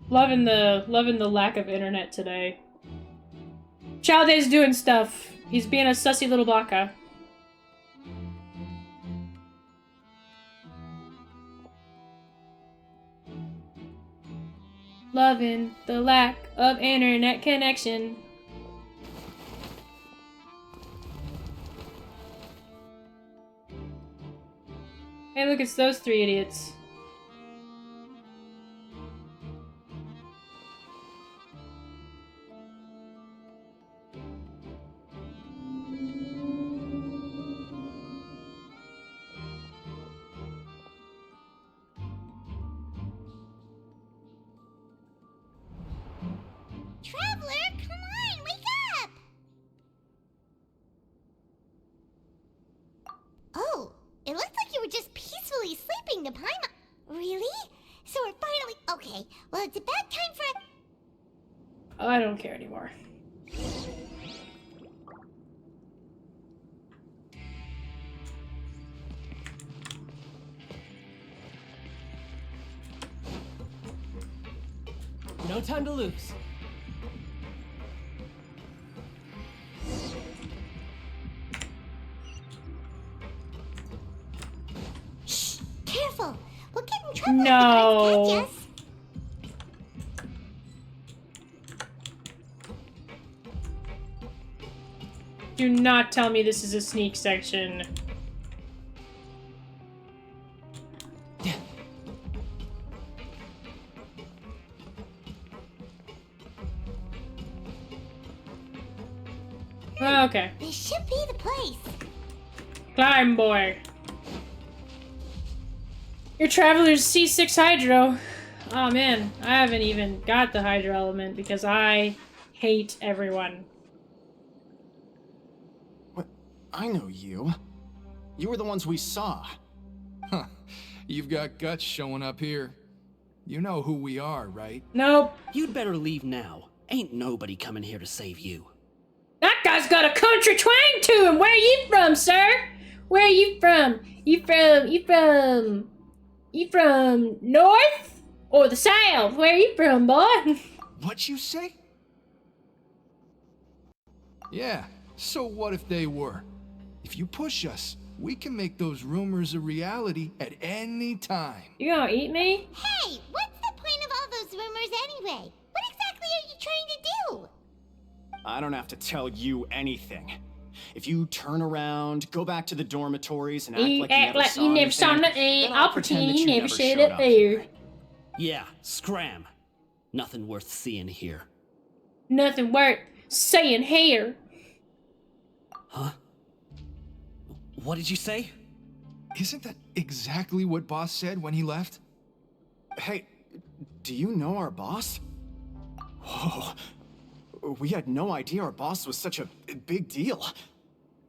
Loving the lack of internet today. Chalday's doing stuff. He's being a sussy little baka. Loving the lack of internet connection. Hey, look, it's those three idiots. Traveler, come on, wake up! Oh, it looked like you were just peacefully sleeping to Paimon. Really? So we're finally... Okay, well, it's about time for a... Oh, I don't care anymore. No time to lose. Shh! Careful! We'll get in trouble No. if the guards catch us. Do not tell me this is a sneak section. Okay. This should be the place. Climb, boy. Your traveler's C6 Hydro. Oh man, I haven't even got the Hydro element because I hate everyone. What? I know you. You were the ones we saw. Huh. You've got guts showing up here. You know who we are, right? Nope. You'd better leave now. Ain't nobody coming here to save you. That guy's got a country twang to him. Where you from, sir? Where you from? You from north or the south? Where you from, boy? What'd you say? Yeah, so what if they were? If you push us, we can make those rumors a reality at any time. You gonna eat me? Hey, what's the point of all those rumors anyway? What exactly are you trying to do? I don't have to tell you anything. If you turn around, go back to the dormitories and act You like act you never saw anything, nothing. then I'll pretend that you never showed showed up there. Yeah, scram. Nothing worth seeing here. Nothing worth saying here. Huh? What did you say? Isn't that exactly what Boss said when he left? Hey, do you know our boss? Whoa. We had no idea our boss was such a big deal.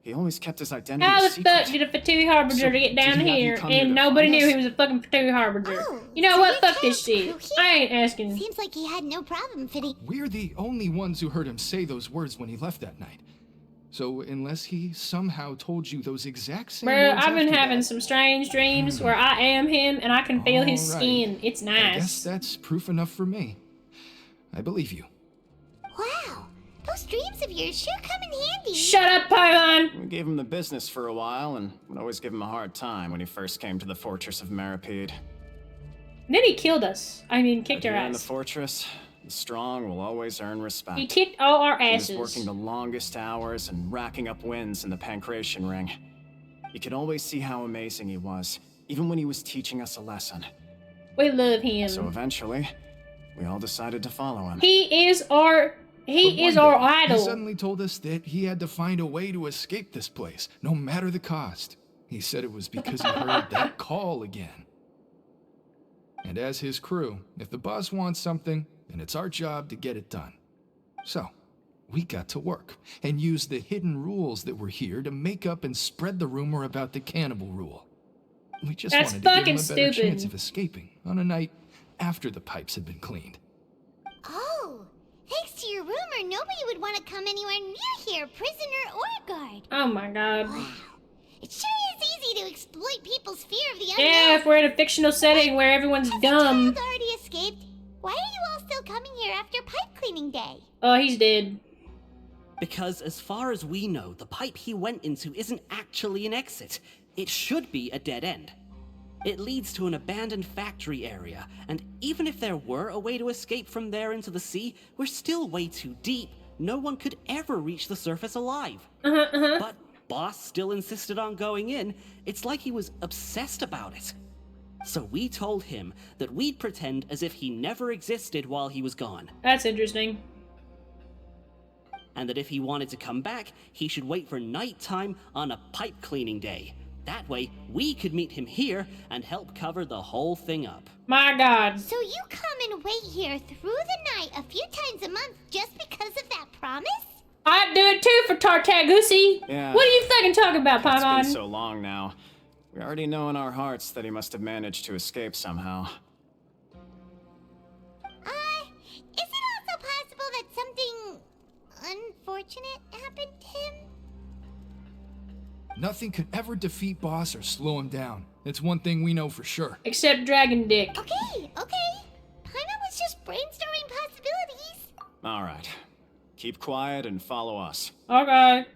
He always kept his identity How the secret. fuck did a Fatui Harbinger So, get down did he have you here come here and to nobody find knew us? he was a fucking Fatui Harbinger? Oh, You know so what? you're Fuck this Camp shit. Crew I here? ain't asking. Seems like he had no problem fitting. We're the only ones who heard him say those words when he left that night. So unless he somehow told you those exact same Bro, words I've been after having that, some strange dreams where I am him and I can feel his all right. skin. It's I guess nice. that's proof enough for me. I believe you. Wow, those dreams of yours sure come in handy. Shut up, Pylon! We gave him the business for a while and would always give him a hard time when he first came to the fortress of Maripede. Then he killed us. I mean, kicked But our here in the ass. fortress, the strong will always earn respect. He kicked all our He was asses. working the longest hours and racking up wins in the Pancration Ring. You could always see how amazing he was, even when he was teaching us a lesson. We love him. So eventually, we all decided to follow him. He is our But He is one our day, idol. He suddenly told us that he had to find a way to escape this place, no matter the cost. He said it was because he heard that call again. And as his crew, if the boss wants something, then it's our job to get it done. So, we got to work and used the hidden rules that were here to make up and spread the rumor about the cannibal rule. We just That's wanted to give fucking him a better stupid. chance of escaping on a night after the pipes had been cleaned. Oh, thanks to your rumor, nobody would want to come anywhere near here, prisoner or guard. Oh my god. Wow. It sure is easy to exploit people's fear of the unknown. Yeah, if we're in a fictional setting where everyone's Has dumb. the child already escaped? Why are you all still coming here after pipe cleaning day? Oh, he's dead. Because as far as we know, the pipe he went into isn't actually an exit. It should be a dead end. It leads to an abandoned factory area, and even if there were a way to escape from there into the sea, we're still way too deep. No one could ever reach the surface alive. But Boss still insisted on going in. It's like he was obsessed about it. So we told him that we'd pretend as if he never existed while he was gone. That's interesting. And that if he wanted to come back, he should wait for nighttime on a pipe cleaning day. That way, we could meet him here and help cover the whole thing up. My God. So you come and wait here through the night a few times a month just because of that promise? I'd do it too for Tartaglia. Yeah. What are you fucking talking about, It's been Paimon? so long now. We already know in our hearts that he must have managed to escape somehow. Is it also possible that something unfortunate happened to him? Nothing could ever defeat Boss or slow him down. That's one thing we know for sure. Except Dragon Dick. Okay. Paimon was just brainstorming possibilities. All right. Keep quiet and follow us. Okay.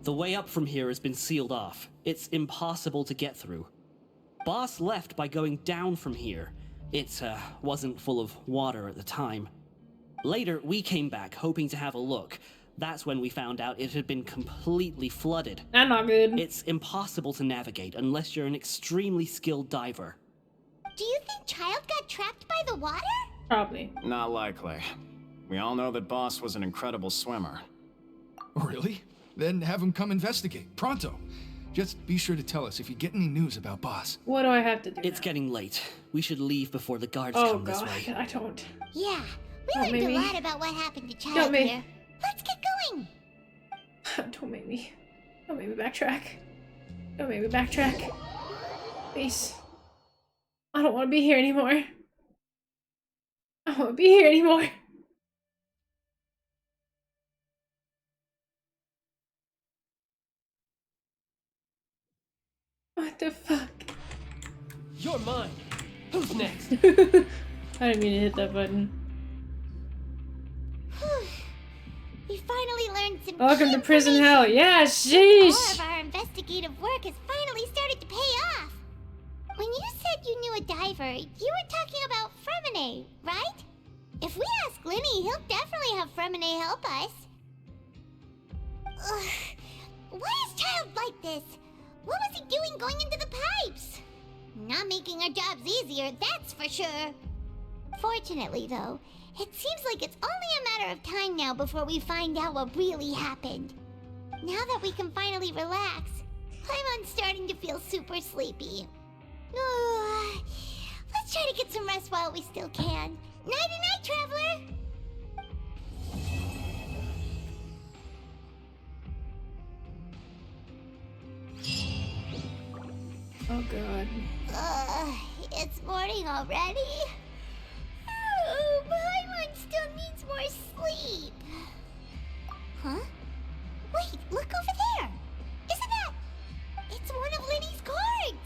The way up from here has been sealed off. It's impossible to get through. Boss left by going down from here. It wasn't full of water at the time. Later, we came back hoping to have a look. That's when we found out it had been completely flooded. That's not good. It's impossible to navigate unless you're an extremely skilled diver. Do you think Child got trapped by the water? Probably. Not likely. We all know that Boss was an incredible swimmer. Really? Then have him come investigate. Pronto. Just be sure to tell us if you get any news about Boss. What do I have to do It's now? getting late. We should leave before the guards Oh come this God, way. I don't. Yeah, we Don't learned make a me. lot about what happened to Child Don't make- here. Let's get going. Don't make me. Don't make me backtrack. Don't make me backtrack. Please. I don't want to be here anymore. I don't want to be here anymore. What the fuck? You're mine. Who's next? I didn't mean to hit that button. We finally learned some Welcome key to prison information. hell. Yeah, All sheesh. of our investigative work has finally started to pay off. When you said you knew a diver, you were talking about Fremine, right? If we ask Linny, he'll definitely have Fremine help us. Ugh. Why is Child like this? What was he doing going into the pipes? Not making our jobs easier, that's for sure. Fortunately, though, it seems like it's only a matter of time now before we find out what really happened. Now that we can finally relax, I'm starting to feel super sleepy. Let's try to get some rest while we still can. Nighty-night, traveler! Oh God. It's morning already? Oh, Paimon still needs more sleep. Huh? Wait, look over there! Isn't that... It's one of Linny's cards!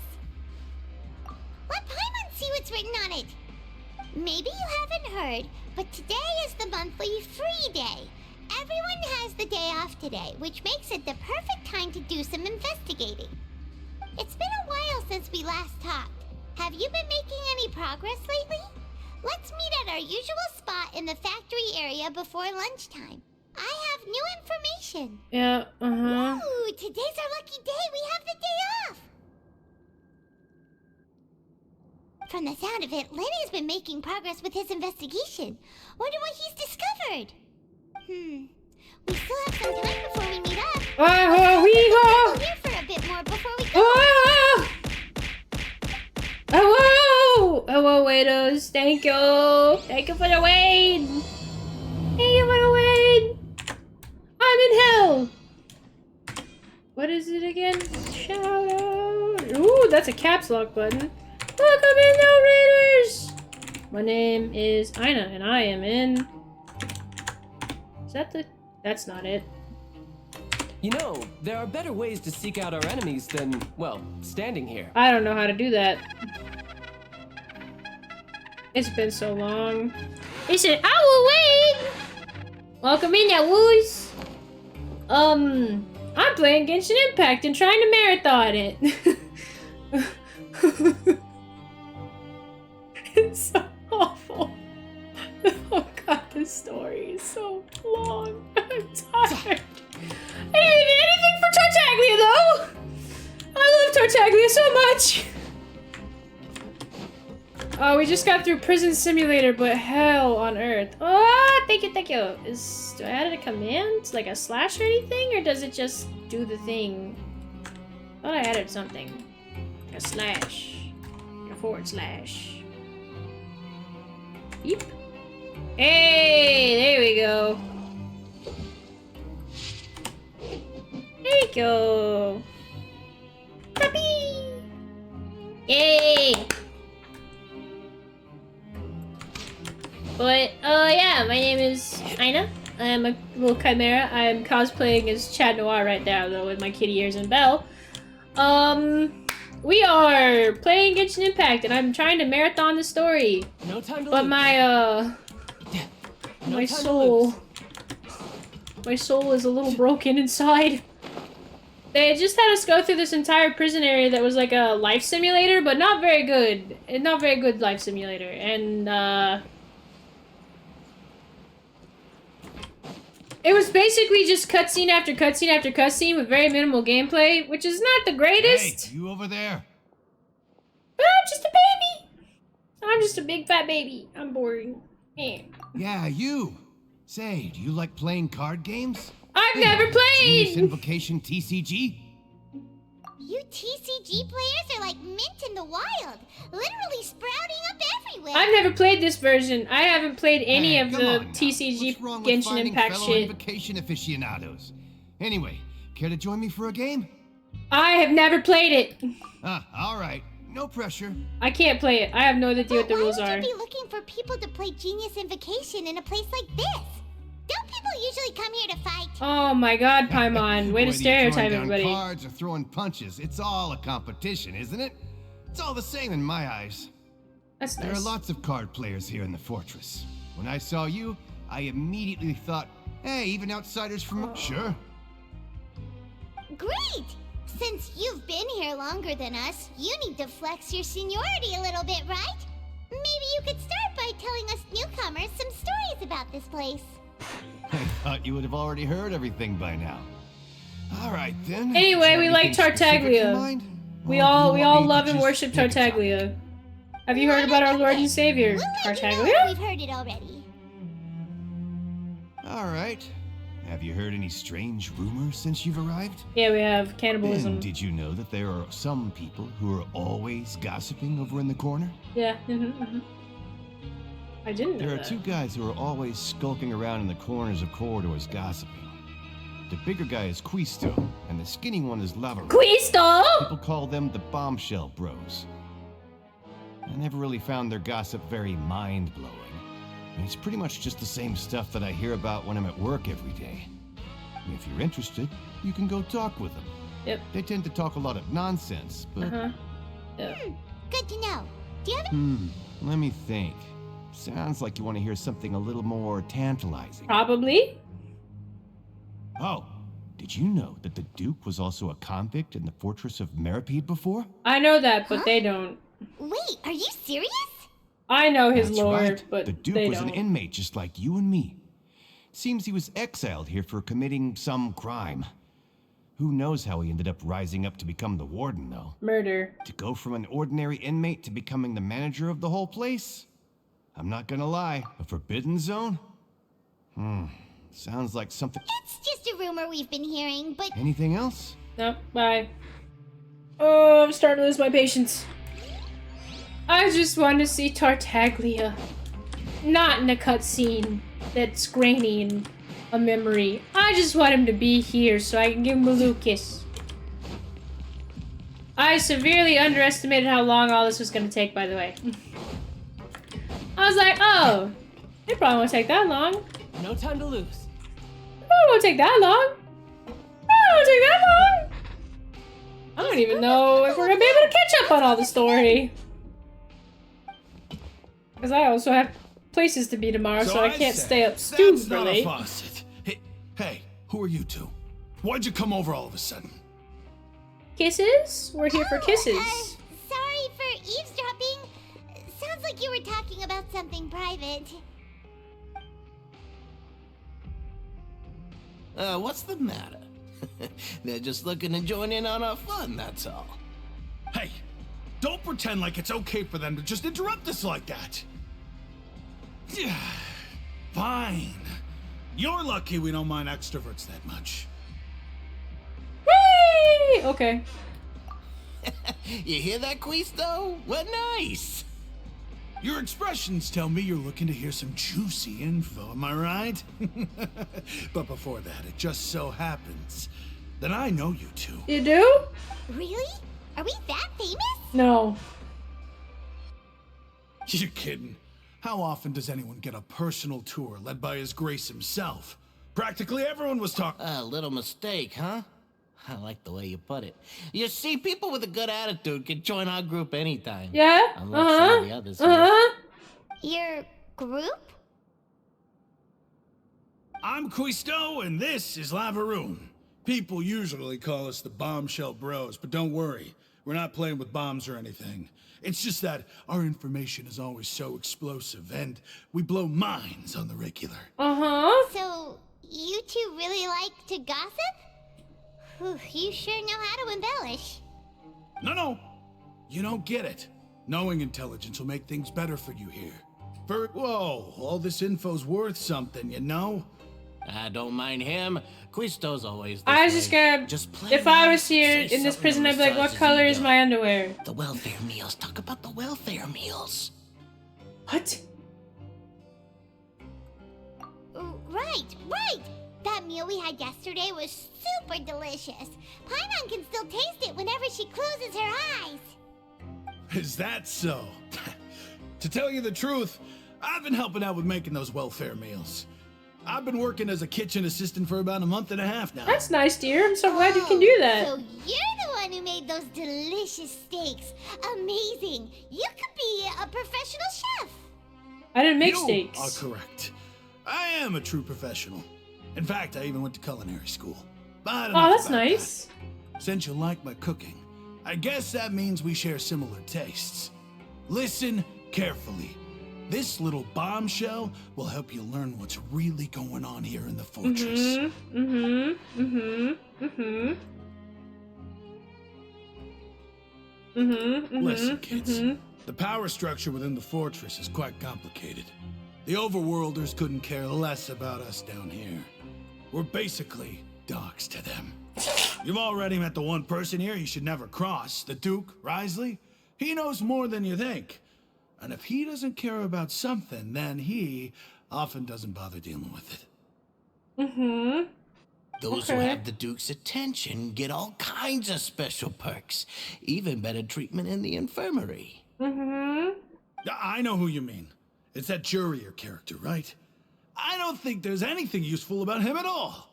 Let Paimon see what's written on it! Maybe you haven't heard, but today is the monthly free day. Everyone has the day off today, which makes it the perfect time to do some investigating. It's been a while since we last talked. Have you been making any progress lately? Let's meet at our usual spot in the factory area before lunchtime. I have new information. Yeah. Ooh, today's our lucky day. We have the day off. From the sound of it, Lenny's been making progress with his investigation. Wonder what he's discovered. We still have some time before we meet up. Oh, We'll wee-haw! here for a bit more before we go. Oh, oh, oh, waiters. Thank you. Thank you for the wait. Thank you for the wait. I'm in hell. What is it again? Shout out. Ooh, that's a caps lock button. Welcome in, narrators! My name is Aina, and I am in... Is that the... That's not it. You know, there are better ways to seek out our enemies than, well, standing here. I don't know how to do that. It's been so long. He said, I will wait! Welcome in, ya woos! I'm playing Genshin Impact and trying to marathon it. It's so awful. Oh god, this story is so long. I'm tired. I didn't get anything for Tartaglia though! I love Tartaglia so much! Oh, we just got through Prison Simulator, but hell on earth. Oh, thank you, thank you. Do I add a command? Like a slash or anything? Or does it just do the thing? I thought I added something. A slash. A forward slash. Beep. Hey, there we go. There you go. Puppy! Yay! But, yeah, my name is Aina. I'm a little chimera. I'm cosplaying as Chad Noir right now, though, with my kitty ears and bell. We are playing Genshin Impact, and I'm trying to marathon the story. No time to But lose. my No time to soul... lose. My soul is a little broken inside. They just had us go through this entire prison area that was like a life simulator, but not very good. Not very good life simulator. And, it was basically just cutscene after cutscene after cutscene with very minimal gameplay, which is not the greatest. Hey, you over there? But I'm just a baby. I'm just a big fat baby. I'm boring. Eh. Yeah, you. Say, do you like playing card games? I've never Genius played. Invocation TCG? You TCG players are like mint in the wild, literally sprouting up everywhere. I've never played this version. I haven't played any Hey, of come the on now. TCG What's wrong with Genshin finding Impact fellow shit. Invocation aficionados? Anyway, care to join me for a game? I have never played it. All right. No pressure. I can't play it. I have no idea what the rules Why are. would you be looking for people to play Genius Invocation in a place like this? Don't people usually come here to fight? Oh my god, Paimon. Way to Whether you're stereotype throwing down everybody. cards or throwing punches, it's all a competition, isn't it? It's all the same in my eyes. That's There are nice. lots of card players here in the fortress. When I saw you, I immediately thought, hey, even outsiders from... Sure. Great! Since you've been here longer than us, you need to flex your seniority a little bit, right? Maybe you could start by telling us newcomers some stories about this place. I thought you would have already heard everything by now. All right, then. Anyway, Is we there like anything specific in Tartaglia. mind? We Or do you all want me to love and just worship pick a topic? Tartaglia. Have you heard about our Lord and Savior, We'll let you know Tartaglia? if we've heard it already. All right. Have you heard any strange rumors since you've arrived? Yeah, we have cannibalism. And did you know that there are some people who are always gossiping over in the corner? Yeah. I didn't know There are that. two guys who are always skulking around in the corners of corridors gossiping. The bigger guy is Quisto, and the skinny one is Lava. Quisto! People call them the Bombshell Bros. I never really found their gossip very mind-blowing. It's pretty much just the same stuff that I hear about when I'm at work every day. If you're interested, you can go talk with them. Yep. They tend to talk a lot of nonsense, but... Yep. Good to know. Do you have let me think. Sounds like you want to hear something a little more tantalizing. Probably. Oh, did you know that the Duke was also a convict in the fortress of Meripede before? I know that, but they don't. Wait, are you serious? I know his That's lord, right. but the Duke they was don't. an inmate just like you and me. Seems he was exiled here for committing some crime. Who knows how he ended up rising up to become the warden, though? Murder. To go from an ordinary inmate to becoming the manager of the whole place? I'm not gonna lie, a forbidden zone? Sounds like something... It's just a rumor we've been hearing, but Anything else? Nope, bye. Oh, I'm starting to lose my patience. I just want to see Tartaglia. Not in a cutscene that's grainy and a memory. I just want him to be here so I can give him a little kiss. I severely underestimated how long all this was gonna take, by the way. I was like, oh, it probably won't take that long. No time to lose. It probably won't take that long. It probably won't take that long. I don't even know if we're gonna be able to catch up on all the story. Because I also have places to be tomorrow, so I can't stay up That's not a stupidly. faucet. Hey, who are you two? Why'd you come over all of a sudden? Kisses? We're here for kisses. Sorry for eavesdropping. Sounds like you were talking about something private. What's the matter? They're just looking to join in on our fun, that's all. Hey, don't pretend like it's okay for them to just interrupt us like that. Fine. You're lucky we don't mind extroverts that much. Whee! Okay. You hear that, Quisto? What nice! Your expressions tell me you're looking to hear some juicy info, am I right? But before that, it just so happens that I know you two. You do? Really? Are we that famous? No. You're kidding. How often does anyone get a personal tour led by His Grace himself? Practically everyone was talking. A little mistake, huh? I like the way you put it. You see, people with a good attitude can join our group anytime. Yeah? Unlike some of the others here. Your group? I'm Quisto, and this is Lavaroon. People usually call us the Bombshell Bros, but don't worry. We're not playing with bombs or anything. It's just that our information is always so explosive, and we blow minds on the regular. So, you two really like to gossip? Whew, you sure know how to embellish. No. You don't get it. Knowing intelligence will make things better for you here. Whoa, all this info's worth something, you know? I don't mind him. Quisto's always this I was just way. gonna. Just play If I nice, was here say in this something prison, to I'd be like, massage what his color is ego. my underwear? The welfare meals. Talk about the welfare meals. What? Right. That meal we had yesterday was super delicious. Paimon can still taste it whenever she closes her eyes. Is that so? To tell you the truth, I've been helping out with making those welfare meals. I've been working as a kitchen assistant for about a month and a half now. That's nice, dear. I'm so glad you can do that. So you're the one who made those delicious steaks. Amazing. You could be a professional chef. I didn't make You steaks. are correct. I am a true professional. In fact, I even went to culinary school. But Oh, enough that's about nice. that. Since you like my cooking, I guess that means we share similar tastes. Listen carefully. This little bombshell will help you learn what's really going on here in the fortress. Listen, kids. The power structure within the fortress is quite complicated. The overworlders couldn't care less about us down here. We're basically dogs to them. You've already met the one person here you should never cross, the Duke, Risley. He knows more than you think. And if he doesn't care about something, then he often doesn't bother dealing with it. Those who have the Duke's attention get all kinds of special perks. Even better treatment in the infirmary. I know who you mean. It's that Jurier character, right? I don't think there's anything useful about him at all.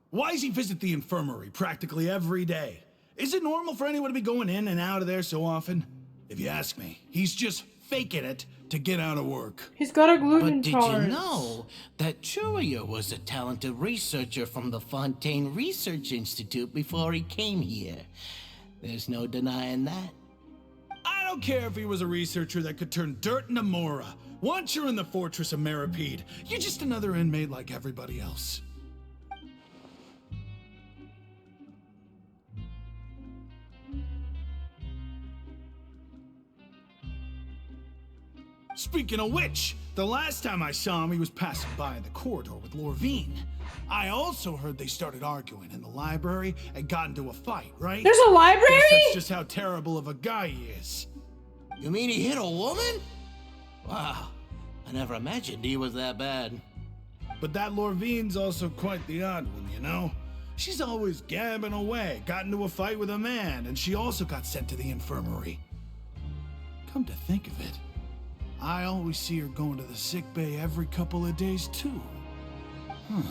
Why does he visit the infirmary practically every day? Is it normal for anyone to be going in and out of there so often? If you ask me, he's just faking it to get out of work. He's got a gluten But did intolerance. you know that Churia was a talented researcher from the Fontaine Research Institute before he came here? There's no denying that. I don't care if he was a researcher that could turn dirt into Mora. Once you're in the fortress of Meripede, you're just another inmate like everybody else. Speaking of which, the last time I saw him, he was passing by in the corridor with Lorvine. I also heard they started arguing in the library and got into a fight, right? There's a library? Guess that's just how terrible of a guy he is. You mean he hit a woman? Wow, I never imagined he was that bad. But that Lorvine's also quite the odd one, you know? She's always gabbing away, got into a fight with a man, and she also got sent to the infirmary. Come to think of it, I always see her going to the sick bay every couple of days, too. Huh.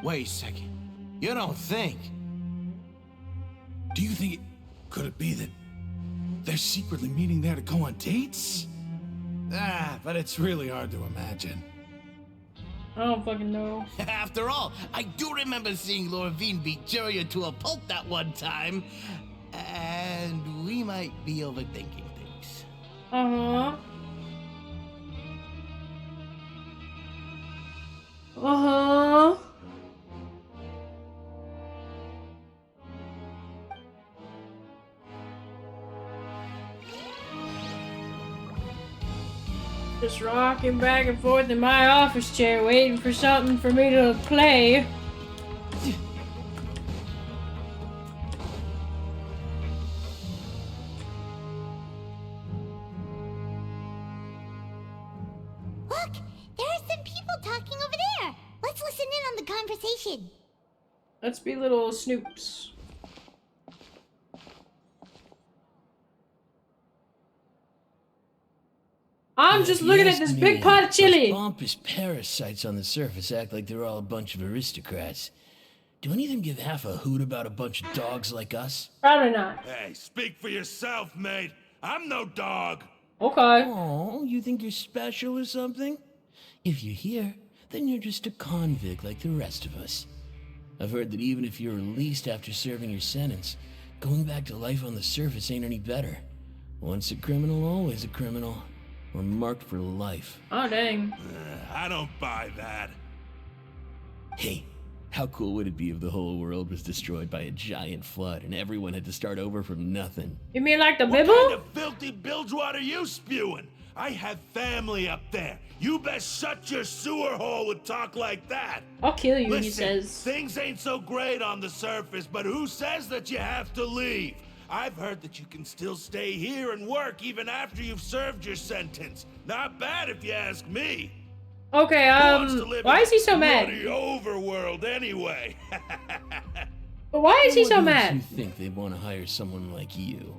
Wait a second. You don't think? Do you think could it be that they're secretly meeting there to go on dates? But it's really hard to imagine. I don't fucking know. After all, I do remember seeing Lorvine beat Juria to a pulp that one time. And we might be overthinking things. Uh-huh. Uh-huh. Just rocking back and forth in my office chair, waiting for something for me to play. Look, there are some people talking over there. Let's listen in on the conversation. Let's be little snoops. I'm just looking at this big pot of chili. Those pompous parasites on the surface act like they're all a bunch of aristocrats. Do any of them give half a hoot about a bunch of dogs like us? Probably not. Hey, speak for yourself, mate. I'm no dog. Okay. Oh, you think you're special or something? If you're here, then you're just a convict like the rest of us. I've heard that even if you're released after serving your sentence, going back to life on the surface ain't any better. Once a criminal, always a criminal. We're marked for life. Oh, dang. I don't buy that. Hey, how cool would it be if the whole world was destroyed by a giant flood and everyone had to start over from nothing? You mean like the What Bibble? kind of filthy bilge water you spewing? I have family up there. You best shut your sewer hole with talk like that. I'll kill you, Listen, he says. things ain't so great on the surface, but who says that you have to leave? I've heard that you can still stay here and work even after you've served your sentence. Not bad if you ask me. Okay, Who wants to live why in is he so the mad? bloody overworld anyway? But why is he so What makes mad? you think they'd want to hire someone like you?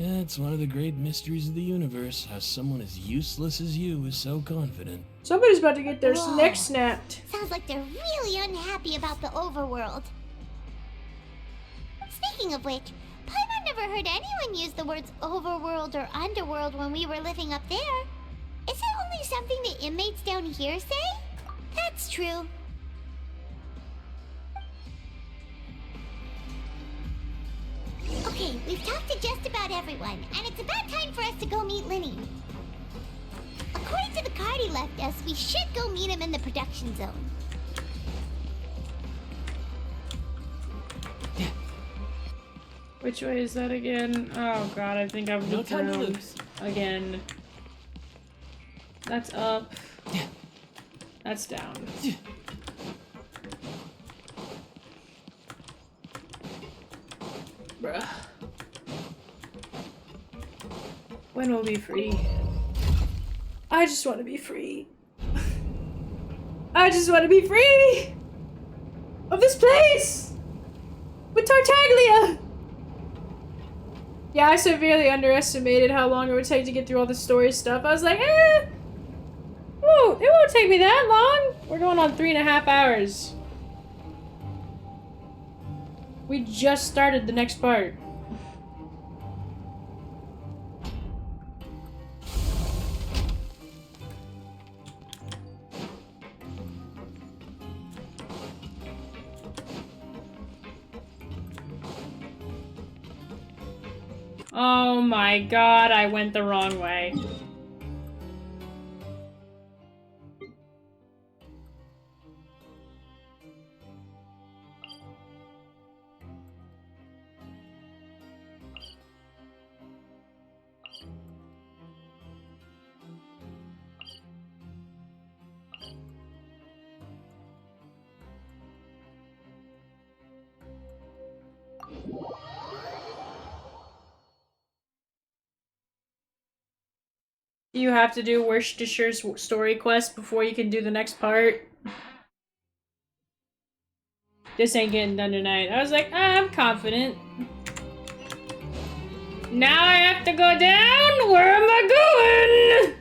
It's one of the great mysteries of the universe, how someone as useless as you is so confident. Somebody's about to get their Whoa. neck snapped. Sounds like they're really unhappy about the overworld. Speaking of which, Paimon never heard anyone use the words overworld or underworld when we were living up there. Is it only something the inmates down here say? That's true. Okay, we've talked to just about everyone, and it's about time for us to go meet Linny. According to the card he left us, we should go meet him in the production zone. Which way is that again? Oh god, I think I've No looked time to around lose. again. That's up. That's down. Bruh. When will we be free? I just want to be free. I just want to be free of this place with Tartaglia. Yeah, I severely underestimated how long it would take to get through all the story stuff. I was like, it won't take me that long. We're going on 3.5 hours. We just started the next part. Oh my god, I went the wrong way. You have to do Worcestershire story quest before you can do the next part. this ain't getting done tonight. I was like, I'm confident. Now I have to go down? Where am I going?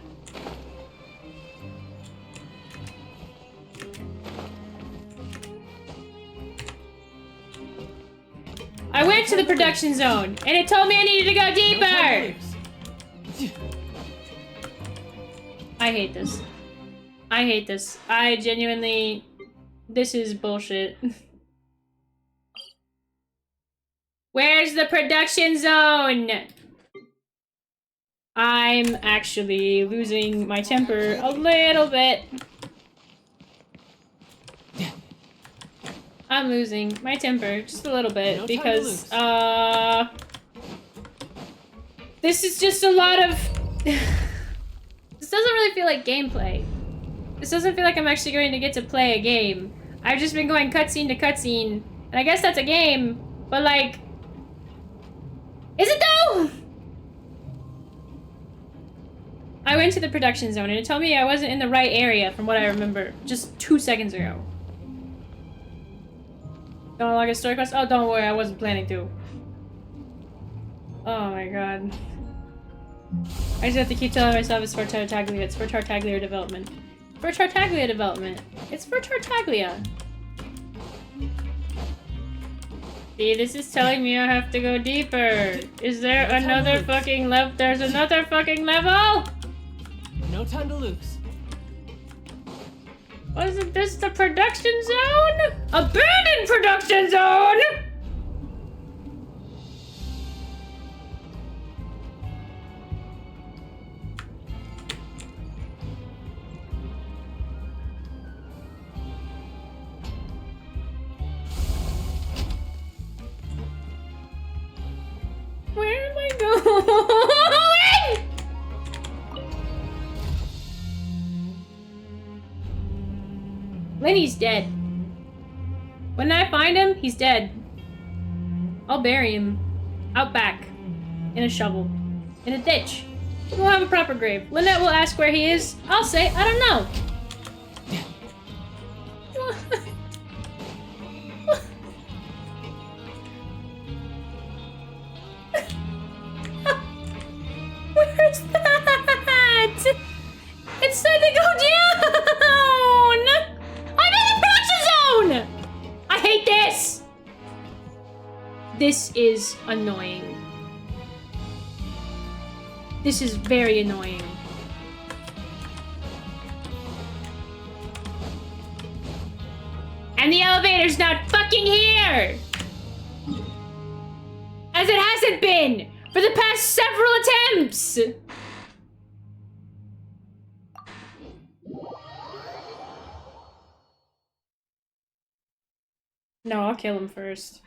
I went to the production zone, and it told me I needed to go deeper! I hate this. I hate this. I genuinely... This is bullshit. Where's the production zone? I'm actually losing my temper a little bit. I'm losing my temper just a little bit because, this is just a lot of... This doesn't really feel like gameplay. This doesn't feel like I'm actually going to get to play a game. I've just been going cutscene to cutscene, and I guess that's a game, but like... Is it though? I went to the production zone, and it told me I wasn't in the right area from what I remember just 2 seconds ago. Don't log a story quest? Oh, don't worry, I wasn't planning to. Oh my god. I just have to keep telling myself it's for Tartaglia. It's for Tartaglia development. For Tartaglia development. It's for Tartaglia. See, this is telling me I have to go deeper. Is there another fucking level? There's another fucking level? No time to lose. Wasn't this the production zone? Abandoned production zone! Where am I going? Lenny's dead. When I find him, he's dead. I'll bury him. Out back. In a shovel. In a ditch. We'll have a proper grave. Lynette will ask where he is. I'll say, I don't know. Where's that? It's time to go down! I'm in the production zone! I hate this! This is annoying. This is very annoying. And the elevator's not fucking here! As it hasn't been for the past several attempts! No, I'll kill him first.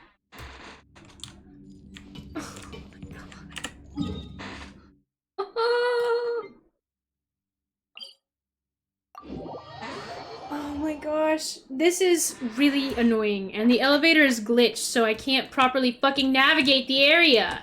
Oh my gosh. This is really annoying. And the elevator is glitched, so I can't properly fucking navigate the area.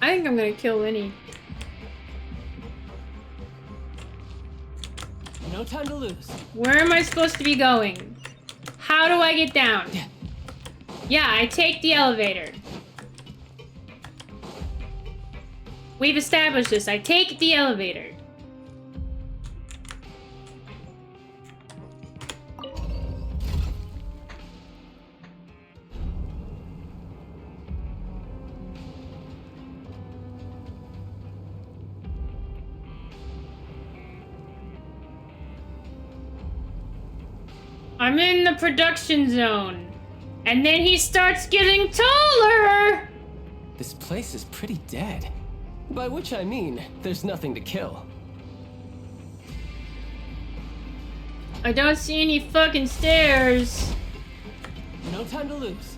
I think I'm gonna kill Lenny. No time to lose. Where am I supposed to be going? How do I get down? Yeah, I take the elevator. We've established this. I take the elevator. I'm in the production zone. And then he starts getting taller! This place is pretty dead. By which I mean, there's nothing to kill. I don't see any fucking stairs. No time to lose.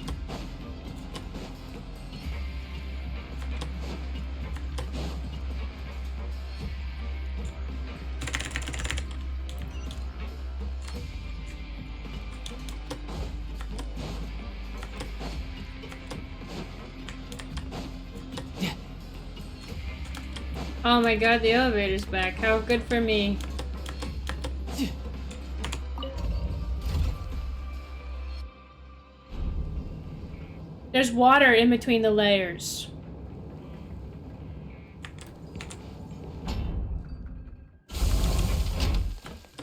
Oh my god, the elevator's back. How good for me. There's water in between the layers.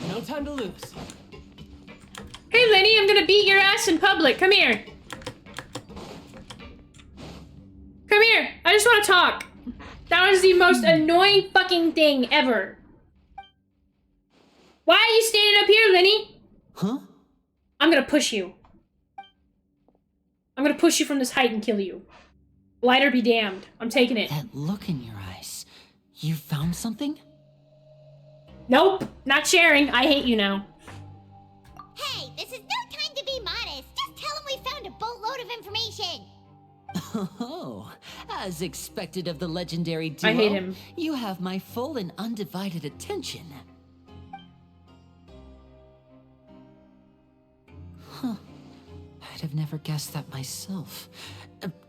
No time to lose. Hey Lenny, I'm gonna beat your ass in public. Come here. Come here. I just want to talk. That was the most annoying fucking thing ever. Why are you standing up here, Lenny? Huh? I'm gonna push you. I'm gonna push you from this height and kill you. Lighter be damned. I'm taking it. That look in your eyes. You found something? Nope. Not sharing. I hate you now. Hey, this is no time to be modest. Just tell him we found a boatload of information. Oh, as expected of the legendary duo, I hate him. You have my full and undivided attention. Huh. I'd have never guessed that myself.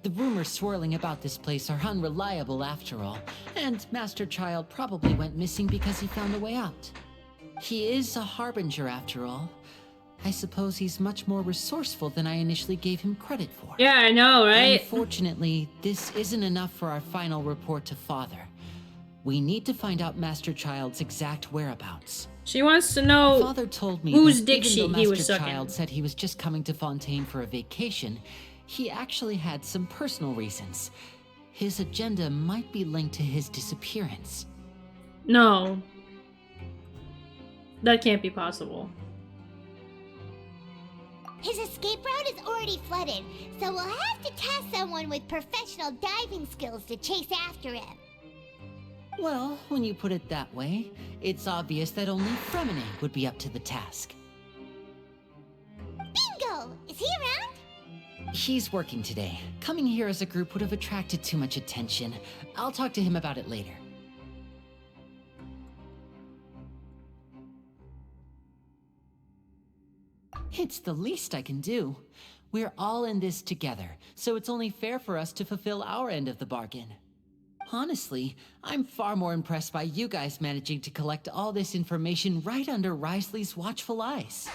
The rumors swirling about this place are unreliable after all, and Master Child probably went missing because he found a way out. He is a harbinger after all. I suppose he's much more resourceful than I initially gave him credit for. Yeah, I know, right? Unfortunately, this isn't enough for our final report to Father. We need to find out Master Child's exact whereabouts. She wants to know Father told me whose that dick even though he was Master sucking. Child said he was just coming to Fontaine for a vacation, he actually had some personal reasons. His agenda might be linked to his disappearance. No. That can't be possible. His escape route is already flooded, so we'll have to task someone with professional diving skills to chase after him. Well, when you put it that way, it's obvious that only Fremine would be up to the task. Bingo! Is he around? He's working today. Coming here as a group would have attracted too much attention. I'll talk to him about it later. It's the least I can do. We're all in this together, so it's only fair for us to fulfill our end of the bargain. Honestly, I'm far more impressed by you guys managing to collect all this information right under Risley's watchful eyes.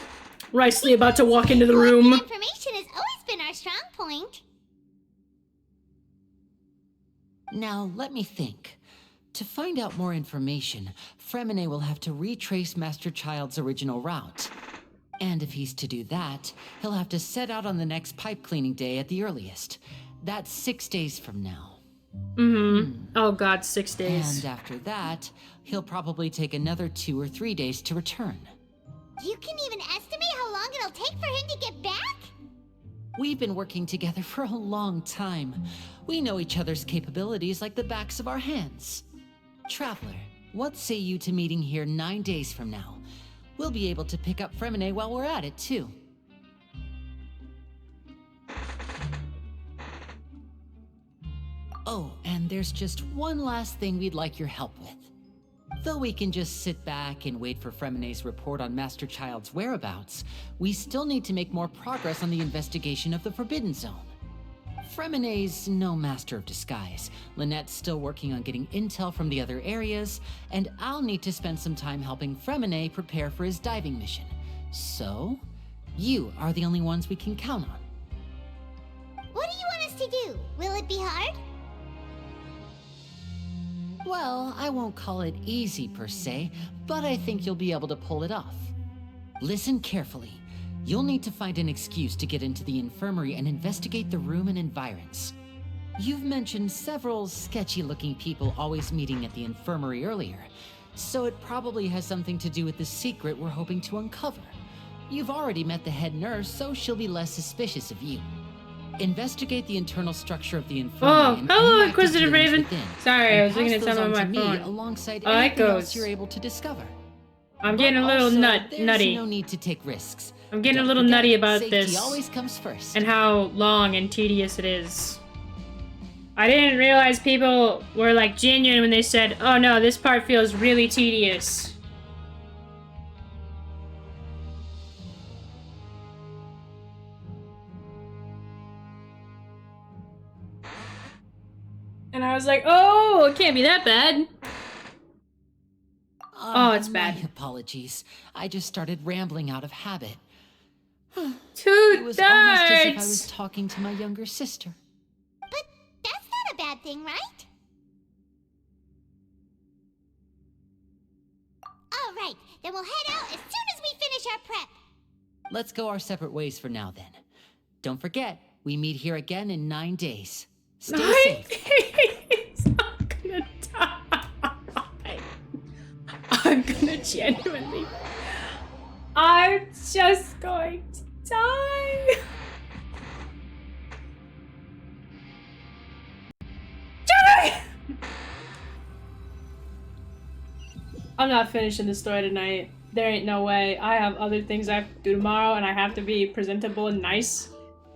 Risley about to walk into the room. Information has always been our strong point. Now, let me think. To find out more information, Fremine will have to retrace Master Child's original route. And if he's to do that, he'll have to set out on the next pipe cleaning day at the earliest. That's 6 days from now. Oh god, 6 days. And after that, he'll probably take another 2 or 3 days to return. You can even estimate how long it'll take for him to get back? We've been working together for a long time. We know each other's capabilities like the backs of our hands. Traveler, what say you to meeting here 9 days from now? We'll be able to pick up Fremine while we're at it, too. Oh, and there's just one last thing we'd like your help with. Though we can just sit back and wait for Fremine's report on Master Child's whereabouts, we still need to make more progress on the investigation of the Forbidden Zone. Fremine's no master of disguise, Lynette's still working on getting intel from the other areas, and I'll need to spend some time helping Fremine prepare for his diving mission. So, you are the only ones we can count on. What do you want us to do? Will it be hard? Well, I won't call it easy per se, but I think you'll be able to pull it off. Listen carefully. You'll need to find an excuse to get into the infirmary and investigate the room and environs. You've mentioned several sketchy-looking people always meeting at the infirmary earlier, so it probably has something to do with the secret we're hoping to uncover. You've already met the head nurse, so she'll be less suspicious of you. Investigate the internal structure of the infirmary. Oh, and hello, any active Inquisitive dealings Raven. within, Sorry, and I was looking pass at those something on on to my me phone. alongside Oh, it anything else goes. you're able to discover. I'm getting a But little also, nutty. there's no need to take risks. I'm getting Don't a little forget, nutty about safety this always comes first. and how long and tedious it is. I didn't realize people were like genuine when they said, "Oh no, this part feels really tedious." And I was like, "Oh, it can't be that bad." Oh, it's bad. My apologies. I just started rambling out of habit. It 2 was almost as if I thirds. was talking to my younger sister. But that's not a bad thing, right? All right, then we'll head out as soon as we finish our prep. Let's go our separate ways for now then. Don't forget, we meet here again in 9 days. Stay 9 safe. days. I'm gonna die. I'm gonna genuinely. I'm just going to die. Die! I'm not finishing the story tonight. There ain't no way. I have other things I have to do tomorrow, and I have to be presentable and nice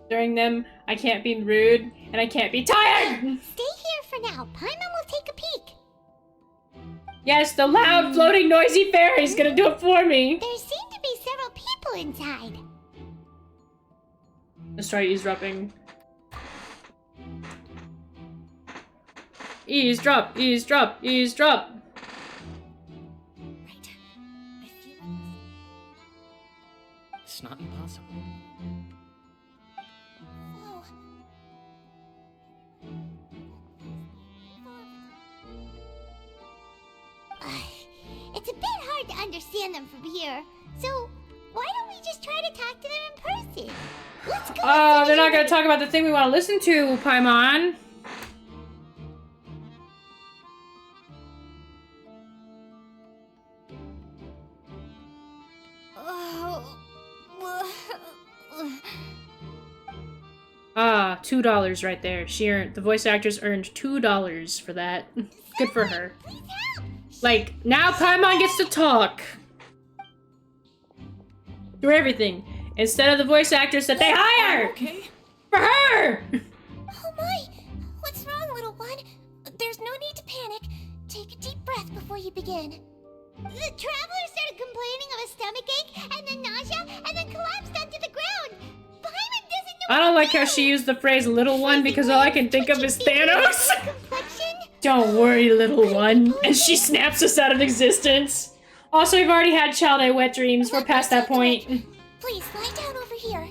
during them. I can't be rude, and I can't be tired! Stay here for now. Paimon will take a peek. Yes, the loud, floating, noisy fairy's gonna do it for me! There seem to be several people inside. Let's try eavesdropping. Eavesdrop, eavesdrop, eavesdrop! Right. I feel It's not impossible. oh. It's a bit hard to understand them from here, so why don't we just try to talk to them in person? Let's go. Oh, they're not gonna talk about the thing we want to listen to, Paimon. Ah, $2 right there. The voice actress earned $2 for that. Good for her. Please help. Like, now Paimon gets to talk. Do everything. Instead of the voice actress that they hire! Okay. For her! Oh my! What's wrong, little one? There's no need to panic. Take a deep breath before you begin. The traveler started complaining of a stomachache, and then nausea, and then collapsed onto the ground. Paimon doesn't know. I don't like how she used the phrase little one because all I can think of is Thanos. Complexion? Don't worry, little one. And she snaps us out of existence. Also, we've already had child eye wet dreams. We're past that point. Please lie down over here.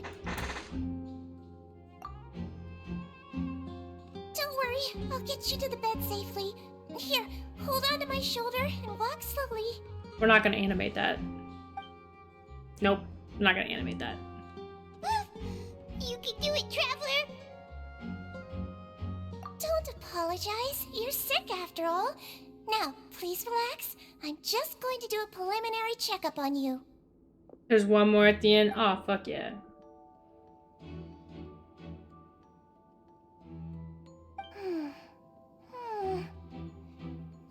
Don't worry, I'll get you to the bed safely. Here, hold on to my shoulder and walk slowly. We're not gonna animate that. Nope, I'm not gonna animate that. You can do it, traveler. Don't apologize. You're sick after all. Now, please relax. I'm just going to do a preliminary checkup on you. There's one more at the end. Oh, fuck yeah.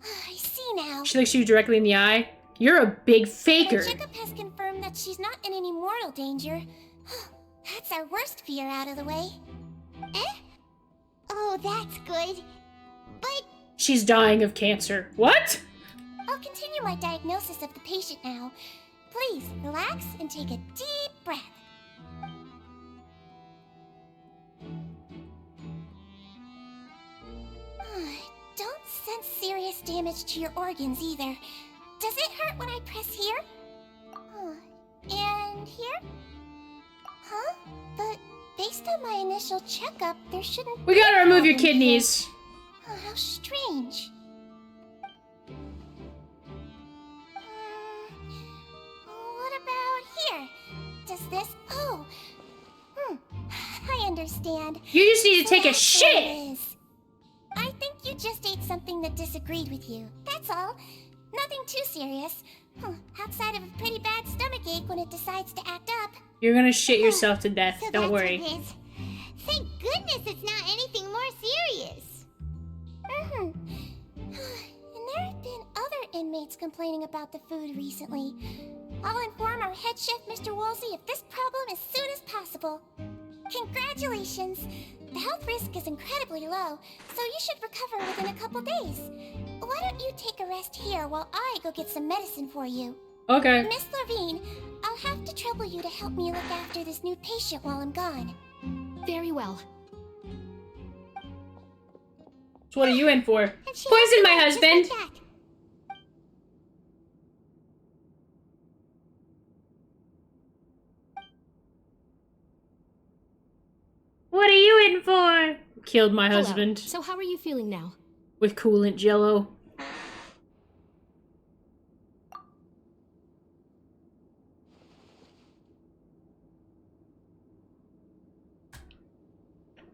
I see now. She looks you directly in the eye. You're a big faker. The checkup has confirmed that she's not in any mortal danger. That's our worst fear out of the way. Eh? Oh, that's good. But She's dying of cancer. What? I'll continue my diagnosis of the patient now. Please relax and take a deep breath. Don't sense serious damage to your organs either. Does it hurt when I press here? And here? Huh? But based on my initial checkup, there shouldn't We be gotta remove your problem here. kidneys. Oh, how strange. What about here? Does this... Oh. I understand. You just need to So take a that's what it shit. is. I think you just ate something that disagreed with you. That's all. Nothing too serious. Outside of a pretty bad stomachache when it decides to act up. You're gonna shit yourself to death. So Don't that's worry. what it is. Thank goodness it's not anything more serious. And there have been other inmates complaining about the food recently. I'll inform our head chef, Mr. Woolsey, of this problem as soon as possible. Congratulations! The health risk is incredibly low, so you should recover within a couple days. Why don't you take a rest here while I go get some medicine for you? Okay. Miss Levine, I'll have to trouble you to help me look after this new patient while I'm gone. Very well. So what are you in for? And she Poison my has to go just husband. like that. killed my Hello. husband So how are you feeling now? with coolant jello.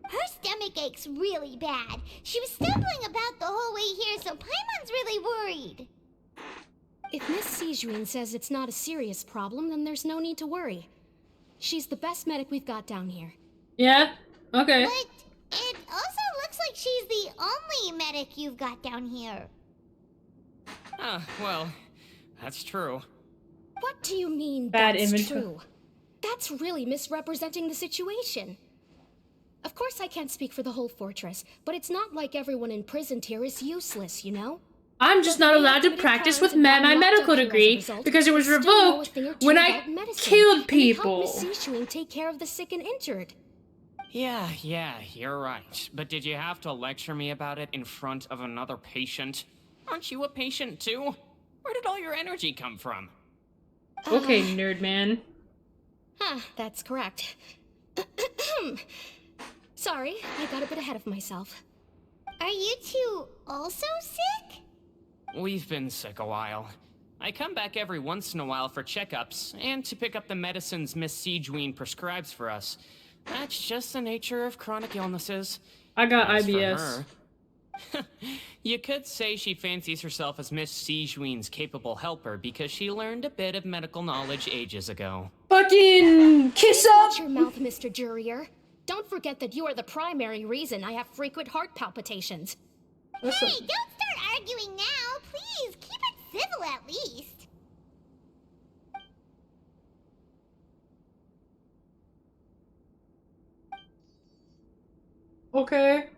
Her stomach aches really bad. She was stumbling about the whole way here, so Paimon's really worried. If Miss Sijuin says it's not a serious problem, then there's no need to worry. She's the best medic we've got down here. Yeah? Okay. But it also looks like she's the only medic you've got down here. Well, that's true. What do you mean Bad that's inventory. true? That's really misrepresenting the situation. Of course I can't speak for the whole fortress, but it's not like everyone imprisoned here is useless, you know? I'm just not allowed to practice with my medical degree because it was revoked when I killed people. Miss Sijuin take care of the sick and injured. Yeah, you're right. But did you have to lecture me about it in front of another patient? Aren't you a patient too? Where did all your energy come from? Okay, nerd man. That's correct. Sorry, I got a bit ahead of myself. Are you two also sick? We've been sick a while. I come back every once in a while for checkups, and to pick up the medicines Miss Sijuin prescribes for us. That's just the nature of chronic illnesses. I got As for IBS. her, you could say she fancies herself as Miss Sijuin's capable helper because she learned a bit of medical knowledge ages ago. Fucking kiss up! Watch your mouth, Mr. Jurier. Don't forget that you are the primary reason I have frequent heart palpitations. Hey, don't start arguing now. Please, keep it civil at least. Okay.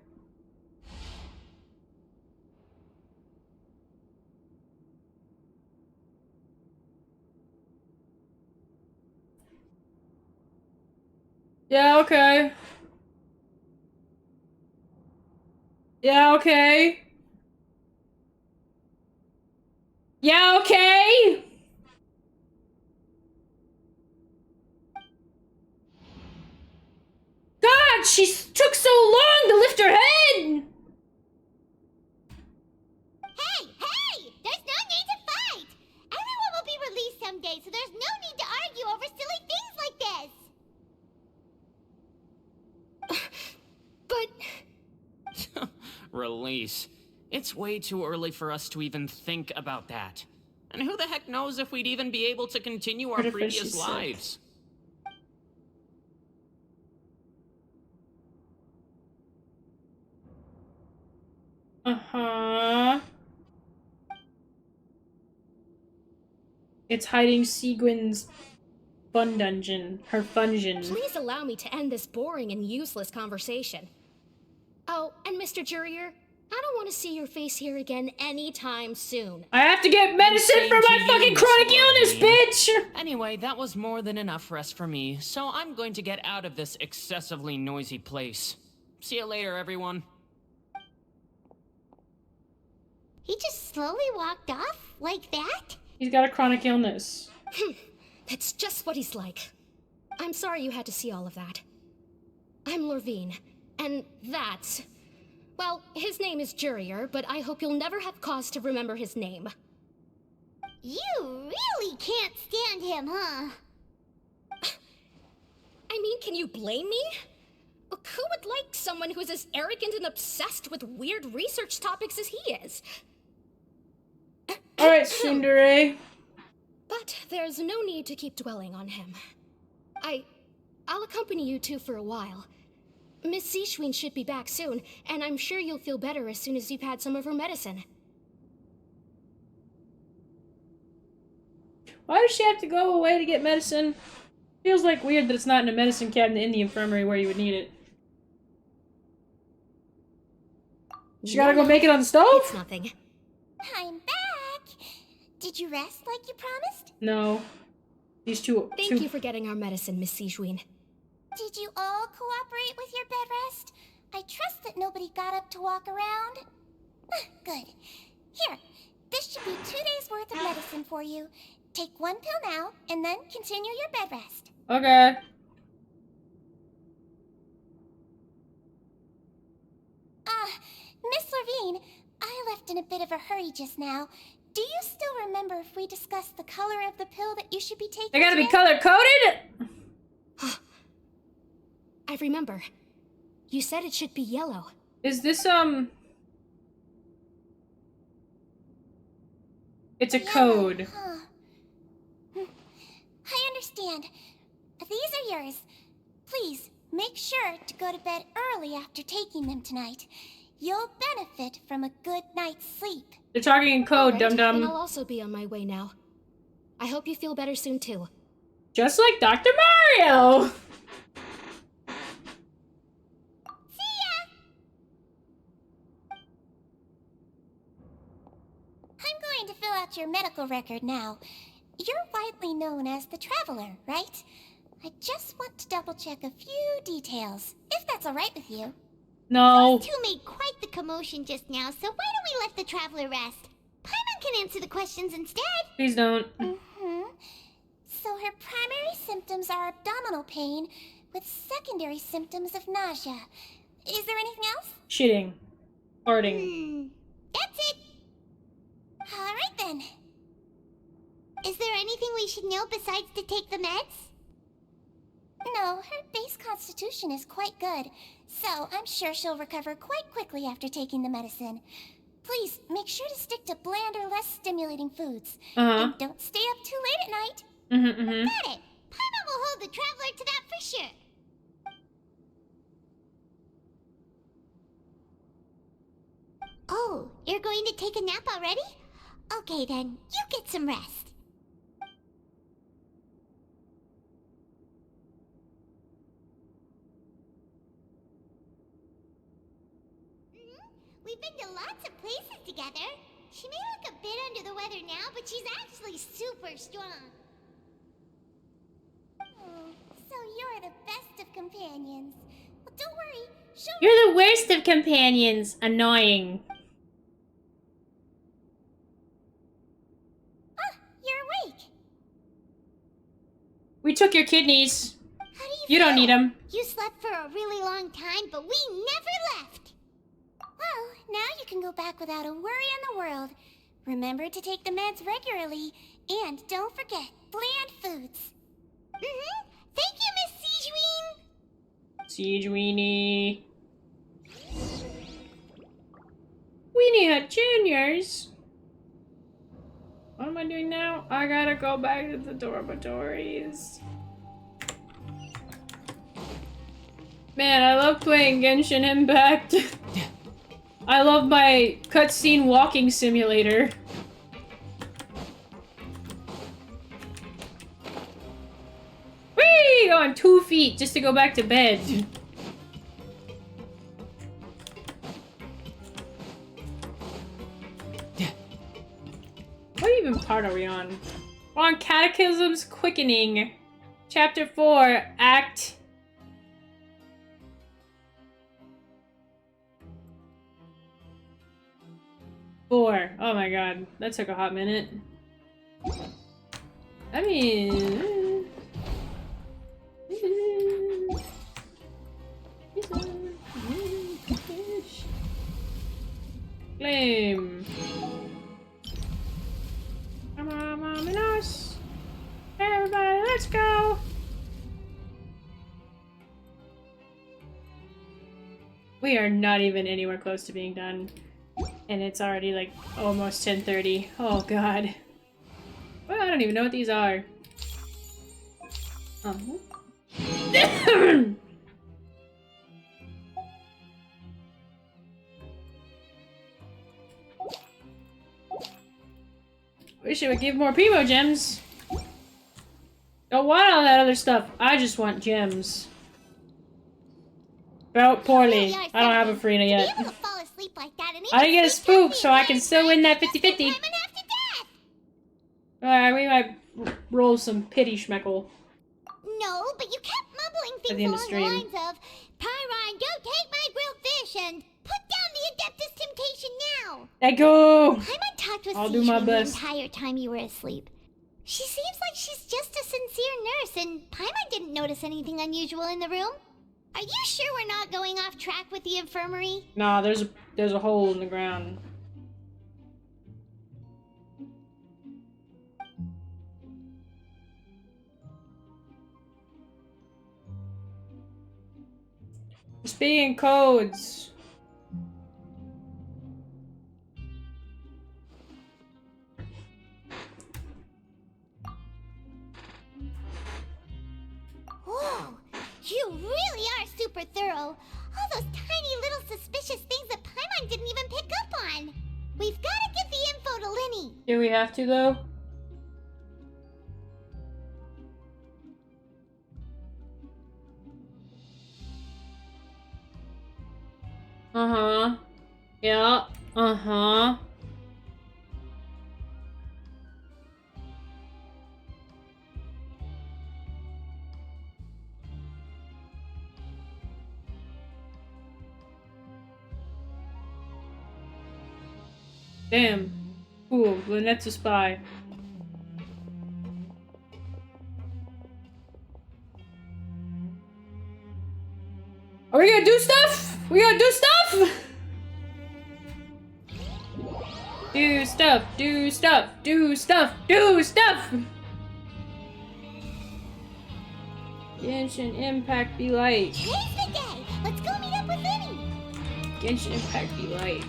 Yeah, okay. Yeah, okay. Yeah, okay. God, she took so long to lift her head. Hey! There's no need to fight! Everyone will be released someday, so there's no need to argue over silly things like this! But... Release. It's way too early for us to even think about that. And who the heck knows if we'd even be able to continue our What if previous she's sick? lives? Uh-huh. It's hiding Seguin's fun dungeon. Her fungeon. Please allow me to end this boring and useless conversation. Oh, and Mr. Jurier, I don't want to see your face here again anytime soon. I have to get medicine for my fucking chronic illness, bitch! Anyway, that was more than enough rest for me, so I'm going to get out of this excessively noisy place. See you later, everyone. He just slowly walked off like that? He's got a chronic illness. That's just what he's like. I'm sorry you had to see all of that. I'm Lorvine, and that's... Well, his name is Jurier, but I hope you'll never have cause to remember his name. You really can't stand him, huh? I mean, can you blame me? Who would like someone who's as arrogant and obsessed with weird research topics as he is? Alright, Tsundere. But there's no need to keep dwelling on him. I'll accompany you two for a while. Miss Sijuin should be back soon, and I'm sure you'll feel better as soon as you've had some of her medicine. Why does she have to go away to get medicine? Feels like weird that it's not in a medicine cabinet in the infirmary where you would need it. She gotta go make it on the stove? It's nothing. I'm back! Did you rest like you promised? No. These two... Thank you for getting our medicine, Miss Sijuin. Did you all cooperate with your bed rest? I trust that nobody got up to walk around. Good. Here, this should be 2 days' worth of medicine for you. Take 1 pill now, and then continue your bed rest. Okay. left in a bit of a hurry just now. Do you still remember if we discussed the color of the pill that you should be taking? They gotta be today? color-coded? I remember. You said it should be yellow. Is this, It's a code. Huh. I understand. These are yours. Please, make sure to go to bed early after taking them tonight. You'll benefit from a good night's sleep. They're talking in code, Alright, dum-dum. and I'll also be on my way now. I hope you feel better soon, too. Just like Dr. Mario! See ya! I'm going to fill out your medical record now. You're widely known as the Traveler, right? I just want to double-check a few details, if that's alright with you. No. Those two made quite the commotion just now, so why don't we let the Traveler rest? Paimon can answer the questions instead. Please don't. So her primary symptoms are abdominal pain, with secondary symptoms of nausea. Is there anything else? Shitting. Farting. That's it. Alright then. Is there anything we should know besides to take the meds? No, her base constitution is quite good, so I'm sure she'll recover quite quickly after taking the medicine. Please, make sure to stick to bland or less stimulating foods. And don't stay up too late at night. Got it. Paimon will hold the Traveler to that for sure. Oh, you're going to take a nap already? Okay then, you get some rest. We've been to lots of places together. She may look a bit under the weather now, but she's actually super strong. So you're the best of companions. Well, don't worry. You're the worst of companions. Annoying. You're awake. We took your kidneys. How do You don't need them. You slept for a really long time, but we never left. Well, now you can go back without a worry in the world. Remember to take the meds regularly, and don't forget bland foods. Thank you, Miss Siegeween. Siege Weenie Hut Juniors. What am I doing now? I gotta go back to the dormitories. Man, I love playing Genshin Impact. I love my cutscene walking simulator. Whee! On 2 feet just to go back to bed. What even part are we on? We're on Catechism's Quickening. Chapter 4, Act... Four. Oh my god, that took a hot minute. I mean... Flame. Come on, Mom and us. Everybody, let's go. We are not even anywhere close to being done. And it's already like almost 10:30. Oh god. Well, I don't even know what these are. Wish it would give more Primo gems. Don't want all that other stuff. I just want gems. Felt poorly. I don't have a Farina yet. I didn't get a spook, so I can still win that 50-50. Alright, we might roll some pity schmeckle. No, but you kept mumbling the things end of along stream. the lines of, Pyron, go take my grilled fish and put down the Adeptus Temptation now. Let go! Paimon talked with I'll do my Sijuin best. the entire time you were asleep. She seems like she's just a sincere nurse, and Paimon didn't notice anything unusual in the room. Are you sure we're not going off track with the infirmary? Nah, there's a hole in the ground. Speaking codes. Whoa, you really are super thorough. All those tiny little suspicious things that Paimon didn't even pick up on. We've got to give the info to Linny. Do we have to, though? Uh-huh. Yeah. Uh-huh. Damn. Cool. Lynette's a spy. Are we gonna do stuff? We gonna do stuff? Do stuff, do stuff, do stuff, do stuff! Genshin Impact be like. Today's the day. Let's go meet up with Linny. Genshin Impact be like.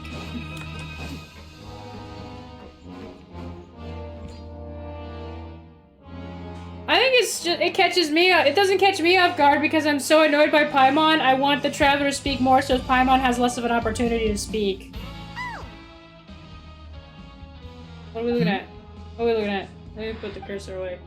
I think it's just, it catches me, it doesn't catch me off guard because I'm so annoyed by Paimon. I want the Traveler to speak more so Paimon has less of an opportunity to speak. What are we looking at? What are we looking at? Let me put the cursor away.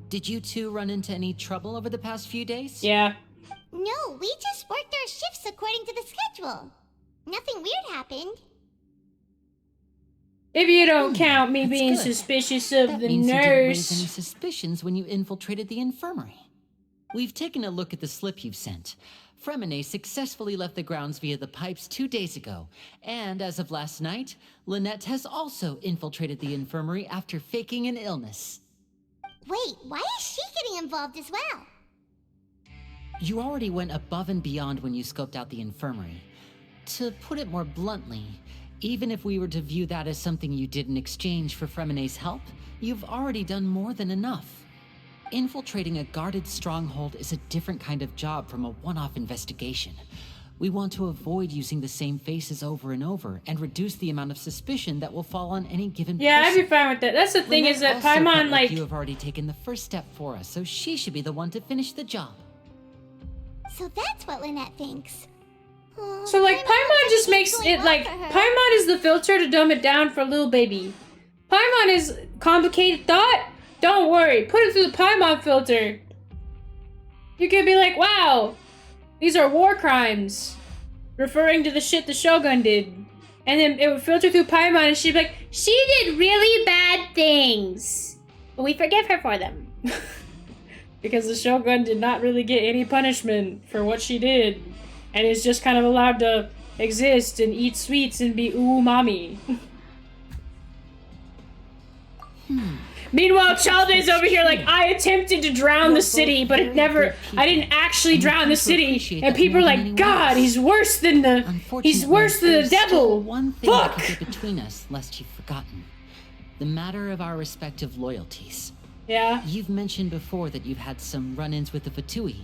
Did you two run into any trouble over the past few days? Yeah. No, we just worked our shifts according to the schedule. Nothing weird happened. If you don't count me being good. suspicious of That the means you didn't raise any nurse. suspicions when you infiltrated the infirmary. We've taken a look at the slip you've sent. Fremine successfully left the grounds via the pipes 2 days ago, and as of last night, Lynette has also infiltrated the infirmary after faking an illness. Wait, why is she getting involved as well? You already went above and beyond when you scoped out the infirmary. To put it more bluntly, even if we were to view that as something you did in exchange for Fremine's help, you've already done more than enough. Infiltrating a guarded stronghold is a different kind of job from a one-off investigation. We want to avoid using the same faces over and over and reduce the amount of suspicion that will fall on any given Yeah, person. I'd be fine with that. That's the thing Lynette is that also felt Paimon, like... you have already taken the first step for us, so she should be the one to finish the job. So that's what Lynette thinks. Oh, So, like, Paimon just makes going it, well like, for her. Paimon is the filter to dumb it down for little baby. Paimon is complicated thought? Don't worry, put it through the Paimon filter. You could be like, wow, these are war crimes. Referring to the shit the Shogun did. And then it would filter through Paimon and she'd be like, she did really bad things. But we forgive her for them. Because the Shogun did not really get any punishment for what she did. And is just kind of allowed to exist and eat sweets and be umami. Meanwhile, Chalde's over here like, I attempted to drown the city, but it never, I didn't actually drown the city. And people are like, God, he's worse than the devil. One thing Fuck! that could get between us, lest you've forgotten. The matter of our respective loyalties. Yeah. You've mentioned before that you've had some run-ins with the Vtui.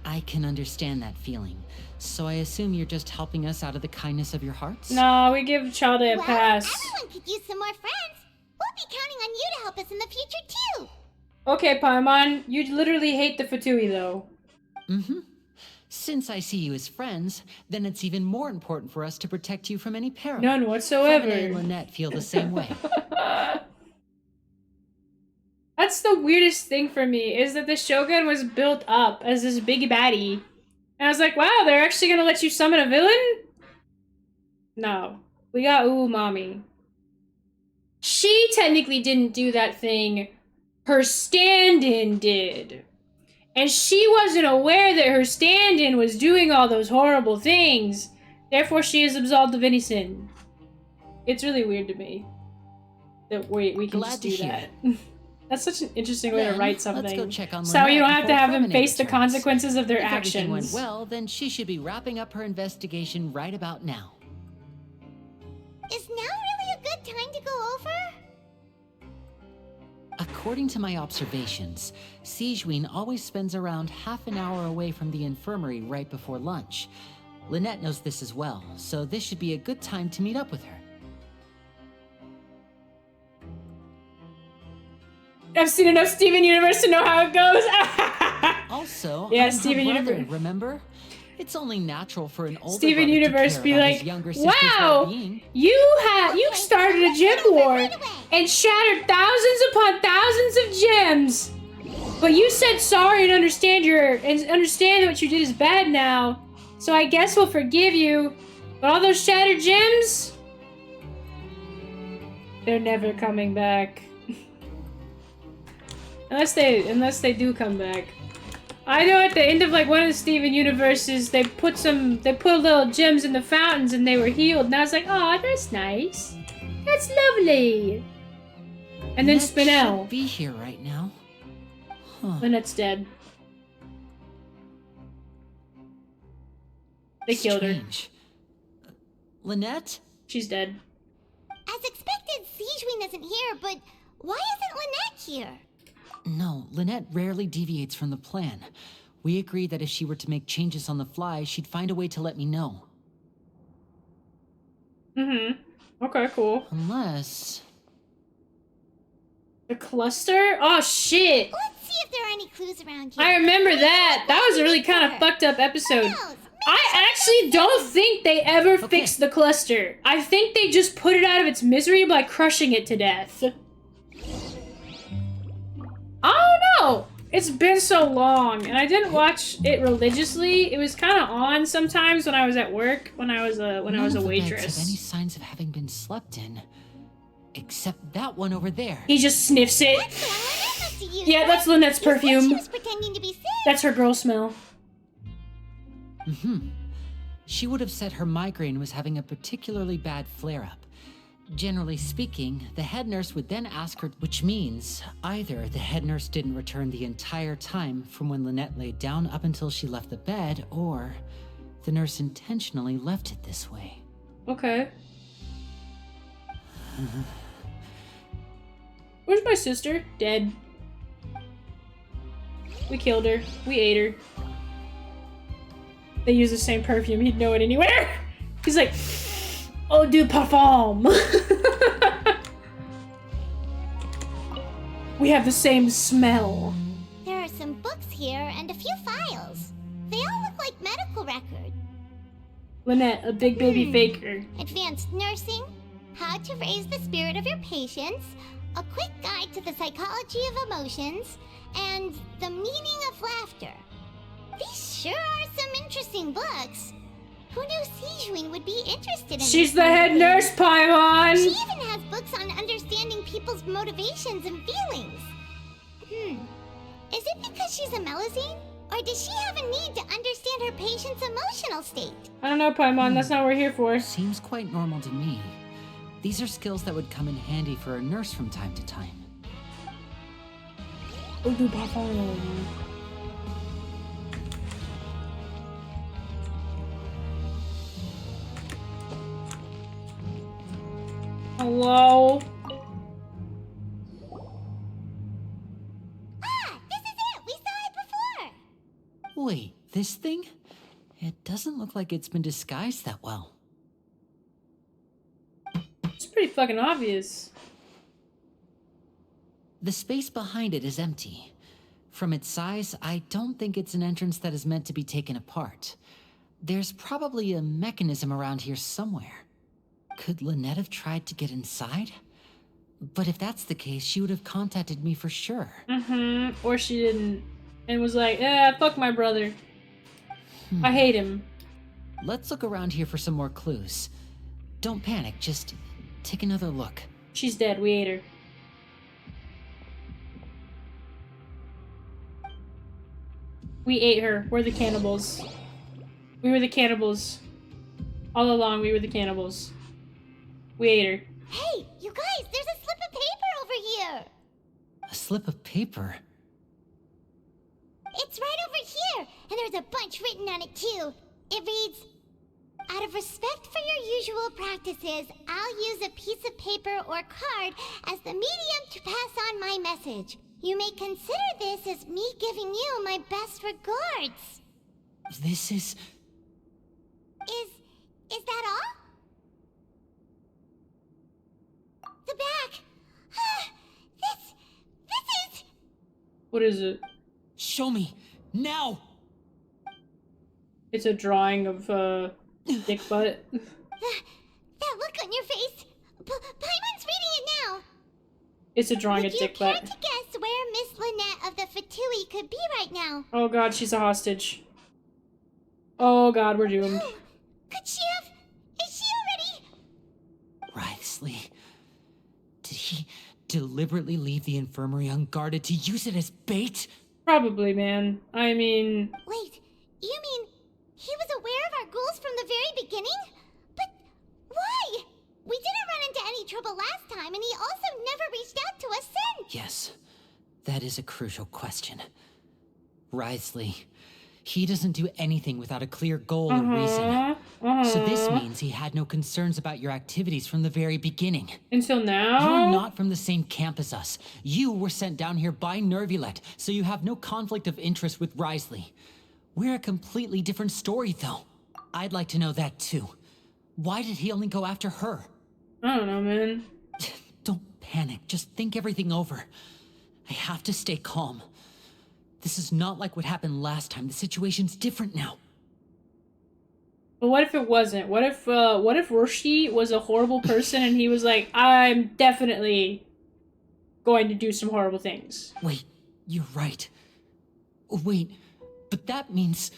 I can understand that feeling. So I assume you're just helping us out of the kindness of your hearts? No, we give Chalde a Well, pass. everyone could use some more friends. We'll be counting on you to help us in the future, too. Okay, Paimon, you literally hate the Fatui, though. Mm-hmm. Since I see you as friends, then it's even more important for us to protect you from any peril. None whatsoever. Femine and Lynette feel the same way. That's the weirdest thing for me, is that the Shogun was built up as this big baddie. And I was like, wow, they're actually gonna let you summon a villain? No. We got Umami. She technically didn't do that thing. Her stand-in did. And she wasn't aware that her stand-in was doing all those horrible things. Therefore, she is absolved of any sin. It's really weird to me that we can Glad just to do hear that. That's such an interesting way to Then, write something. let's go check on so you Lynette don't have to before have them Femine face the returns. consequences of their If actions. everything went well, then she should be wrapping up her investigation right about now. Is now really a good time to go over? according to my observations, Sigewinne always spends around half an hour away from the infirmary right before lunch. Lynette knows this as well, so this should be a good time to meet up with her. I've seen enough Steven Universe to know how it goes. Also, yeah, I'm Steven her brother, Universe. Remember? It's only natural for an older Steven brother Universe to care be about like, his younger sister's wow, well-being. you started a gem war and shattered thousands upon thousands of gems, but you said sorry and understand that what you did is bad now. So I guess we'll forgive you. But all those shattered gems, they're never coming back. unless they do come back. I know at the end of like one of the Steven Universes, they put little gems in the fountains and they were healed, and I was like, oh, that's nice. That's lovely. And then Spinel should be here right now. Huh. Lynette's dead. They killed her. Lynette? She's dead. As expected, Sigewinne isn't here, but why isn't Lynette here? No, Lynette rarely deviates from the plan. We agreed that if she were to make changes on the fly, she'd find a way to let me know. Mm-hmm. Okay, cool. Unless... The cluster? Oh, shit! Let's see if there are any clues around here. I remember that! That was a really kind of fucked up episode. I actually don't think they ever fixed the cluster. I think they just put it out of its misery by crushing it to death. I don't know. It's been so long, and I didn't watch it religiously. It was kind of on sometimes when I was at work, when I was a None of the beds waitress. have any signs of having been slept in, except that one over there. He just sniffs it. That's the one Lynette must have used, Yeah, right? that's Lynette's You said perfume. She was pretending to be sick. That's her girl smell. Mm-hmm. She would have said her migraine was having a particularly bad flare-up. Generally speaking, the head nurse would then ask her, which means either the head nurse didn't return the entire time from when Lynette laid down up until she left the bed, or the nurse intentionally left it this way. Okay. Where's my sister? Dead. We killed her. We ate her. They use the same perfume. He'd know it anywhere. He's like, oh, du parfum. We have the same smell. There are some books here and a few files. They all look like medical records. Lynette, a big baby faker. Advanced nursing, how to raise the spirit of your patients, a quick guide to the psychology of emotions, and the meaning of laughter. These sure are some interesting books. Who knew Sigewinne would be interested in She's this the kind of head thing? nurse, Paimon! She even has books on understanding people's motivations and feelings. Is it because she's a Melusine? Or does she have a need to understand her patient's emotional state? I don't know, Paimon. That's not what we're here for. Seems quite normal to me. These are skills that would come in handy for a nurse from time to time. Oh, du parfum. Hello? Ah, this is it! We saw it before! Wait, this thing? It doesn't look like it's been disguised that well. It's pretty fucking obvious. The space behind it is empty. From its size, I don't think it's an entrance that is meant to be taken apart. There's probably a mechanism around here somewhere. Could Lynette have tried to get inside? But if that's the case, she would have contacted me for sure. Or she didn't. And was like, fuck my brother. I hate him. Let's look around here for some more clues. Don't panic, just take another look. She's dead. We ate her. We ate her. We're the cannibals. We were the cannibals. All along, we were the cannibals. We ate her. Hey, you guys, there's a slip of paper over here! A slip of paper? It's right over here, and there's a bunch written on it too. It reads, Out of respect for your usual practices, I'll use a piece of paper or card as the medium to pass on my message. You may consider this as me giving you my best regards. This is... Is that all? The back. This is... What is it? Show me! Now! It's a drawing of, dick butt. That look on your face. Paimon's reading it now. It's a drawing of Would dick you care butt. to guess where Miss Lynette of the Fatui could be right now? Oh god, she's a hostage. Oh god, we're doomed. Could she have... Is she already... Wriothesley. Did he deliberately leave the infirmary unguarded to use it as bait? Probably, man. I mean... Wait, you mean he was aware of our goals from the very beginning? But why? We didn't run into any trouble last time, and he also never reached out to us since. Yes, that is a crucial question. Wriothesley, he doesn't do anything without a clear goal or reason. So this means he had no concerns about your activities from the very beginning. Until now? You're not from the same camp as us. You were sent down here by Nervulet, so you have no conflict of interest with Wriothesley. We're a completely different story, though. I'd like to know that, too. Why did he only go after her? I don't know, man. Don't panic. Just think everything over. I have to stay calm. This is not like what happened last time. The situation's different now. But what if it wasn't? What if Roshi was a horrible person and he was like, I'm definitely going to do some horrible things? Wait, you're right. Wait, but that means...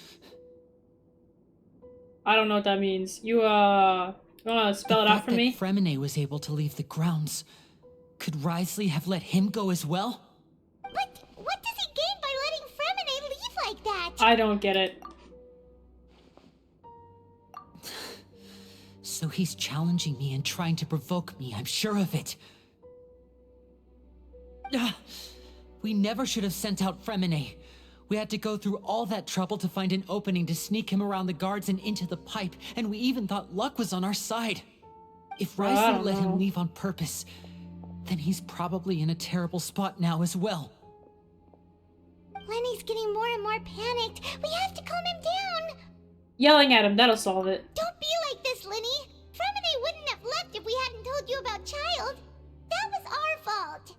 I don't know what that means. You wanna spell it out for me? The fact that Fremine was able to leave the grounds. Could Wriothesley have let him go as well? But what does he gain by letting Fremine leave like that? I don't get it. So he's challenging me and trying to provoke me, I'm sure of it. We never should have sent out Fremine. We had to go through all that trouble to find an opening to sneak him around the guards and into the pipe, and we even thought luck was on our side. If Wriothesley let him leave on purpose, then he's probably in a terrible spot now as well. Lenny's getting more and more panicked. We have to calm him down. Yelling at him, that'll solve it. Don't be like this, Lenny. Fremine wouldn't have left if we hadn't told you about Child. That was our fault.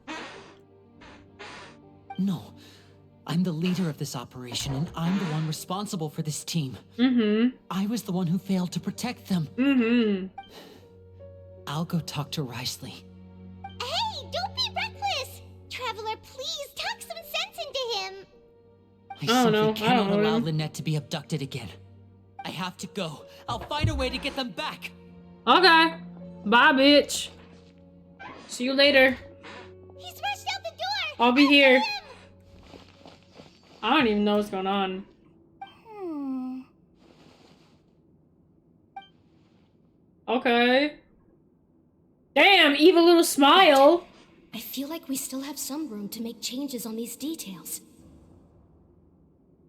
No. I'm the leader of this operation, and I'm the one responsible for this team. I was the one who failed to protect them. I'll go talk to Wriothesley. Hey, don't be reckless! Traveler, please talk some sense into him. I simply cannot allow Lynette to be abducted again. I have to go. I'll find a way to get them back. Okay. Bye, bitch. See you later. He's rushed out the door. I'll be here. I don't even know what's going on. Okay. Damn, evil little smile. I feel like we still have some room to make changes on these details.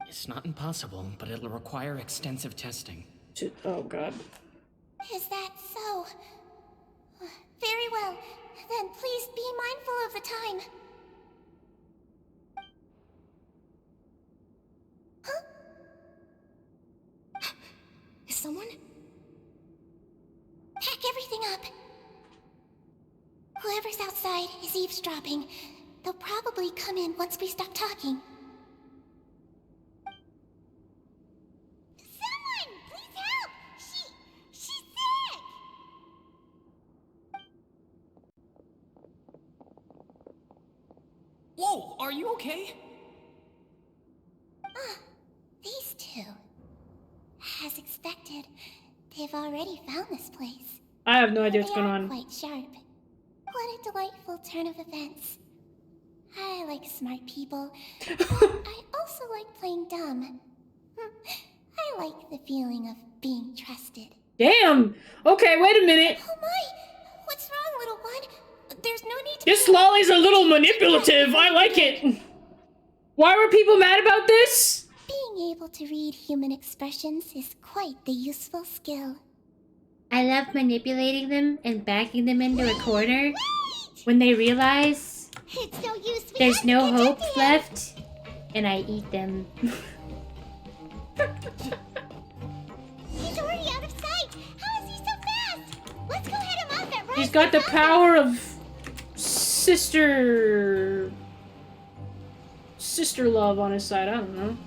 It's not impossible, but it'll require extensive testing. Oh god. Is that so? Very well. Then please be mindful of the time. Huh? Is someone? Pack everything up. Whoever's outside is eavesdropping. They'll probably come in once we stop talking. Someone! Please help! She's sick! Whoa, are you okay? These two. As expected, they've already found this place. I have no idea what's They going are on. quite sharp. What a delightful turn of events. I like smart people, but I also like playing dumb. I like the feeling of being trusted. Damn! Okay, wait a minute. Oh my! What's wrong, little one? There's no need to... This lolly's a little manipulative. I like it. Why were people mad about this? Being able to read human expressions is quite the useful skill. I love manipulating them and backing them into a corner when they realize It's no use. there's no hope left, and I eat them. He's already out of sight. How is he so fast? Let's go head him off at right. He's got the power of sister love on his side. I don't know.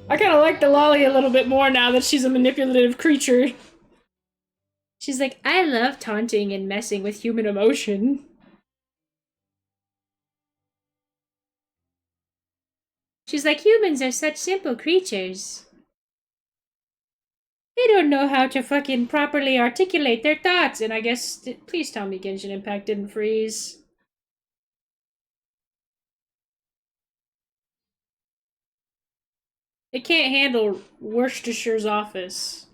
I kind of like the Lolly a little bit more now that she's a manipulative creature. She's like, I love taunting and messing with human emotion. She's like, humans are such simple creatures. They don't know how to fucking properly articulate their thoughts. And I guess, please tell me Genshin Impact didn't freeze. It can't handle Worcestershire's office.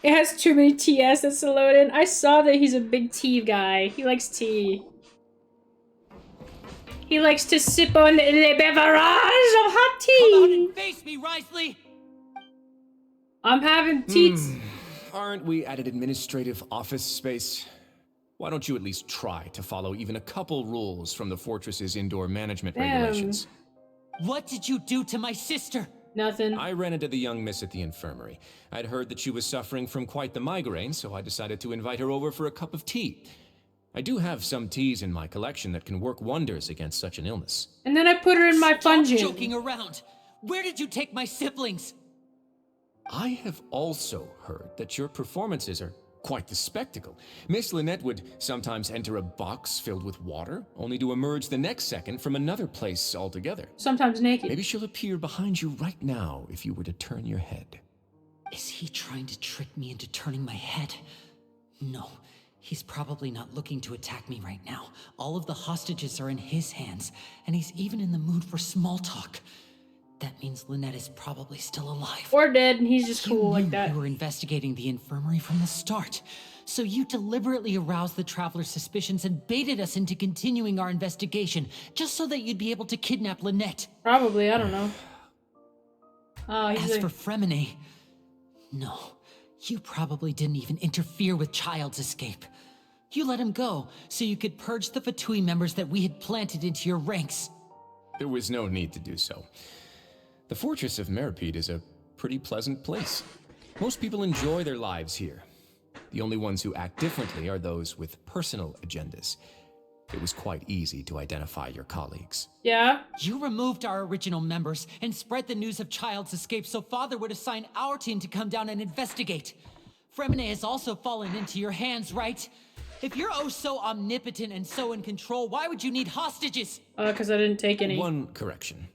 It has too many TS that's to load in. I saw that he's a big tea guy. He likes tea. He likes to sip on the beverage of hot tea. Come out and face me, Risley! I'm having tea. Aren't we at an administrative office space? Why don't you at least try to follow even a couple rules from the fortress's indoor management regulations? What did you do to my sister? Nothing. I ran into the young miss at the infirmary. I'd heard that she was suffering from quite the migraine, so I decided to invite her over for a cup of tea. I do have some teas in my collection that can work wonders against such an illness. And then I put her in my fun gym. Stop joking around. Where did you take my siblings? I have also heard that your performances are quite the spectacle. Miss Lynette would sometimes enter a box filled with water, only to emerge the next second from another place altogether. Sometimes naked. Maybe she'll appear behind you right now if you were to turn your head. Is he trying to trick me into turning my head? No, he's probably not looking to attack me right now. All of the hostages are in his hands, and he's even in the mood for small talk. That means Lynette is probably still alive. Or dead, and he's just cool like that. You were investigating the infirmary from the start. So you deliberately aroused the Traveler's suspicions and baited us into continuing our investigation, just so that you'd be able to kidnap Lynette. Probably, I don't know. As for Fremine, no. You probably didn't even interfere with Child's escape. You let him go, so you could purge the Fatui members that we had planted into your ranks. There was no need to do so. The Fortress of Meripede is a pretty pleasant place. Most people enjoy their lives here. The only ones who act differently are those with personal agendas. It was quite easy to identify your colleagues. Yeah? You removed our original members and spread the news of Child's escape so Father would assign our team to come down and investigate. Fremine has also fallen into your hands, right? If you're oh so omnipotent and so in control, why would you need hostages? Because I didn't take any. One correction.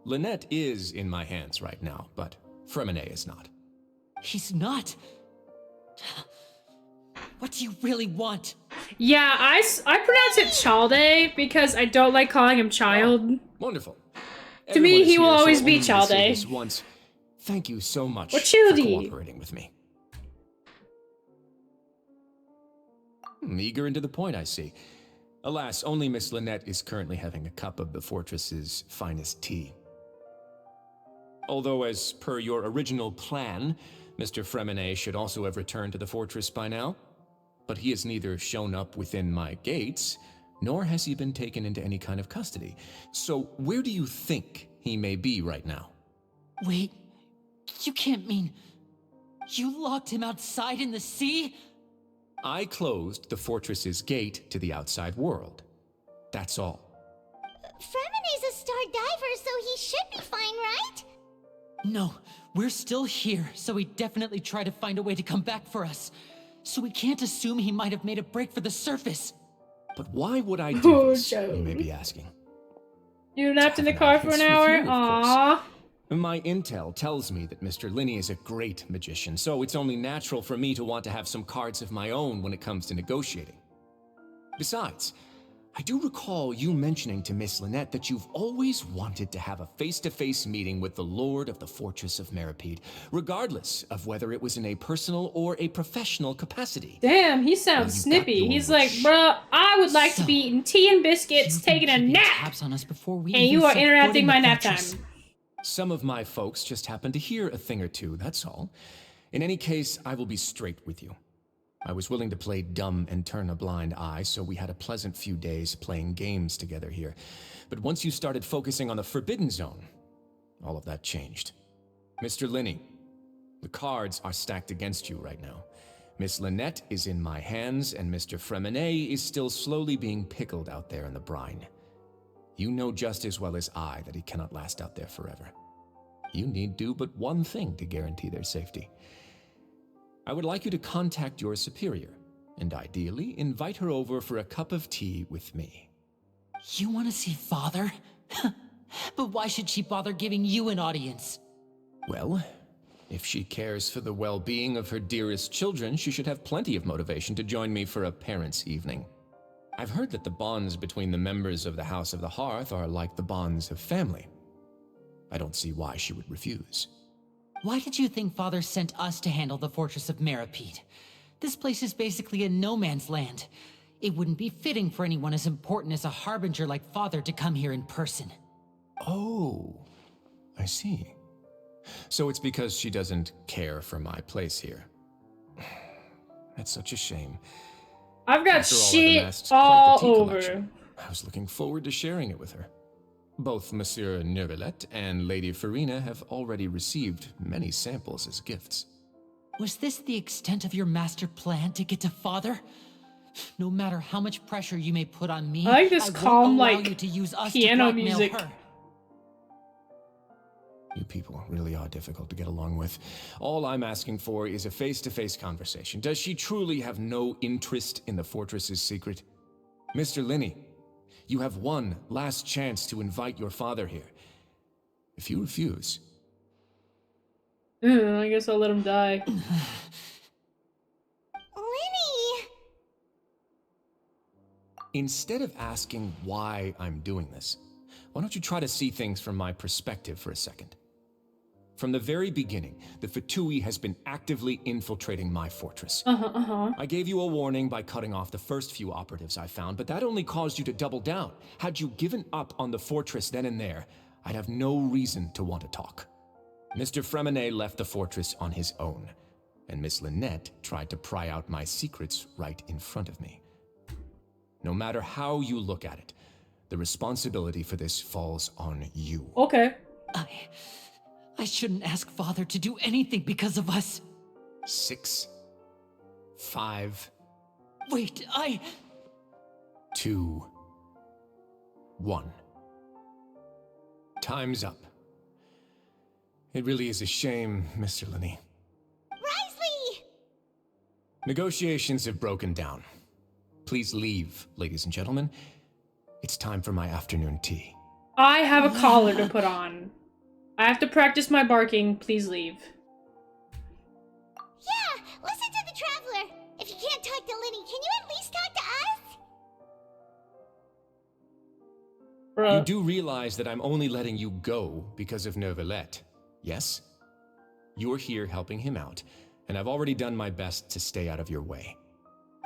Lynette is in my hands right now, but Fremine is not. He's not? What do you really want? Yeah, I pronounce it Chalde because I don't like calling him child. Oh, wonderful. To me, he will Everyone is always here, be so only to say Chalde. this once. Thank you so much Or for Childy. cooperating with me. Eager and to the point, I see. Alas, only Miss Lynette is currently having a cup of the fortress's finest tea. Although, as per your original plan, Mr. Fremine should also have returned to the fortress by now. But he has neither shown up within my gates, nor has he been taken into any kind of custody. So where do you think he may be right now? Wait, you can't mean... You locked him outside in the sea? I closed the fortress's gate to the outside world. That's all. Fremine's a star diver, so he should be fine, right? No, we're still here, so he definitely tried to find a way to come back for us. So we can't assume he might have made a break for the surface. But why would I do this, Joe. you may be asking. You napped in the car for an hour? Aww. My intel tells me that Mr. Linney is a great magician, so it's only natural for me to want to have some cards of my own when it comes to negotiating. Besides, I do recall you mentioning to Miss Lynette that you've always wanted to have a face-to-face meeting with the Lord of the Fortress of Meripede, regardless of whether it was in a personal or a professional capacity. Damn, he sounds snippy. He's like, bruh, I would like to be eating tea and biscuits, taking a nap, tabs on us before we and even you are set foot interrupting in the my nap fortress. time. Some of my folks just happen to hear a thing or two, that's all. In any case, I will be straight with you. I was willing to play dumb and turn a blind eye, so we had a pleasant few days playing games together here. But once you started focusing on the Forbidden Zone, all of that changed. Mr. Linney, the cards are stacked against you right now. Miss Lynette is in my hands, and Mr. Fremenet is still slowly being pickled out there in the brine. You know just as well as I that he cannot last out there forever. You need do but one thing to guarantee their safety. I would like you to contact your superior, and ideally invite her over for a cup of tea with me. You want to see Father? But why should she bother giving you an audience? Well, if she cares for the well-being of her dearest children, she should have plenty of motivation to join me for a parents' evening. I've heard that the bonds between the members of the House of the Hearth are like the bonds of family. I don't see why she would refuse. Why did you think Father sent us to handle the Fortress of Meripede? This place is basically a no man's land. It wouldn't be fitting for anyone as important as a harbinger like Father to come here in person. Oh, I see. So it's because she doesn't care for my place here. That's such a shame. I've got After all, I've shit amassed all quite the tea over. collection. I was looking forward to sharing it with her. Both Monsieur Neuvillette and Lady Farina have already received many samples as gifts. Was this the extent of your master plan to get to Father? No matter how much pressure you may put on me, I like this won't calm, allow like, you to use us piano to blackmail music. her. You people really are difficult to get along with. All I'm asking for is a face-to-face conversation. Does she truly have no interest in the fortress's secret? Mr. Linney, you have one last chance to invite your father here. If you refuse... I guess I'll let him die. Lenny! Instead of asking why I'm doing this, why don't you try to see things from my perspective for a second? From the very beginning, the Fatui has been actively infiltrating my fortress. I gave you a warning by cutting off the first few operatives I found, but that only caused you to double down. Had you given up on the fortress then and there, I'd have no reason to want to talk. Mr. Fremenet left the fortress on his own, and Miss Lynette tried to pry out my secrets right in front of me. No matter how you look at it, the responsibility for this falls on you. Okay. I shouldn't ask Father to do anything because of us. 6, 5... Wait, 2, 1. Time's up. It really is a shame, Mr. Linney. Risley! Negotiations have broken down. Please leave, ladies and gentlemen. It's time for my afternoon tea. I have a collar to put on. I have to practice my barking. Please leave. Yeah, listen to the Traveler. If you can't talk to Lenny, can you at least talk to us? Bruh. You do realize that I'm only letting you go because of Neuvillette, yes? You're here helping him out, and I've already done my best to stay out of your way.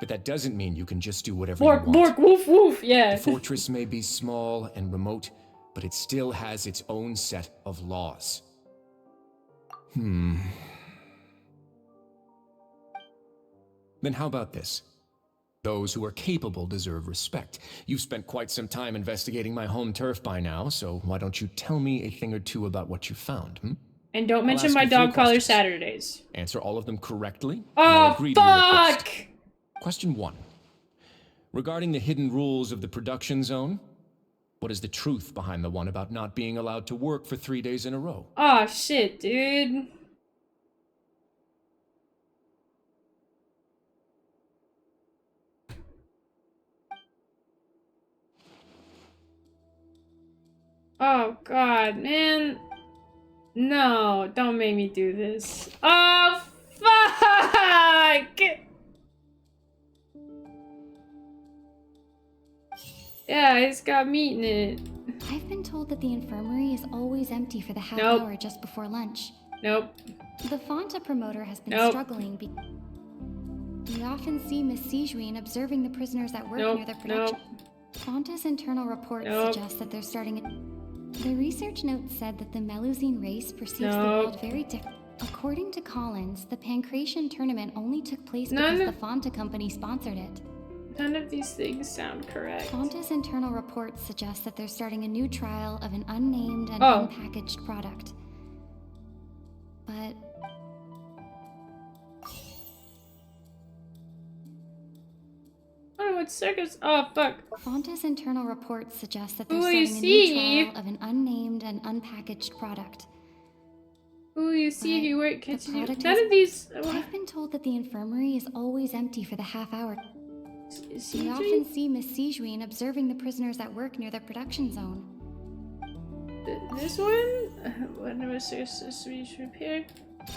But that doesn't mean you can just do whatever Bork, you want. bork, woof, woof, yeah. The fortress may be small and remote, but it still has its own set of laws. Then how about this? Those who are capable deserve respect. You've spent quite some time investigating my home turf by now, so why don't you tell me a thing or two about what you found, And don't I'll mention ask my you 3 dog collar questions. Saturdays. Answer all of them correctly, and I'll Oh, agree to your request. fuck! Question 1. Regarding the hidden rules of the production zone, what is the truth behind the one about not being allowed to work for 3 days in a row? Oh, shit, dude. Oh, God, man. No, don't make me do this. Oh, fuck! Yeah, it's got meat in it. I've been told that the infirmary is always empty for the half Nope. hour just before lunch. Nope. The Fonta promoter has been Nope. struggling. We often see Miss Sijuin observing the prisoners at work Nope. near their production. Nope. Fonta's internal reports Nope. suggest that they're starting. The research note said that the Melusine race perceives the Nope. world very different. According to Collins, the Pancration tournament only took place None because of- the Fonta company sponsored it. None of these things sound correct. Fonta's internal reports suggest that they're starting a new trial of an unnamed and Oh. unpackaged product. But Oh, what circus? Oh, fuck. Fonta's internal reports suggest that they're Who you starting a new see? trial of an unnamed and unpackaged product. Ooh, you see if But you work, the kids. None product of is- these. I've been told that the infirmary is always empty for the half hour. We CJ? often see Miss Sijuin observing the prisoners at work near the production zone. This one? What was this repair?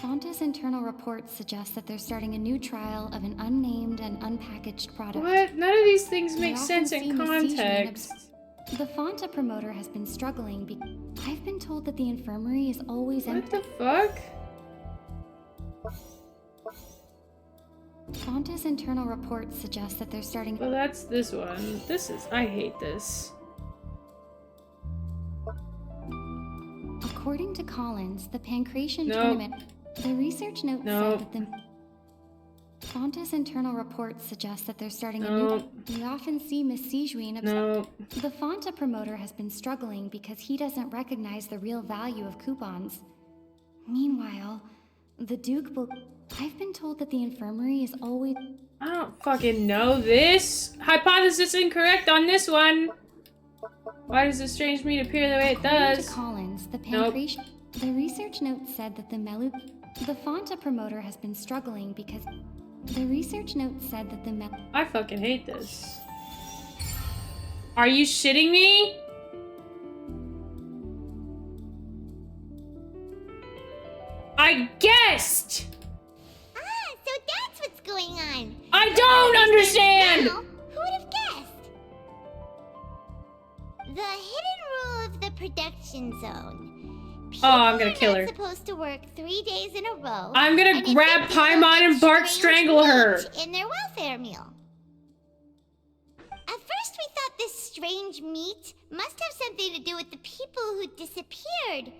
Fonta's internal reports suggest that they're starting a new trial of an unnamed and unpackaged product. What? None of these things We make often sense see in Miss Sijuin context. The Fonta promoter has been struggling. I've been told that the infirmary is always What empty. the fuck? Fonta's internal reports suggest that they're starting. Well, that's this one. This is. I hate this. According to Collins, the Pancration Nope. tournament. The research note Nope. said that the Fonta's internal reports suggest that they're starting a Nope. new. We often see Miss Sijuin. Nope. The Fonta promoter has been struggling because he doesn't recognize the real value of coupons. Meanwhile, the Duke. I've been told that the infirmary is always. I don't fucking know this. Hypothesis incorrect on this one. Why does the strange meat appear the way it According does? to Collins, the Nope. Pancration. The research note said that the Fonta promoter has been struggling because. The research note said that the I fucking hate this. Are you shitting me? I guessed! So that's what's going on. I don't understand! Now, who would have guessed? The hidden rule of the production zone. Oh, I'm gonna People kill are her. not supposed to work 3 days in a row. I'm gonna and if grab they do, Paimon they'll and Bark get strangle her. meat in their welfare meal. At first we thought this strange meat must have something to do with the people who disappeared.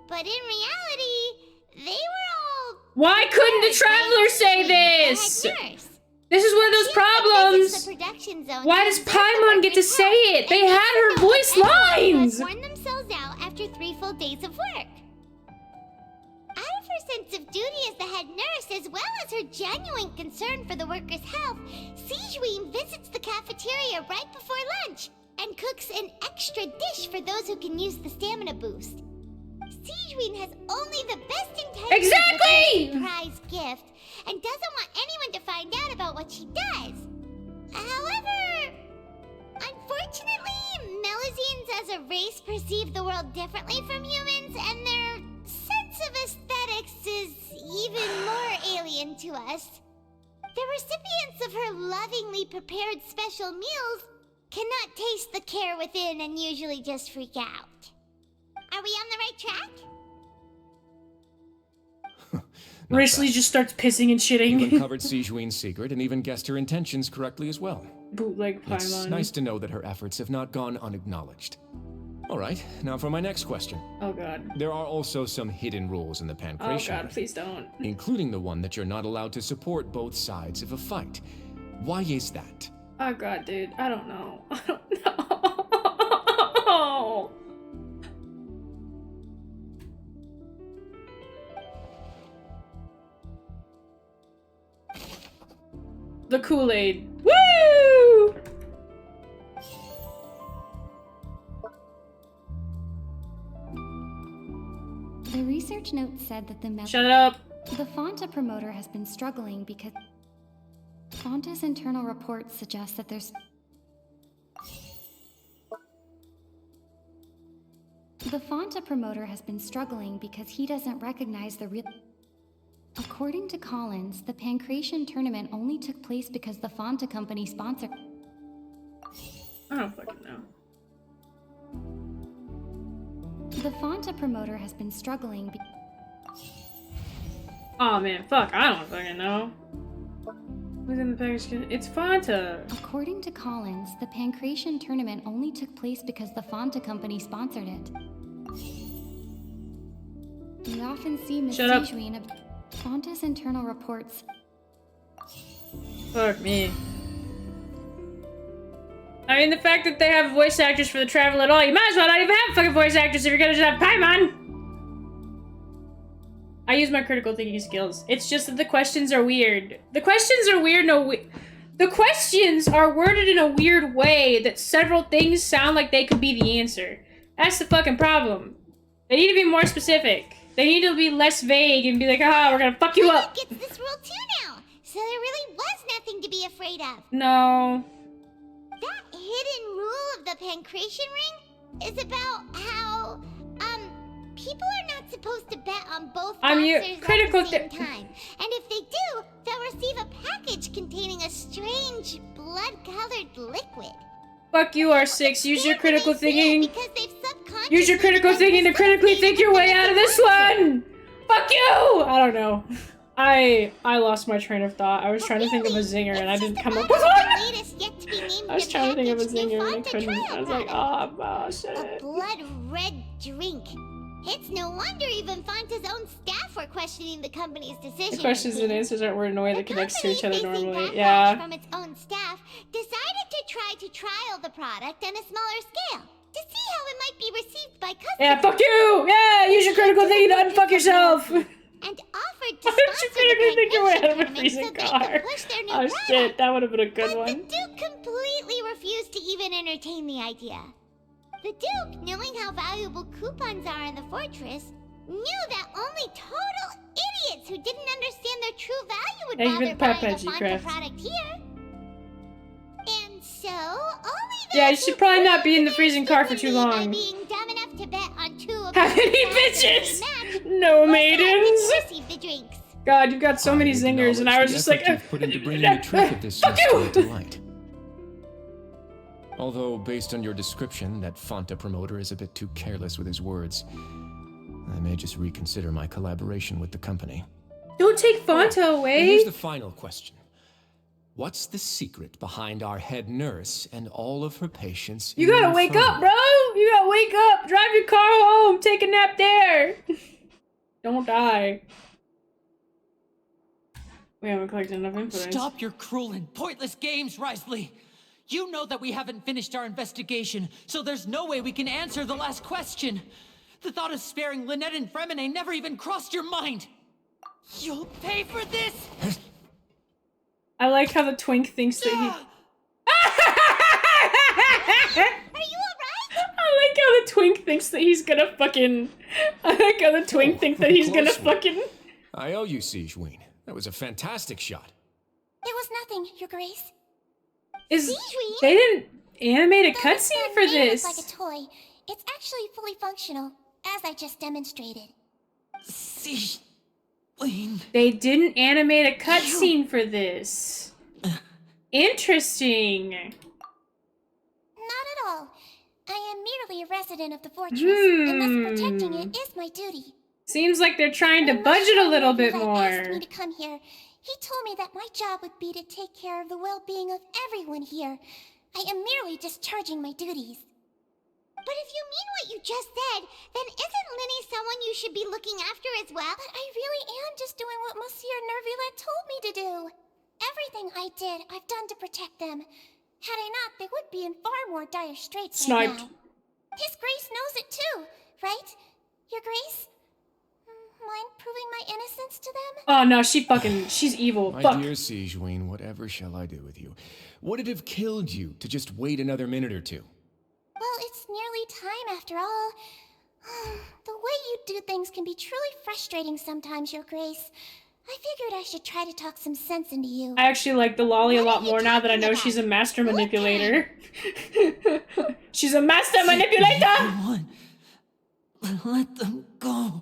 But in reality, they were all... Why couldn't the traveler say this? This is one of those problems. The production zone Why does Paimon get to say it? They had her voice lines. Worn themselves out after 3 full days of work. Out of her sense of duty as the head nurse, as well as her genuine concern for the workers' health, Sijuin visits the cafeteria right before lunch and cooks an extra dish for those who can use the stamina boost. Sijuin has only the best intentions Exactly! with her surprise gift and doesn't want anyone to find out about what she does. However, unfortunately, Melusines as a race perceive the world differently from humans, and their sense of aesthetics is even more alien to us. The recipients of her lovingly prepared special meals cannot taste the care within and usually just freak out. Are we on the right track? Risley just starts pissing and You shitting. uncovered Sijuin's secret and even guessed her intentions correctly as well. Bootleg It's Paimon. nice to know that her efforts have not gone unacknowledged. Alright, now for my next question. Oh god. There are also some hidden rules in the Oh Pancration, god, please don't. including the one that you're not allowed to support both sides of a fight. Why is that? Oh god, dude. I don't know. I don't know. The Kool-Aid. Woo! The research note said that the Shut up. The Fonta promoter has been struggling because Fonta's internal reports suggest that there's The Fonta promoter has been struggling because he doesn't recognize the real. According to Collins, the Pancration tournament only took place because the Fonta company sponsored. I don't fucking know. The Fanta promoter has been struggling. Oh man, fuck, I don't fucking know. Who's in the package? It's Fanta! According to Collins, the Pancration tournament only took place because the Fanta company sponsored it. We often see Miss Shut up. Sejuin of Fanta's internal reports. Fuck me. I mean, the fact that they have voice actors for the travel at all, you might as well not even have fucking voice actors if you're gonna just have Paimon! I use my critical thinking skills. It's just that the questions are weird. The questions are weird the questions are worded in a weird way that several things sound like they could be the answer. That's the fucking problem. They need to be more specific. They need to be less vague and be like, ah, we're gonna fuck you up. Gets this rule too now, so there really was nothing to be afraid of. No. That hidden rule of the Pancration Ring is about how, people are not supposed to bet on both sponsors critical at the same time. And if they do, they'll receive a package containing a strange, blood-colored liquid. Fuck you, R6. Use your critical thinking. Because they've subconsciously Use your critical thinking to critically think your way out of this one! Fuck you! I don't know. I lost my train of thought. I was trying to think of a zinger and I didn't come up with one. I was trying to think of a zinger and I couldn't. I was like, oh shit. A blood red drink. It's no wonder even Fanta's own staff were questioning the company's decision. The questions and answers aren't worded in a way that connects to each other company, facing normally. backlash Yeah. from its own staff, decided to try to trial the product on a smaller scale to see how it might be received by customers. Yeah, fuck you! Yeah, use your critical thinking to unfuck yourself! And offered to Why don't you critically think your way out of a tournament freezing so they car? could push their new Oh shit, that would have been a good one. The Duke completely refused to even entertain the idea. The Duke, knowing how valuable coupons are in the fortress, knew that only total idiots who didn't understand their true value would Thank you for bother the buying a Peppa Fanta G-Craft. product here. And so, only Yeah, you those should who probably not be in the freezing car for too by long. being dumb enough to bet on two of How the many matches bitches? match No were maidens? selected to receive the drinks. God, you've got so many zingers, and I was just like, put into bringing the truth of this fuck you! mystery to light. Although, based on your description, that Fanta promoter is a bit too careless with his words. I may just reconsider my collaboration with the company. Don't take Fanta And away. here's the final question. What's the secret behind our head nurse and all of her patients? You gotta wake up, bro! You gotta wake up! Drive your car home! Take a nap there! Don't die. We haven't collected enough influence. Stop your cruel and pointless games, Risley! You know that we haven't finished our investigation, so there's no way we can answer the last question. The thought of sparing Lynette and Fremine never even crossed your mind. You'll pay for this! I like how the twink thinks that he... Are you alright? I like how the twink thinks that he's gonna fucking... I like how the twink thinks that he's gonna Close one. fucking... I owe you, Sejuin. That was a fantastic shot. There was nothing, Your Grace. Is... Sejuin? They didn't animate a Though this cutscene gun for may this. look like a toy, it's actually fully functional, as I just demonstrated. They didn't animate a cutscene for this. Interesting. Not at all. I am merely a resident of the fortress, and thus protecting it is my duty. Seems like they're trying to budget a little bit Asked more. me to come here. He told me that my job would be to take care of the well-being of everyone here. I am merely discharging my duties. But if you mean what you just said, then isn't Linny someone you should be looking after as well? But I really am just doing what Monsieur Nerville told me to do. Everything I did, I've done to protect them. Had I not, they would be in far more dire straits right Sniped. now. His Grace knows it too, right? Your Grace? Mind proving my innocence to them? Oh no, she's evil. My Fuck. dear Sejuin, whatever shall I do with you? Would it have killed you to just wait another minute or two? Well, it's nearly time after all. The way you do things can be truly frustrating sometimes, Your Grace. I figured I should try to talk some sense into you. I actually like the lolly a lot more now that I know she's a master manipulator. She's a master manipulator! Let them go.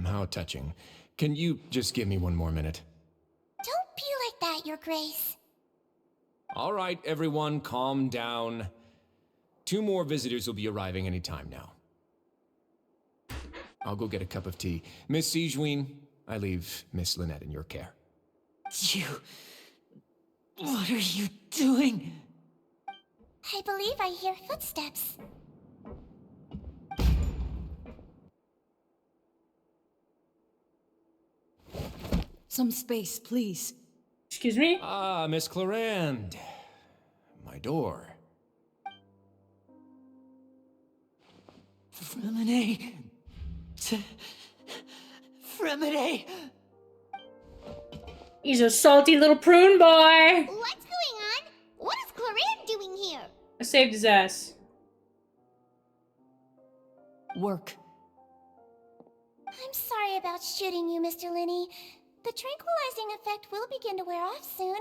How touching. Can you just give me one more minute? Don't be like that, Your Grace. All right, everyone, calm down. 2 more visitors will be arriving any time now. I'll go get a cup of tea. Miss Sijween, I leave Miss Lynette in your care. You... What are you doing? I believe I hear footsteps. Some space, please. Excuse me? Ah, Miss Clarand. My door. Fremine. Fremine. He's a salty little prune boy. What's going on? What is Clarand doing here? I saved his ass. Work. I'm sorry about shooting you, Mr. Linney. The tranquilizing effect will begin to wear off soon.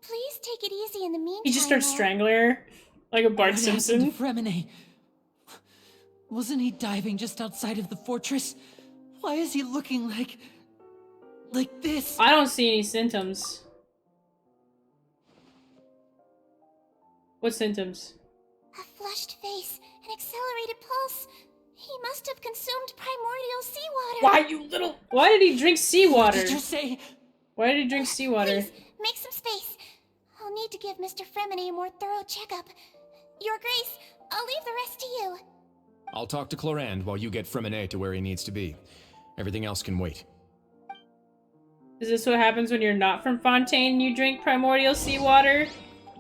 Please take it easy in the meantime. He just starts strangling her like a Bart Simpson. Fremine. Wasn't he diving just outside of the fortress? Why is he looking like this? I don't see any symptoms. What symptoms? A flushed face, an accelerated pulse. He must have consumed primordial seawater. Why, you little... Why did he drink seawater? What did you say? Why did he drink seawater? Please, make some space. I'll need to give Mr. Fremini a more thorough checkup. Your Grace, I'll leave the rest to you. I'll talk to Clarand while you get Fremine to where he needs to be. Everything else can wait. Is this what happens when you're not from Fontaine and you drink primordial seawater?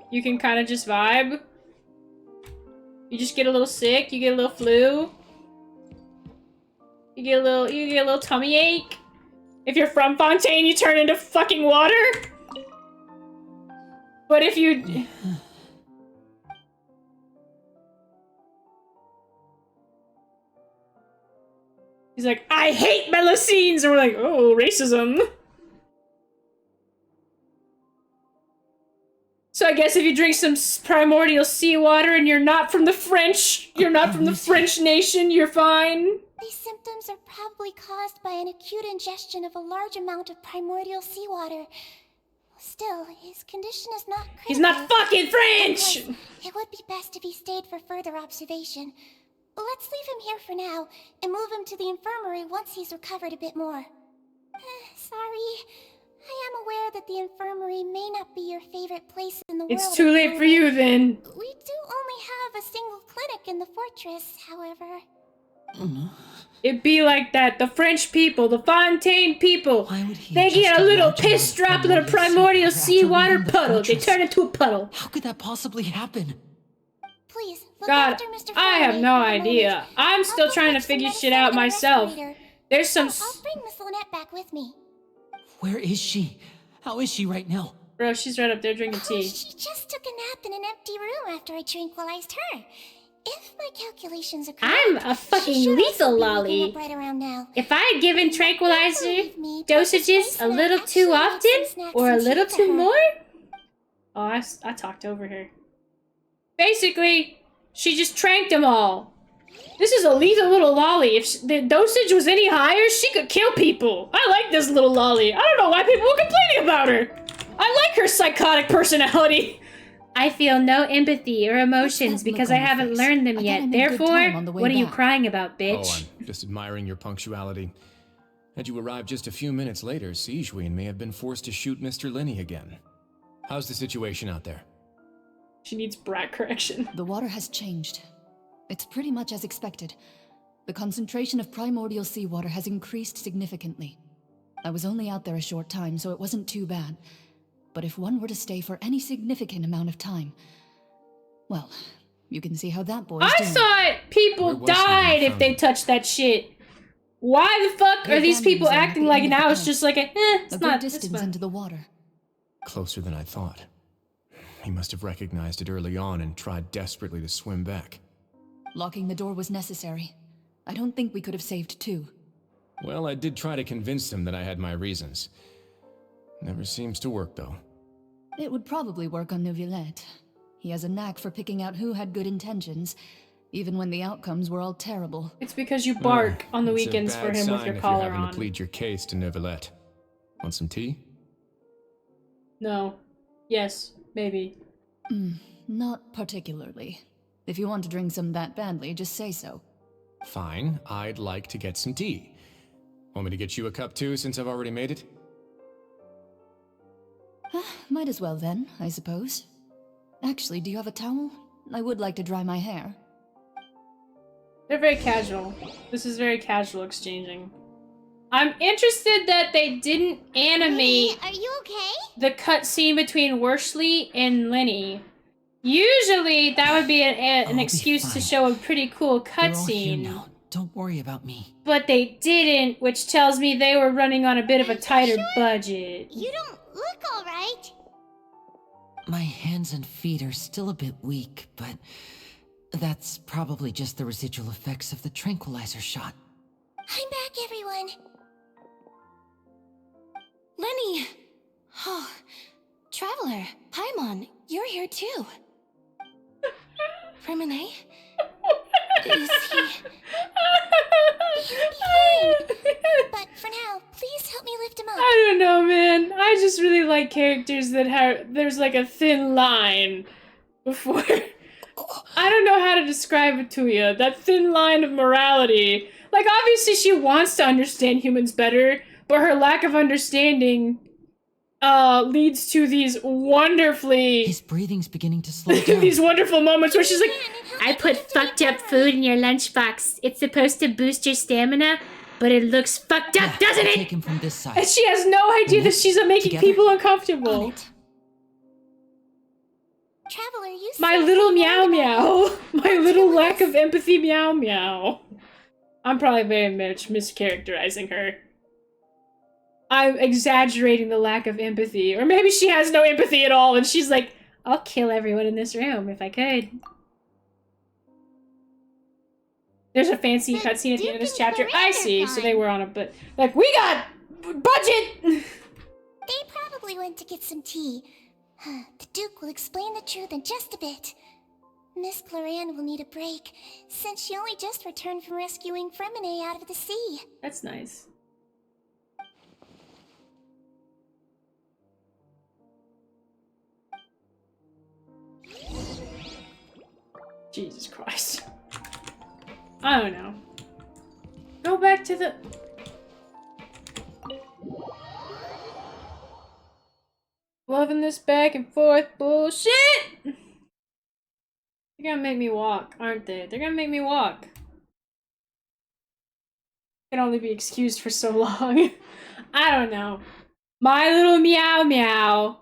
You can kind of just vibe? You just get a little sick, you get a little flu. You get a little tummy ache. If you're from Fontaine, you turn into fucking water. But if you... He's like, I hate Melusines! And we're like, oh, racism. So I guess if you drink some primordial seawater and you're not from the French nation, you're fine. These symptoms are probably caused by an acute ingestion of a large amount of primordial seawater. Still, his condition is not critical. He's not fucking French! Of course, it would be best if he stayed for further observation. Let's leave him here for now, and move him to the infirmary once he's recovered a bit more. Sorry. I am aware that the infirmary may not be your favorite place in the world. It's too late for you, then. We do only have a single clinic in the fortress, however. It'd be like that. The French people, the Fontaine people, they get a little piss drop in a primordial seawater puddle. They turn into a puddle. How could that possibly happen? Please, look God, after Mr. I have Fleming no for a idea. moment. I'm still I'll trying to fetch some figure shit medicine out and a myself. respirator. There's some... I'll bring Miss Lynette back with me. Where is she? How is she right now? Bro, she's right up there drinking tea. She just took a nap in an empty room after I tranquilized her. If my calculations are correct, I'm a fucking she should lethal also be lolly. waking up right around now. If I had given tranquilizer Believe me, Dr. dosages Spicer a little actually too made often, some snacks or a and little tea for too her. more... Oh, I talked over her. Basically, she just tranked them all. This is a lethal little lolly. If the dosage was any higher, she could kill people. I like this little lolly. I don't know why people were complaining about her. I like her psychotic personality. I feel no empathy or emotions because I haven't learned them yet. Therefore, what are you crying about, bitch? Oh, I'm just admiring your punctuality. Had you arrived just a few minutes later, Sijween may have been forced to shoot Mr. Linney again. How's the situation out there? She needs brat correction. The water has changed. It's pretty much as expected. The concentration of primordial seawater has increased significantly. I was only out there a short time, so it wasn't too bad. But if one were to stay for any significant amount of time, well, you can see how that boy's I doing. thought people died if they touched that shit. Why the fuck are these people acting like now it's just like it's a good not, it's distance fine. into the water. Closer than I thought. He must have recognized it early on and tried desperately to swim back. Locking the door was necessary. I don't think we could have saved two. Well, I did try to convince him that I had my reasons. Never seems to work, though. It would probably work on Neuvillette. He has a knack for picking out who had good intentions, even when the outcomes were all terrible. It's because you bark on the weekends for him with your collar If you're having on. to plead your case to Neuvillette. Want some tea? No. Yes. Maybe. Not particularly. If you want to drink some that badly, just say so. Fine, I'd like to get some tea. Want me to get you a cup too, since I've already made it? Might as well then, I suppose. Actually, do you have a towel? I would like to dry my hair. They're very casual. This is very casual exchanging. I'm interested that they didn't animate Are you okay? the cutscene between Worshley and Lenny. Usually, that would be an excuse to show a pretty cool cutscene. Don't worry about me. But they didn't, which tells me they were running on a bit of a tighter budget. You don't look alright. My hands and feet are still a bit weak, but that's probably just the residual effects of the tranquilizer shot. I'm back, everyone. Lenny! Oh, Traveler, Paimon, you're here too. Remine? Is he... He'll be fine. But for now, please help me lift him up. I don't know, man. I just really like characters that have... There's like a thin line before... I don't know how to describe it to you. That thin line of morality. Like, obviously she wants to understand humans better, but her lack of understanding leads to these wonderfully... His breathing's beginning to slow down. These wonderful moments where she's like, I put fucked up food in your lunchbox. It's supposed to boost your stamina, but it looks fucked up, doesn't it? Take him from this side. And she has no idea that she's making people uncomfortable. Traveler, you My little meow meow. My little lack of empathy meow meow. I'm probably very much mischaracterizing her. I'm exaggerating the lack of empathy. Or maybe she has no empathy at all and she's like, I'll kill everyone in this room if I could. There's a fancy cutscene at the end of this chapter. I see. So they were on a but like, we got budget! They probably went to get some tea. The Duke will explain the truth in just a bit. Miss Cloran will need a break, since she only just returned from rescuing Fremine out of the sea. That's nice. Jesus Christ. I don't know. Go back to the... Loving this back and forth bullshit! They're gonna make me walk, aren't they? They're gonna make me walk. Can only be excused for so long. I don't know. My little meow meow.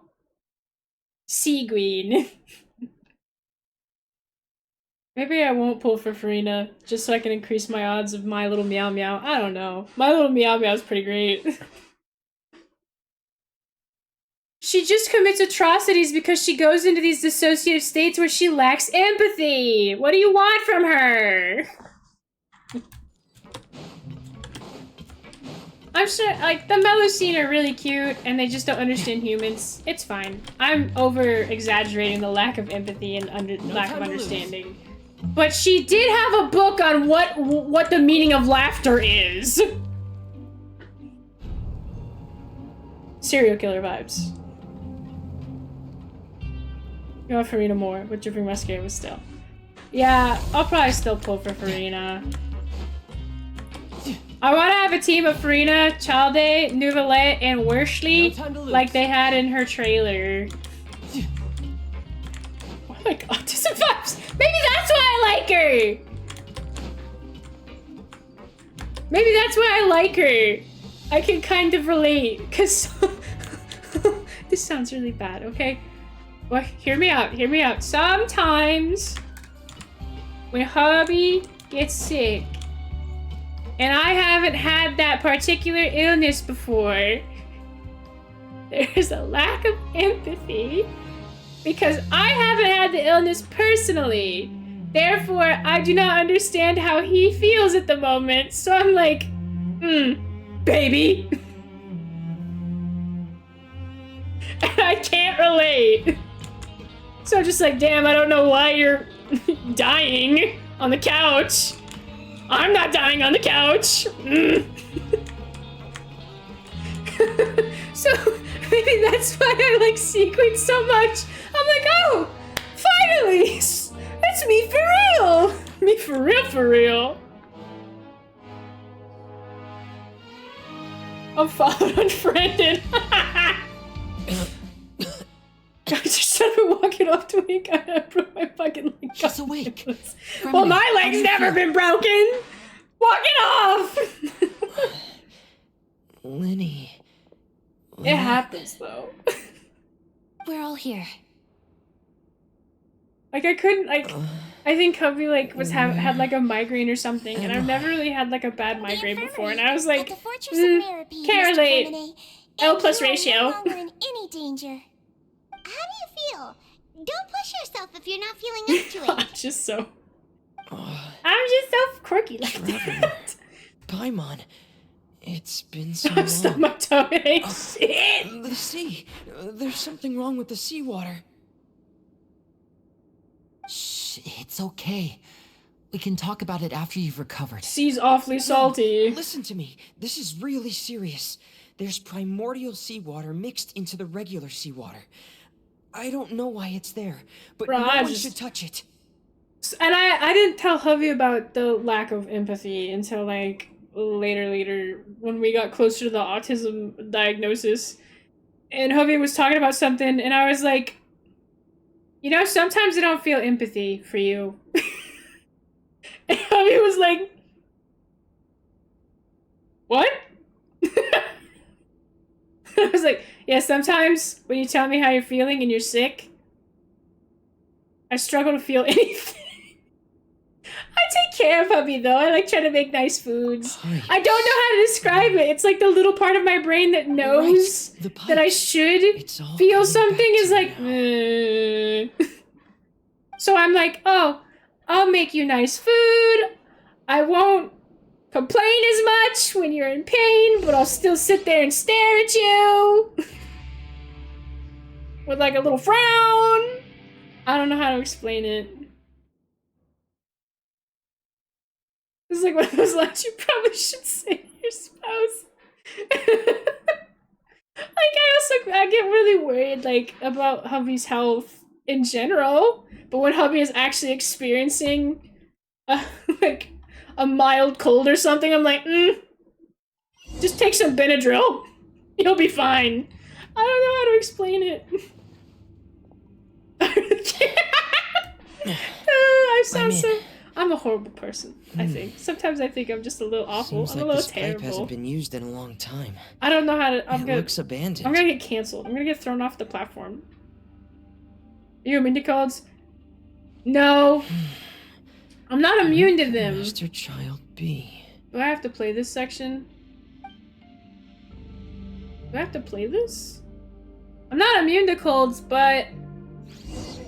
Seagreen. Maybe I won't pull for Farina, just so I can increase my odds of My Little Meow Meow. I don't know. My Little Meow Meow is pretty great. She just commits atrocities because she goes into these dissociative states where she lacks empathy. What do you want from her? I'm sure, like, the Melusine are really cute, and they just don't understand humans. It's fine. I'm over-exaggerating the lack of empathy and lack of understanding. But she did have a book on what the meaning of laughter is. Serial killer vibes. You want Farina more, but Dripping Musketeer was still. Yeah, I'll probably still pull for Farina. I want to have a team of Farina, Chalde, Nouvelet, and Worshley, like they had in her trailer. Oh my god, autism vibes! Maybe that's why I like her! Maybe that's why I like her. I can kind of relate, because... This sounds really bad, okay? Well, hear me out, hear me out. Sometimes, when hubby gets sick, and I haven't had that particular illness before, there's a lack of empathy because I haven't had the illness personally. Therefore, I do not understand how he feels at the moment. So I'm like, baby. And I can't relate. So I'm just like, damn, I don't know why you're dying on the couch. I'm not dying on the couch. So maybe that's why I like Sequence so much. I'm like, oh, Finally! It's me for real! Me for real, for real. I'm followed, unfriended. I just started walking off to me. I broke my fucking leg. She's awake. Well, my leg's never been broken. Walk it off. Lenny. It happens though. We're all here. Like I couldn't like. I think hubby like had like a migraine or something, and I've never really had like a bad migraine before, and I was like, can't relate. L plus ratio. No longer in any danger. How do you feel? Don't push yourself if you're not feeling up to it. I'm just so quirky like that. Paimon, it's been so I'm long. stomach tummy. Shit. The sea. There's something wrong with the seawater. Shh, it's okay. We can talk about it after you've recovered. Sea's awfully salty. No, listen to me. This is really serious. There's primordial seawater mixed into the regular seawater. I don't know why it's there, but Bro, no I one just- should touch it. And I didn't tell hubby about the lack of empathy until like later when we got closer to the autism diagnosis, and hubby was talking about something, and I was like, you know, sometimes I don't feel empathy for you. And hubby was like, what? I was like, yeah, sometimes when you tell me how you're feeling and you're sick, I struggle to feel anything. I take care of hubby though. I like try to make nice foods. Pipes. I don't know how to describe it. It's like the little part of my brain that knows The that I pipes. should It's all feel coming something back is to like, me So I'm like, oh, I'll make you nice food. I won't complain as much when you're in pain, but I'll still sit there and stare at you with like a little frown. I don't know how to explain it. It's like one of those lines you probably should say to your spouse. I get really worried like about hubby's health in general, but when hubby is actually experiencing like a mild cold or something, I'm like, just take some Benadryl. You'll be fine. I don't know how to explain it. I sound so. I'm a horrible person, I think. Sometimes I think I'm just a little awful. Seems I'm like a little this pipe terrible. hasn't been used in a long time. I don't know how to. It looks abandoned. I'm gonna get canceled. I'm gonna get thrown off the platform. Are you immune to colds? No. I'm not immune to them. Master Child B. Do I have to play this section? Do I have to play this? I'm not immune to colds, but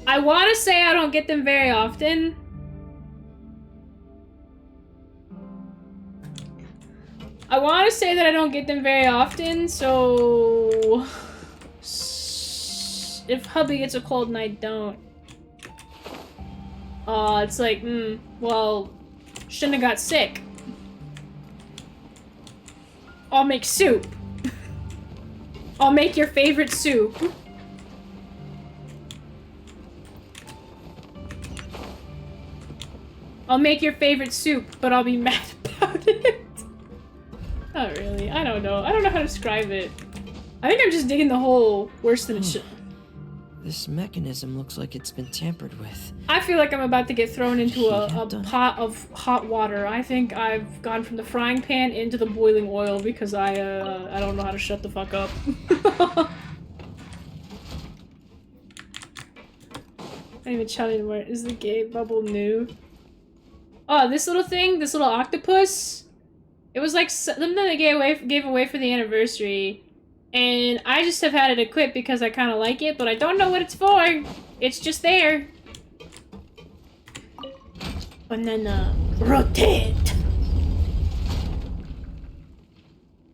I want to say I don't get them very often. I want to say that I don't get them very often, so if hubby gets a cold and I don't, it's like, well, shouldn't have got sick. I'll make soup. I'll make your favorite soup. I'll make your favorite soup, but I'll be mad about it. Not really. I don't know. I don't know how to describe it. I think I'm just digging the hole worse than it should. This mechanism looks like it's been tampered with. I feel like I'm about to get thrown into a pot of hot water. I think I've gone from the frying pan into the boiling oil because I don't know how to shut the fuck up. I didn't even tell you anymore. Is the gay bubble new? Oh, this little thing, this little octopus. It was like something they gave away for the anniversary, and I just have had it equipped because I kind of like it, but I don't know what it's for. It's just there. And then rotate.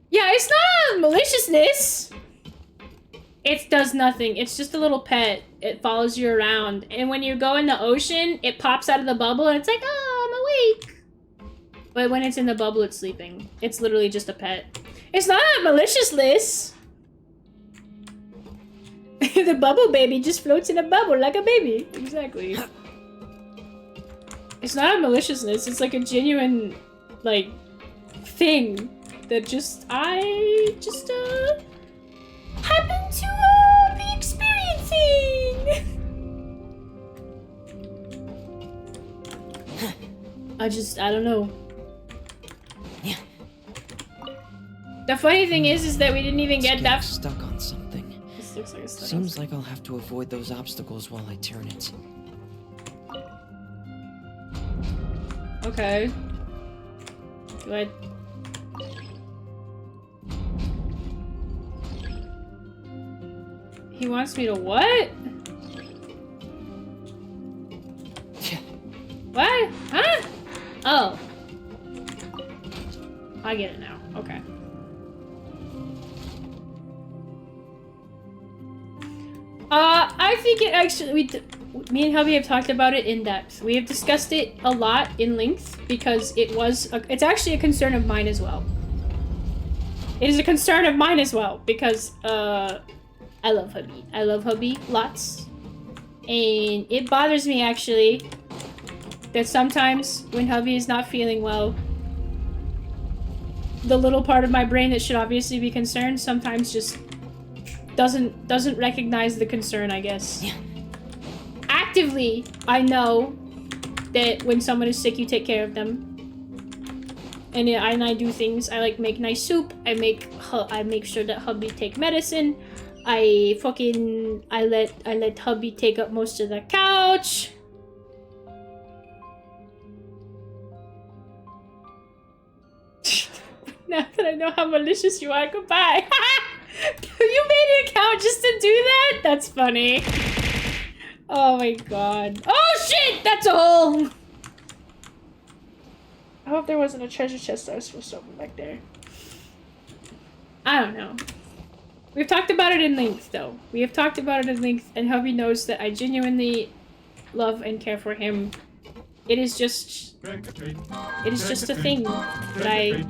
Yeah, it's not maliciousness. It does nothing. It's just a little pet. It follows you around, and when you go in the ocean, it pops out of the bubble, and it's like, oh, I'm awake. But when it's in the bubble, it's sleeping. It's literally just a pet. It's not maliciousness. The bubble baby just floats in a bubble like a baby. Exactly. It's not a maliciousness, it's like a genuine, like, thing that I just, happen to, be experiencing! I don't know. The funny thing is that we didn't even get that stuck on something. This looks like a stuck Seems like I'll have to avoid those obstacles while I turn it. Okay. Do I... He wants me to what? What? Huh? Oh. I get it now. Okay. I think it actually, me and hubby have talked about it in depth. We have discussed it a lot in length because it's actually a concern of mine as well. It is a concern of mine as well because, I love hubby. I love hubby lots. And it bothers me actually that sometimes when hubby is not feeling well, the little part of my brain that should obviously be concerned sometimes just doesn't recognize the concern, I guess. Yeah. Actively, I know that when someone is sick, you take care of them. And I do things. I like make nice soup. I make sure that hubby take medicine. I let hubby take up most of the couch. Now that I know how malicious you are, goodbye. You made an account just to do that? That's funny. Oh my god. Oh shit! That's a hole! I hope there wasn't a treasure chest I was supposed to open back there. I don't know. We've talked about it in length, though. We have talked about it in length, and hubby knows that I genuinely love and care for him. It is just a thing that I...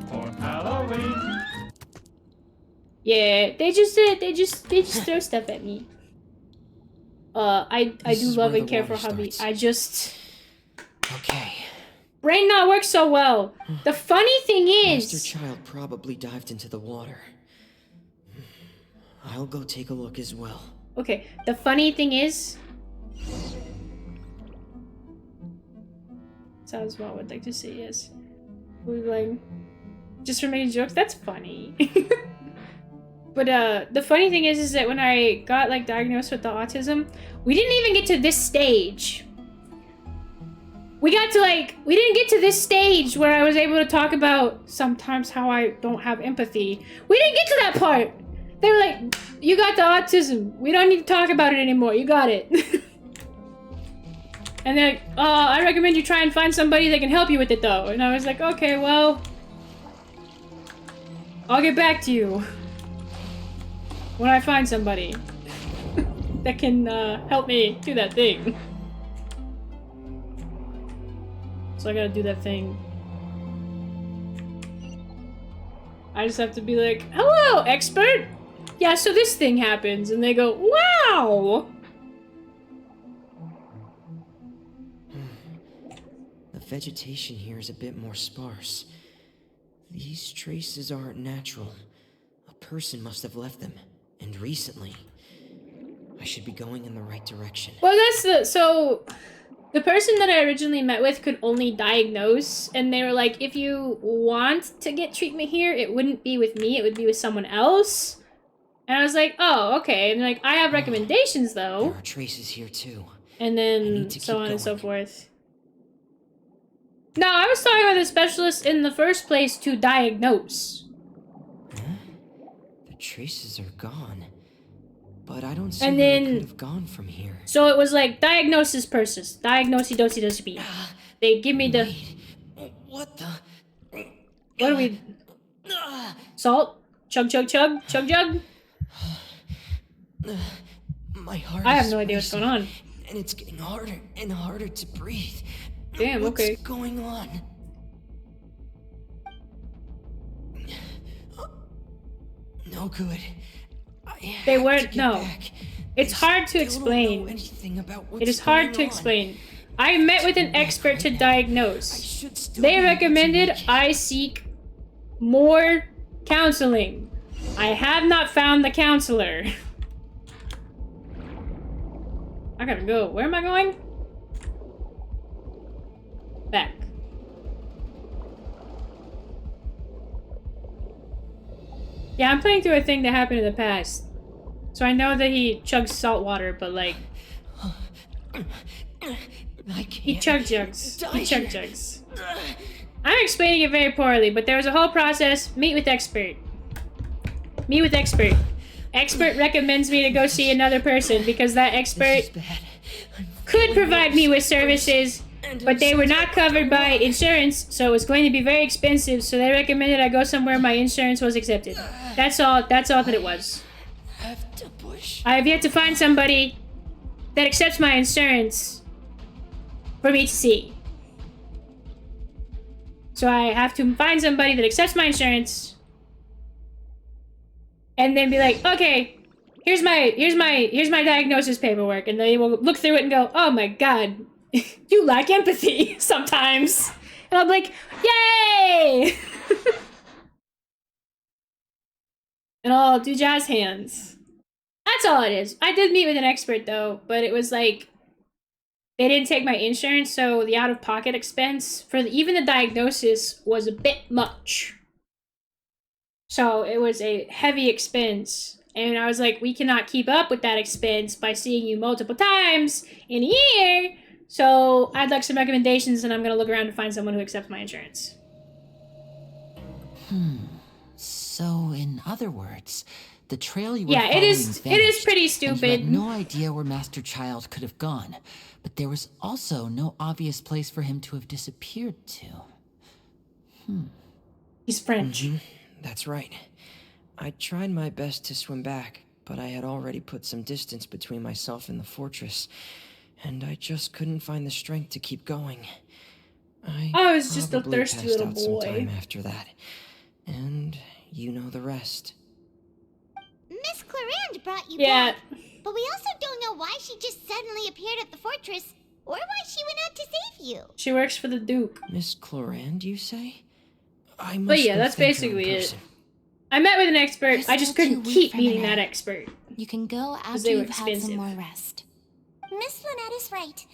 Yeah, they just throw stuff at me. I do love and care for hubby. I just... Okay. Brain not work so well. The funny thing is... Master Child probably dived into the water. I'll go take a look as well. Okay, the funny thing is... Sounds what I would like to say, yes. We're like... Just for making jokes? That's funny. But, the funny thing is that when I got, like, diagnosed with the autism, we didn't even get to this stage. We didn't get to this stage where I was able to talk about sometimes how I don't have empathy. We didn't get to that part! They were like, you got the autism. We don't need to talk about it anymore. You got it. And they're like, I recommend you try and find somebody that can help you with it, though. And I was like, okay, well... I'll get back to you. When I find somebody that can help me do that thing. So I gotta do that thing. I just have to be like, hello, expert! Yeah, so this thing happens. And they go, wow! The vegetation here is a bit more sparse. These traces aren't natural. A person must have left them. And recently. I should be going in the right direction. Well, so the person that I originally met with could only diagnose, and they were like, if you want to get treatment here, it wouldn't be with me, it would be with someone else. And I was like, oh, okay. And they're like, I have recommendations, though. There are traces here, too. And then so on and so forth. No, I was talking about the specialist in the first place to diagnose. Huh? The traces are gone. But I don't see and where then, they could have gone from here. So it was like, diagnosis persis. Diagnosi-dosi-dosi-be. They give me the... Wait, what the... What do we... Salt? Chug, chug, chug? Chug, jug? My heart I have no idea what's going on. And it's getting harder and harder to breathe. Damn, okay. What's going on? No good. They weren't, no. Back. It's hard to explain. It is hard to explain. I met with an expert to diagnose. They recommended I seek more counseling. I have not found the counselor. I gotta go. Where am I going? Back. Yeah, I'm playing through a thing that happened in the past. So I know that he chugs salt water, but like... He chug jugs. He chug jugs. I'm explaining it very poorly, but there was a whole process. Meet with expert. Meet with expert. Expert recommends me to go see another person because that expert could provide me with services, but they were not covered by insurance, so it was going to be very expensive, so they recommended I go somewhere my insurance was accepted. That's all that it was. I have yet to find somebody that accepts my insurance for me to see. So I have to find somebody that accepts my insurance and then be like, okay, here's my diagnosis paperwork, and they will look through it and go, oh my god, you lack empathy sometimes. And I'm like, yay! And I'll do jazz hands. That's all it is. I did meet with an expert though, but it was like, they didn't take my insurance, so the out-of-pocket expense for even the diagnosis was a bit much. So it was a heavy expense. And I was like, we cannot keep up with that expense by seeing you multiple times in a year. So I'd like some recommendations, and I'm going to look around to find someone who accepts my insurance. So, in other words, the trail you were following vanished, it is pretty stupid. And you had no idea where Master Child could have gone, but there was also no obvious place for him to have disappeared to. He's French. That's right. I tried my best to swim back, but I had already put some distance between myself and the fortress, and I just couldn't find the strength to keep going. I was just a thirsty little passed out boy. sometime after that, and you know the rest. Miss Clarande brought you Yeah. back, but we also don't know why she just suddenly appeared at the fortress, or why she went out to save you. She works for the Duke. Miss Clarande, you say? I must But yeah, go that's thank her in basically it. person. I met with an expert. I just couldn't keep meeting Renee. that expert. You can go Because after they were you've had some expensive. more rest. Miss Lynette is right.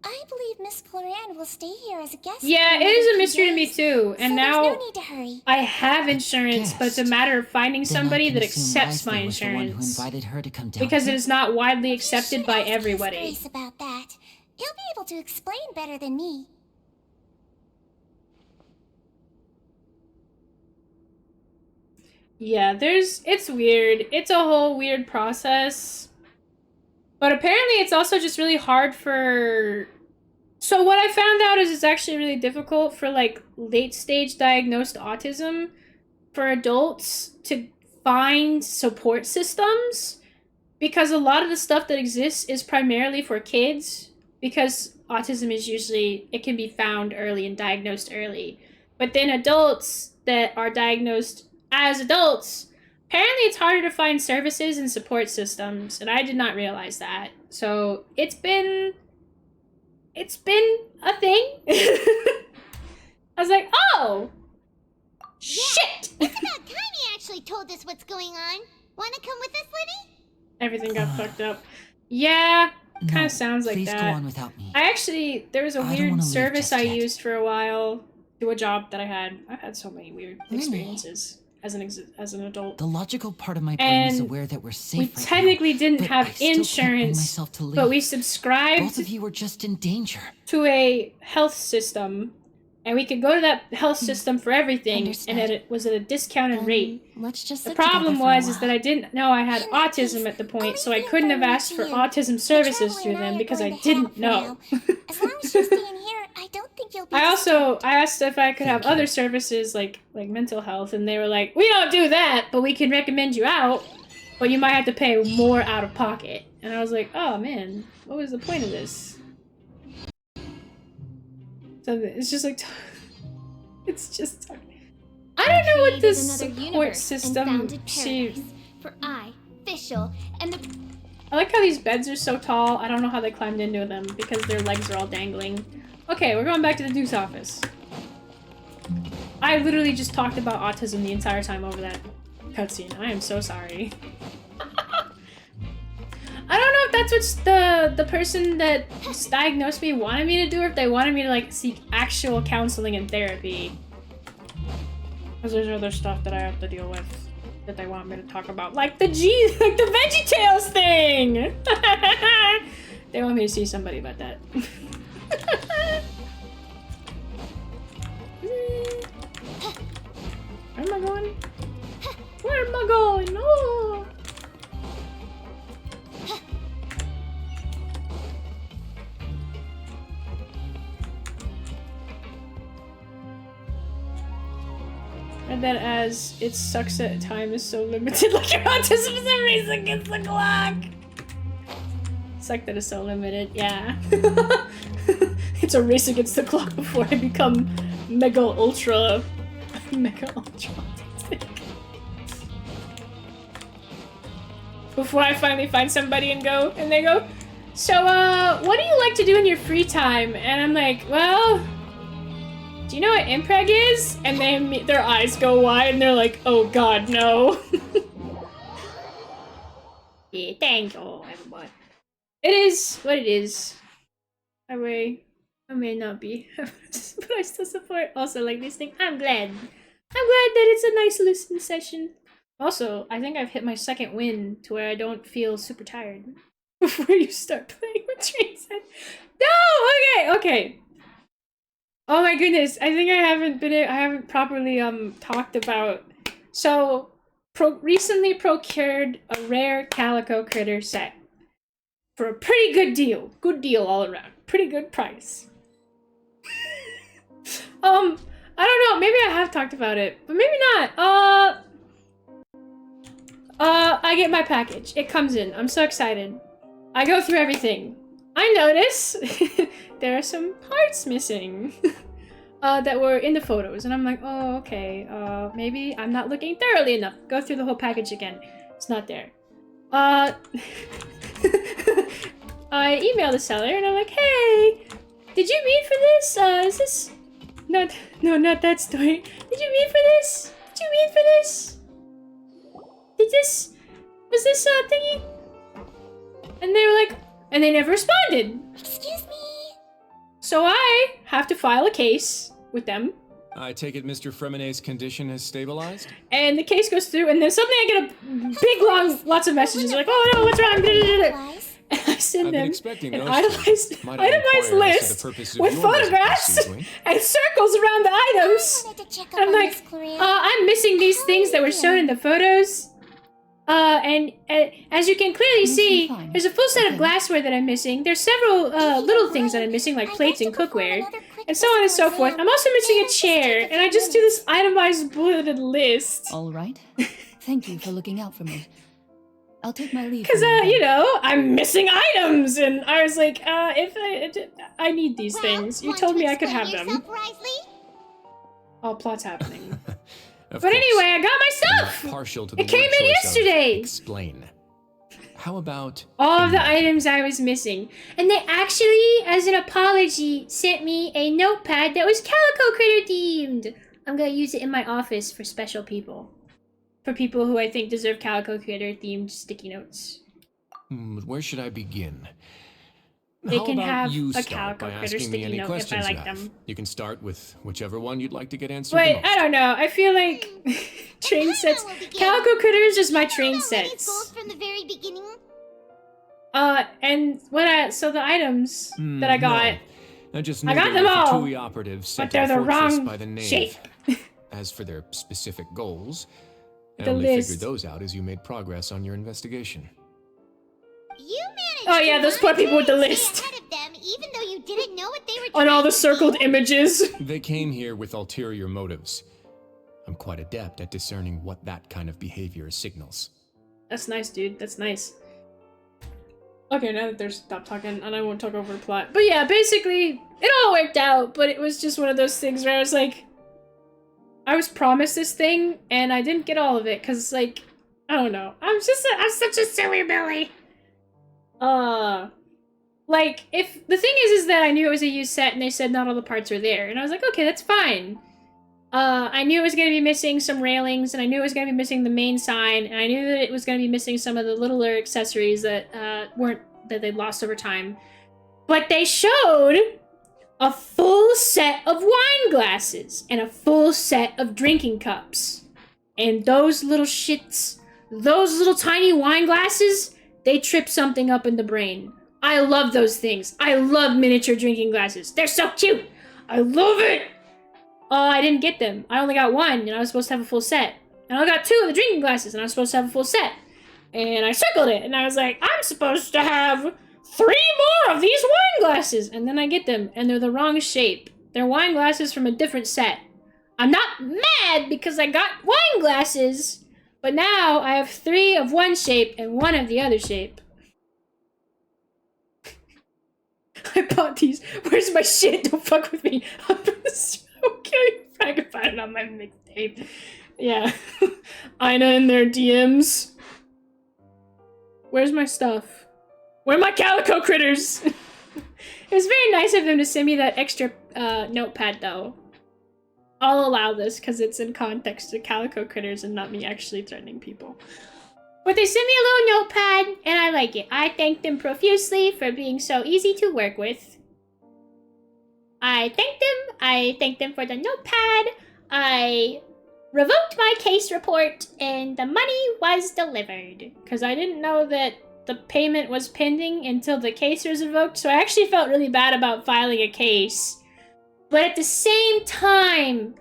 I believe Miss Clarande will stay here as a guest. Yeah, for it is another a mystery to me few days, too. And so now there's no need to hurry. I have insurance, but it's a matter of finding Then I somebody can that assume accepts Wesley my was the one who insurance. invited her to come down Because here. it is not widely accepted by Ask Miss everybody. Grace about that. He'll be able to explain better than me. Yeah, it's weird. It's a whole weird process. But apparently it's also just really hard for... So what I found out is it's actually really difficult for like late stage diagnosed autism for adults to find support systems, because a lot of the stuff that exists is primarily for kids, because autism is usually, it can be found early and diagnosed early. But then adults that are diagnosed as adults, apparently it's harder to find services and support systems, and I did not realize that. So it's been a thing. I was like, oh, shit. It's about time he actually told us what's going on. Wanna come with us, Liddy? Everything got fucked up. Yeah, kind of sounds like please that. go on without me. I actually, there was a I don't weird wanna leave service just I yet. used for a while, to a job that I had. I've had so many weird experiences as an adult. The logical part of my brain is And aware that we're safe we right technically now, didn't but have I still can't bring insurance, myself to leave. but we subscribed Both of you were just in danger. to a health system, and we could go to that health system for everything, and it was at a discounted rate. Let's just The sit problem together for a was is that I didn't know I had autism at the point, so I couldn't have asked for autism services through them because I didn't know. As long as you're staying here, I don't think you'll be I asked if I could have other services like mental health, and they were like, we don't do that, but we can recommend you out, but you might have to pay more out of pocket. And I was like, oh man, what was the point of this? So it's just like, it's just, I don't know what this Created another support universe and system founded she... paradise for I, Fischl, and the... I like how these beds are so tall. I don't know how they climbed into them because their legs are all dangling. Okay, we're going back to the Duke's office. I literally just talked about autism the entire time over that cutscene. I am so sorry. I don't know if that's what the person that diagnosed me wanted me to do, or if they wanted me to like seek actual counseling and therapy. Because there's other stuff that I have to deal with that they want me to talk about, like the VeggieTales thing. They want me to see somebody about that. Where am I going? Where am I going? Oh. Read that as it sucks that time is so limited, like your autism is a race against the clock. Suck that it's so limited, yeah. It's a race against the clock before I become mega ultra autistic. Before I finally find somebody and they go, so what do you like to do in your free time? And I'm like, well, do you know what impreg is? And then their eyes go wide and they're like, oh god, no. Yeah, thank you, everyone. It is what it is. I may not be, but I still support. Also, like this thing, I'm glad. I'm glad that it's a nice listening session. Also, I think I've hit my second win to where I don't feel super tired before you start playing with trees. No, okay. Oh my goodness, I think I haven't properly talked about. So, recently procured a rare calico critter set for a pretty good deal. Good deal all around. Pretty good price. I don't know, maybe I have talked about it, but maybe not. I get my package. It comes in. I'm so excited. I go through everything. I notice there are some parts missing that were in the photos, and I'm like, oh, okay. Maybe I'm not looking thoroughly enough. Go through the whole package again. It's not there. I email the seller, and I'm like, hey, did you mean for this? Is this... No, not that story. Did you mean for this? Did you mean for this? Was this thingy? And they were like, and they never responded. Excuse me. So I have to file a case with them. I take it Mr. Fremonet's condition has stabilized? And the case goes through, and then suddenly I get a big, lots of messages like, oh no, what's wrong? And I send them an itemized list with photographs and circles around the items. And I'm like, I'm missing these things that were shown in the photos. And as you can clearly see, there's a full set of glassware that I'm missing. There's several little things that I'm missing, like plates and cookware, and so on and so forth. I'm also missing a chair, and I just do this itemized bulleted list. All right. Thank you for looking out for me. I'll take my leave. Because, you know, I'm missing items, and I was like, if I need these things. You told me I could have them. Oh, plot's happening. But anyway, I got my stuff! Partial to the it came in yesterday! Explain. How about... all of the items I was missing. And they actually, as an apology, sent me a notepad that was Calico Critter themed! I'm gonna use it in my office for special people. For people who I think deserve Calico Critter themed sticky notes. Where should I begin? They can have you a start Calico by Critter asking me sticky any note if I questions like you have. them. You can start with whichever one you'd like to get answered But the most. I don't know. I feel like train sets. Calico Critter is just my train sets. Goals from the very beginning. And so the items that I got. No. I just I got them the all, TUI operatives but sent they're a the fortress wrong by the nave. shape. As for their specific goals, I The only list. figured those out as you made progress on your investigation. You managed Oh yeah, those poor people with the to list. stay ahead of them, even though you didn't know what they were On all trying the to circled do. images. They came here with ulterior motives. I'm quite adept at discerning what that kind of behavior signals. That's nice, dude. That's nice. Okay, now that they're stopped talking, and I won't talk over the plot. But yeah, basically, it all worked out, but it was just one of those things where I was like, I was promised this thing, and I didn't get all of it, because, like, I don't know. I'm such a silly Billy. Like, if the thing is that I knew it was a used set and they said not all the parts are there, and I was like, okay, that's fine. I knew it was gonna be missing some railings, and I knew it was gonna be missing the main sign, and I knew that it was gonna be missing some of the littler accessories that that they'd lost over time. But they showed a full set of wine glasses and a full set of drinking cups. And those little shits, those little tiny wine glasses, they trip something up in the brain. I love those things. I love miniature drinking glasses. They're so cute. I love it. I didn't get them. I only got one, and I was supposed to have a full set. And I got 2 of the drinking glasses, and I was supposed to have a full set. And I circled it, and I was like, I'm supposed to have 3 more of these wine glasses. And then I get them, and they're the wrong shape. They're wine glasses from a different set. I'm not mad because I got wine glasses, but now I have 3 of one shape and 1 of the other shape. I bought these. Where's my shit? Don't fuck with me. I'm gonna kill you if I can find it on my mixtape. Yeah. Ina in their DMs. Where's my stuff? Where are my calico critters? It was very nice of them to send me that extra notepad, though. I'll allow this because it's in context to calico critters and not me actually threatening people. But they sent me a little notepad, and I like it. I thank them profusely for being so easy to work with. I thank them for the notepad. I revoked my case report, and the money was delivered. Because I didn't know that the payment was pending until the case was revoked, so I actually felt really bad about filing a case. But at the same time,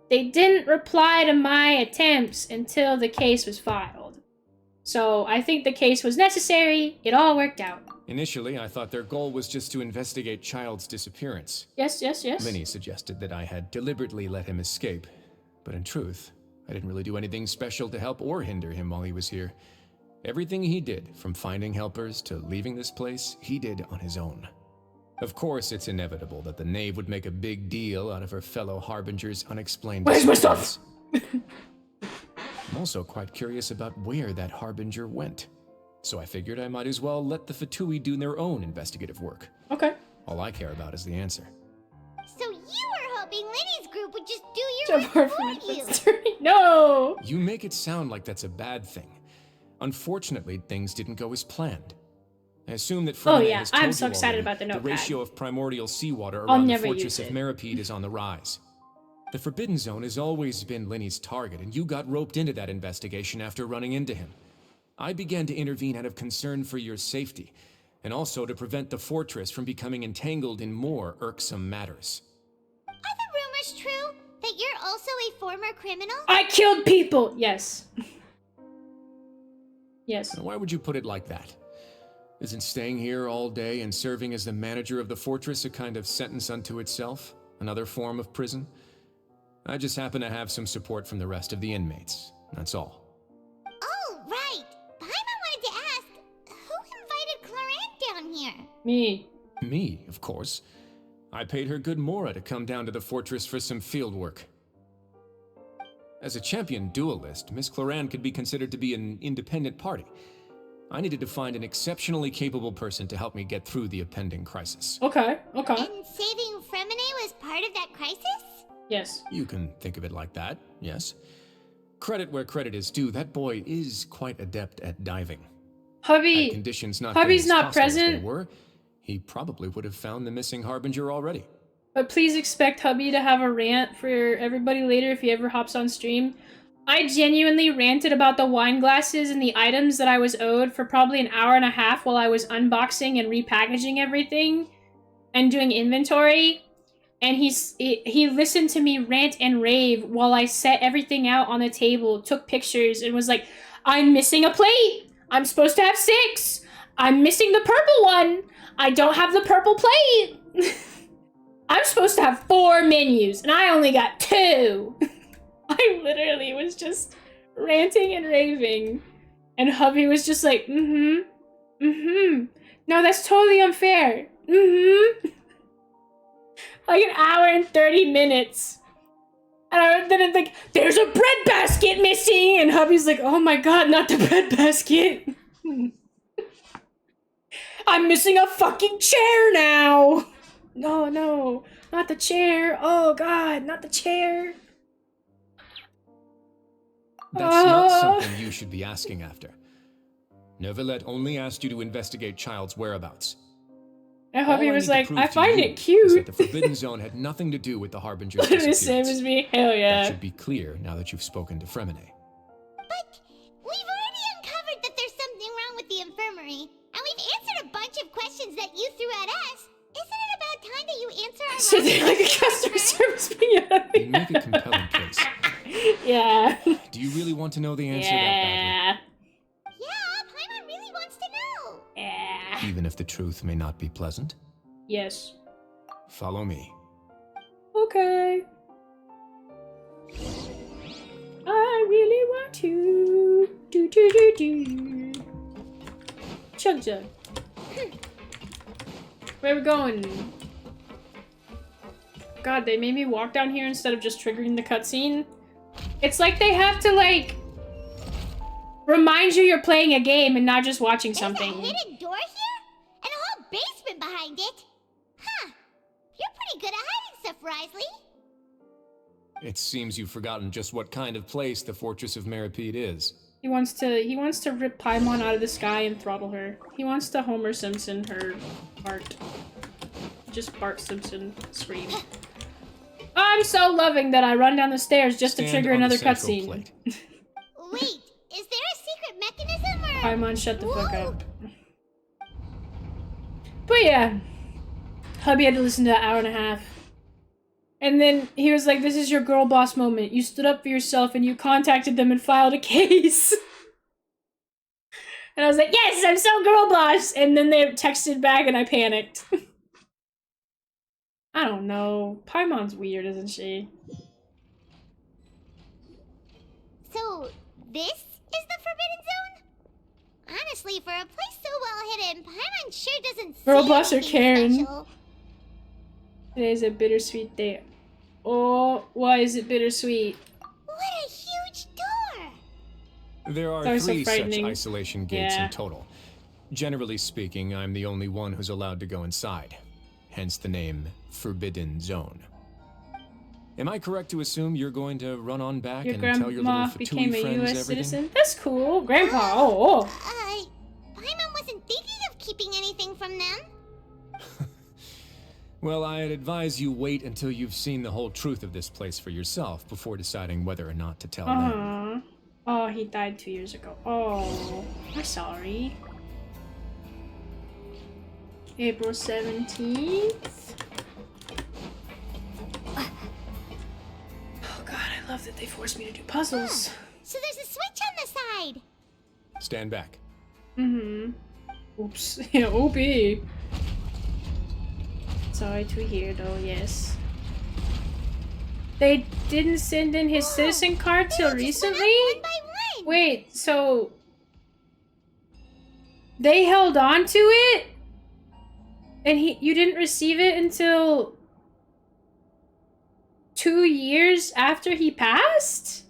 they didn't reply to my attempts until the case was filed. So I think the case was necessary. It all worked out. Initially, I thought their goal was just to investigate Child's disappearance. Yes. Linny suggested that I had deliberately let him escape. But in truth, I didn't really do anything special to help or hinder him while he was here. Everything he did, from finding helpers to leaving this place, he did on his own. Of course, it's inevitable that the knave would make a big deal out of her fellow Harbinger's unexplained disappearance. Where's my stuff? I'm also quite curious about where that Harbinger went. So I figured I might as well let the Fatui do their own investigative work. Okay. All I care about is the answer. So you were hoping Linny's group would just do your work for you. No! You make it sound like that's a bad thing. Unfortunately, things didn't go as planned. I assume that Fremen has told I'm so you excited already about the notepad. The ratio of primordial seawater I'll around the never fortress use of it. Meripede is on the rise. The Forbidden Zone has always been Linny's target, and you got roped into that investigation after running into him. I began to intervene out of concern for your safety, and also to prevent the fortress from becoming entangled in more irksome matters. Are the rumors true that you're also a former criminal? I killed people! Yes. Yes. Now, why would you put it like that? Isn't staying here all day and serving as the manager of the fortress a kind of sentence unto itself? Another form of prison? I just happen to have some support from the rest of the inmates. That's all. Oh, right. Paimon wanted to ask, who invited Clorant down here? Me. Me, of course. I paid her good mora to come down to the fortress for some field work. As a champion duelist, Miss Cloran could be considered to be an independent party. I needed to find an exceptionally capable person to help me get through the impending crisis. Okay. And saving Fremine was part of that crisis? Yes. You can think of it like that, yes. Credit where credit is due, that boy is quite adept at diving. Had conditions not Hubby's been as not hostile as they present. were, he probably would have found the missing Harbinger already. But please expect Hubby to have a rant for everybody later if he ever hops on stream. I genuinely ranted about the wine glasses and the items that I was owed for probably an hour and a half while I was unboxing and repackaging everything and doing inventory. And he listened to me rant and rave while I set everything out on the table, took pictures, and was like, I'm missing a plate. I'm supposed to have 6. I'm missing the purple one. I don't have the purple plate. I'm supposed to have 4 menus, and I only got 2. I literally was just ranting and raving. And Hubby was just like, no, that's totally unfair. Like an hour and 30 minutes. And then it's like, there's a bread basket missing! And Hubby's like, oh my god, not the bread basket. I'm missing a fucking chair now! No, no, not the chair. Oh god, not the chair. That's not something you should be asking after. Neuvillette only asked you to investigate Child's whereabouts. I hope All he I was need to like, prove I to find you it cute. is that the Forbidden Zone had nothing to do with the Harbinger's Literally same disappearance. as me. Hell yeah. That should be clear now that you've spoken to Fremine. But we've already uncovered that there's something wrong with the infirmary, and we've answered a bunch of questions that you threw at us. Isn't it about time that you answer our So they're like a customer service being You make a compelling case. Yeah. Do you really want to know the answer that badly? Yeah, Paimon really wants to know. Yeah. Even if the truth may not be pleasant? Yes. Follow me. Okay. I really want to. Do. Chug chug. Where are we going? God, they made me walk down here instead of just triggering the cutscene. It's like they have to, like, remind you you're playing a game and not just watching something. There's a hidden door here? And a whole basement behind it? Huh. You're pretty good at hiding stuff, Risley. It seems you've forgotten just what kind of place the Fortress of Meripede is. He wants to rip Paimon out of the sky and throttle her. He wants to Homer Simpson her Bart. Just Bart Simpson scream. I'm so loving that I run down the stairs just to trigger another cutscene. Wait, is there a secret mechanism or— Paimon, shut the fuck up. But yeah, hubby had to listen to an hour and a half. And then he was like, this is your girl boss moment. You stood up for yourself and you contacted them and filed a case. And I was like, yes, I'm so girl boss. And then they texted back and I panicked. I don't know. Paimon's weird, isn't she? So, this is the Forbidden Zone? Honestly, for a place so well hidden, Paimon sure doesn't Girl see boss or anything Karen? special. Today's a bittersweet day. Oh, why is it bittersweet? What a huge door! There are That was so 3 such frightening. isolation gates Yeah. in total. Generally speaking, I'm the only one who's allowed to go inside. Hence the name Forbidden Zone. Am I correct to assume you're going to run on back Your and tell your little grandma Fatui became a friends U.S. everything? citizen? That's cool. Grandpa, oh. Paimon wasn't thinking of keeping anything from them. Well, I'd advise you wait until you've seen the whole truth of this place for yourself before deciding whether or not to tell them. Oh, he died 2 years ago. Oh, I'm sorry. April 17th. Oh god, I love that they forced me to do puzzles. So there's a switch on the side. Stand back. Mm-hmm. Oops. Yeah, OP. Sorry to hear though, yes. They didn't send in his citizen card till recently? Wait, so they held on to it? And you didn't receive it until 2 years after he passed?